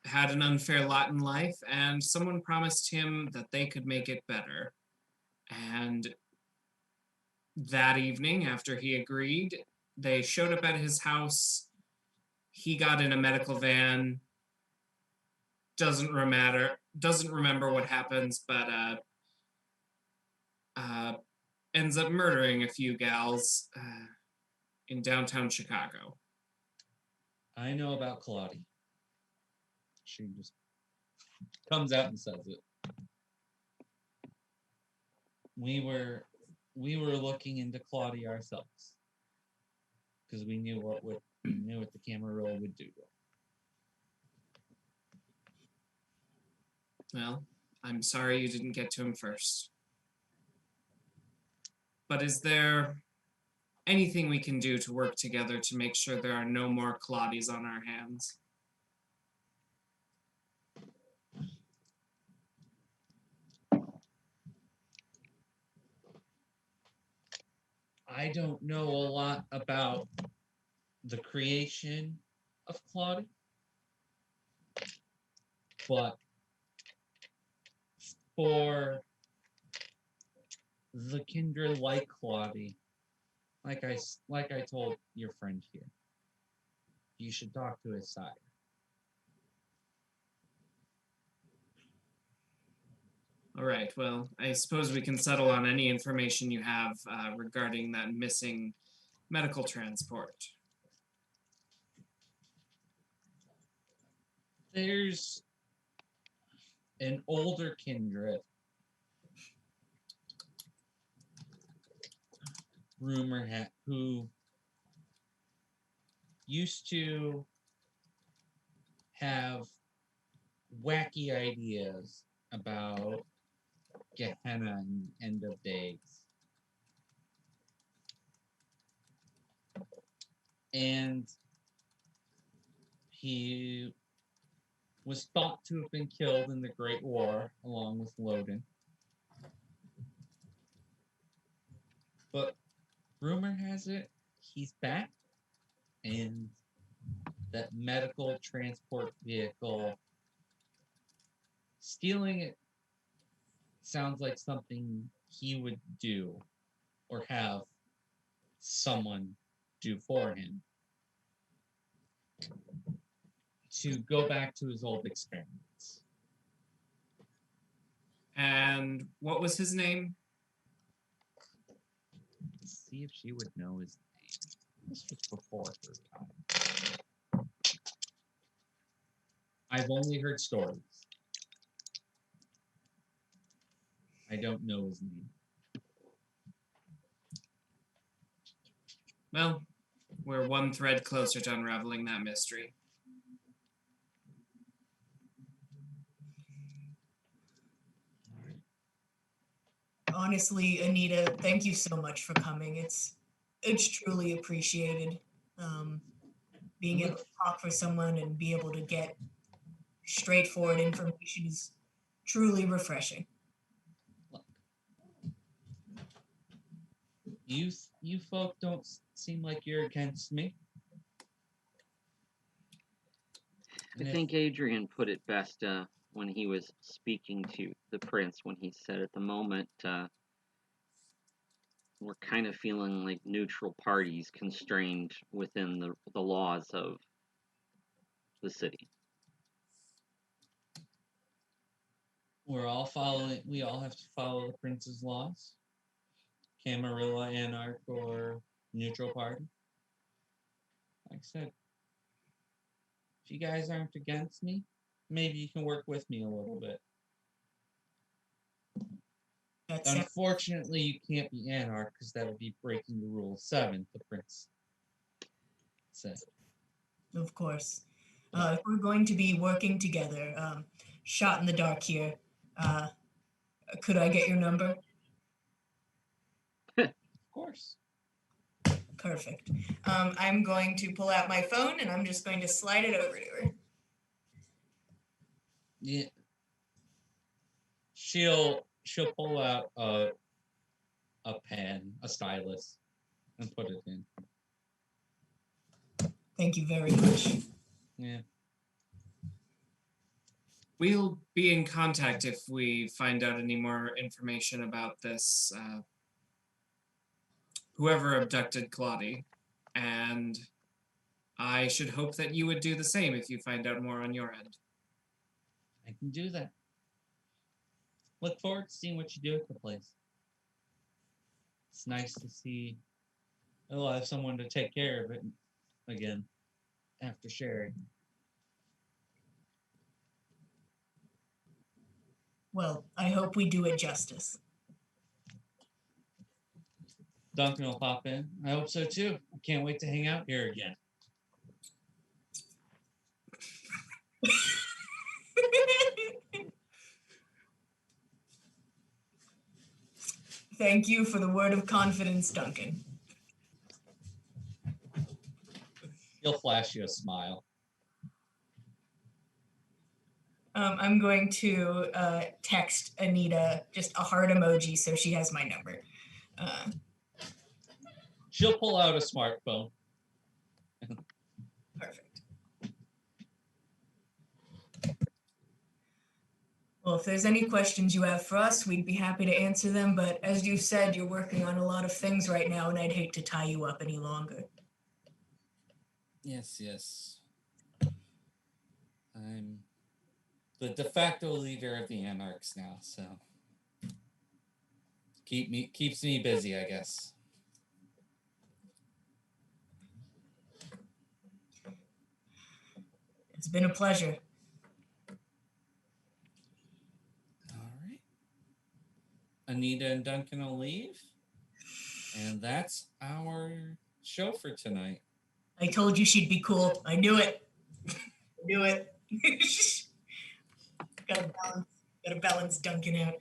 had an unfair lot in life, and someone promised him that they could make it better. And that evening, after he agreed, they showed up at his house. He got in a medical van. Doesn't remember what happens, but ends up murdering a few gals in downtown Chicago. I know about Claudia. She just comes out and says it. We were looking into Claudia ourselves because we knew what the camera roll would do. Well, I'm sorry you didn't get to him first. But is there anything we can do to work together to make sure there are no more Claudias on our hands? I don't know a lot about the creation of Claudia, but for the kindred like Claudia, like I told your friend here, you should talk to his sire. All right, well, I suppose we can settle on any information you have regarding that missing medical transport. There's an older kindred, who used to have wacky ideas about Gehenna and end of days. And he was thought to have been killed in the Great War along with Loden. But rumor has it he's back, and that medical transport vehicle, stealing it sounds like something he would do or have someone do for him to go back to his old experiments. And what was his name? Let's see if she would know his name. This was before her time. I've only heard stories. I don't know his name. Well, we're one thread closer to unraveling that mystery. Honestly, Anita, thank you so much for coming. It's truly appreciated. Being able to talk for someone and be able to get straightforward information is truly refreshing. You folk don't seem like you're against me. I think Adrian put it best when he was speaking to the prince, when he said at the moment we're kind of feeling like neutral parties constrained within the laws of the city. We all have to follow the prince's laws. Camarilla, Anarch, or neutral party. Like I said, if you guys aren't against me, maybe you can work with me a little bit. Unfortunately, you can't be Anarch because that would be breaking the rule 7, the prince said. Of course. If we're going to be working together, shot in the dark here, could I get your number? course. Perfect. I'm going to pull out my phone and I'm just going to slide it over to her. Yeah. She'll pull out a pen, a stylus, and put it in. Thank you very much. Yeah. We'll be in contact if we find out any more information about this, whoever abducted Claudie. And I should hope that you would do the same if you find out more on your end. I can do that. Look forward to seeing what you do at the place. It's nice to see I'll have someone to take care of it again after Sherry. Well, I hope we do it justice. Duncan will pop in. I hope so too. I can't wait to hang out here again. Thank you for the word of confidence, Duncan. He'll flash you a smile. I'm going to text Anita just a heart emoji so she has my number. She'll pull out a smartphone. Perfect. Well, if there's any questions you have for us, we'd be happy to answer them. But as you said, you're working on a lot of things right now, and I'd hate to tie you up any longer. Yes. I'm the de facto leader of the Anarchs now, so keeps me busy, I guess. It's been a pleasure. All right. Anita and Duncan will leave. And that's our show for tonight. I told you she'd be cool. I knew it. I knew it. Gotta balance Duncan out.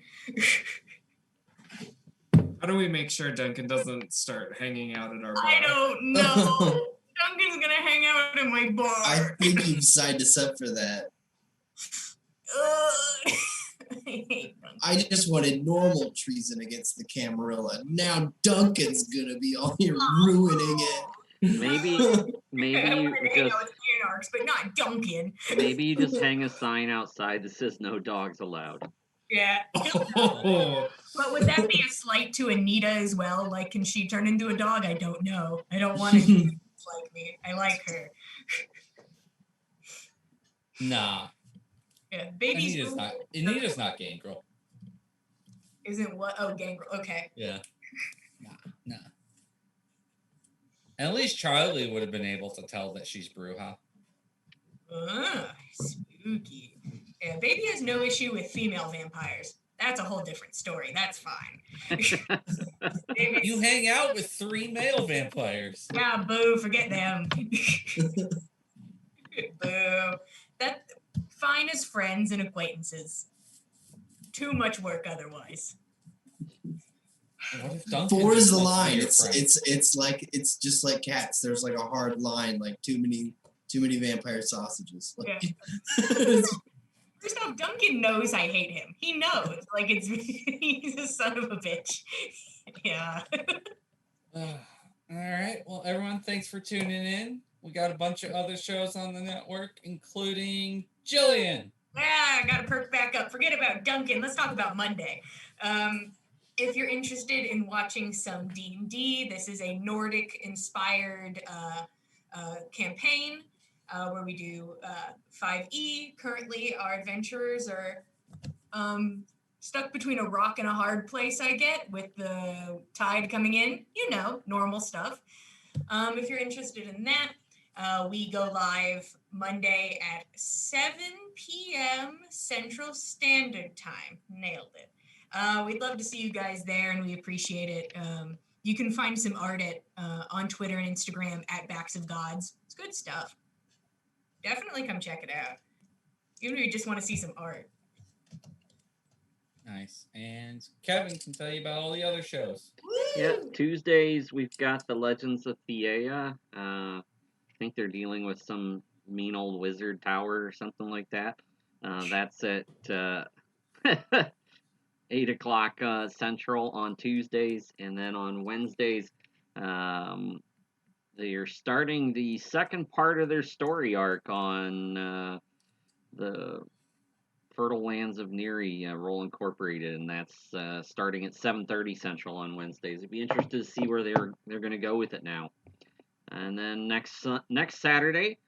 How do we make sure Duncan doesn't start hanging out at our bar? I don't know. Duncan's gonna hang out at my bar. I think you've signed us up for that. I hate Duncan. I just wanted normal treason against the Camarilla. Now Duncan's gonna be all here ruining it. Maybe I you wanted to hang just out with Anarchs, but not Duncan. maybe you just hang a sign outside that says no dogs allowed. Yeah. Oh, But would that be a slight to Anita as well? Like, can she turn into a dog? I don't know. I don't want to be like me. I like her. Nah. Yeah, baby's Anita's not Gangrel. Isn't what? Oh, Gangrel. Okay. Yeah. Nah. At least Charlie would have been able to tell that she's Bruja. Spooky. Yeah, baby has no issue with female vampires. That's a whole different story. That's fine. You hang out with 3 male vampires. Yeah, boo, forget them. Boo. That fine as friends and acquaintances. Too much work otherwise. What if Duncan 4 is just the wants to be line. your friend? It's just like cats. There's like a hard line, like too many vampire sausages. Like, Yeah. First off, Duncan knows I hate him. He knows. Like, he's a son of a bitch. Yeah. All right. Well, everyone, thanks for tuning in. We got a bunch of other shows on the network, including Jillian. Yeah, I gotta perk back up. Forget about Duncan. Let's talk about Monday. If you're interested in watching some D&D, this is a Nordic-inspired campaign where we do 5e. Currently, our adventurers are stuck between a rock and a hard place, I get, with the tide coming in. You know, normal stuff. If you're interested in that, we go live Monday at 7 p.m. Central Standard Time. Nailed it. We'd love to see you guys there, and we appreciate it. You can find some art on Twitter and Instagram at Backs of Gods. It's good stuff. Definitely come check it out. Even if you just want to see some art. Nice. And Kevin can tell you about all the other shows. Yeah, Woo! Tuesdays we've got the Legends of Theia. I think they're dealing with some mean old wizard tower or something like that. That's at 8 o'clock Central on Tuesdays, and then on Wednesdays, they are starting the second part of their story arc on the Fertile Lands of Neri, Roll Incorporated, and that's starting at 7:30 Central on Wednesdays. I'd be interested to see where they're going to go with it now. And then next Saturday,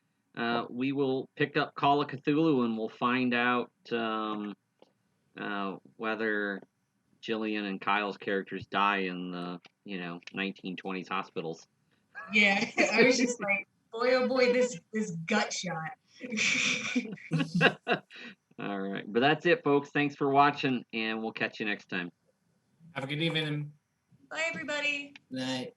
we will pick up Call of Cthulhu, and we'll find out whether Jillian and Kyle's characters die in the 1920s hospitals. Yeah, I was just like, boy, oh boy, this gut shot. All right, but that's it, folks. Thanks for watching, and we'll catch you next time. Have a good evening. Bye, everybody. Good night.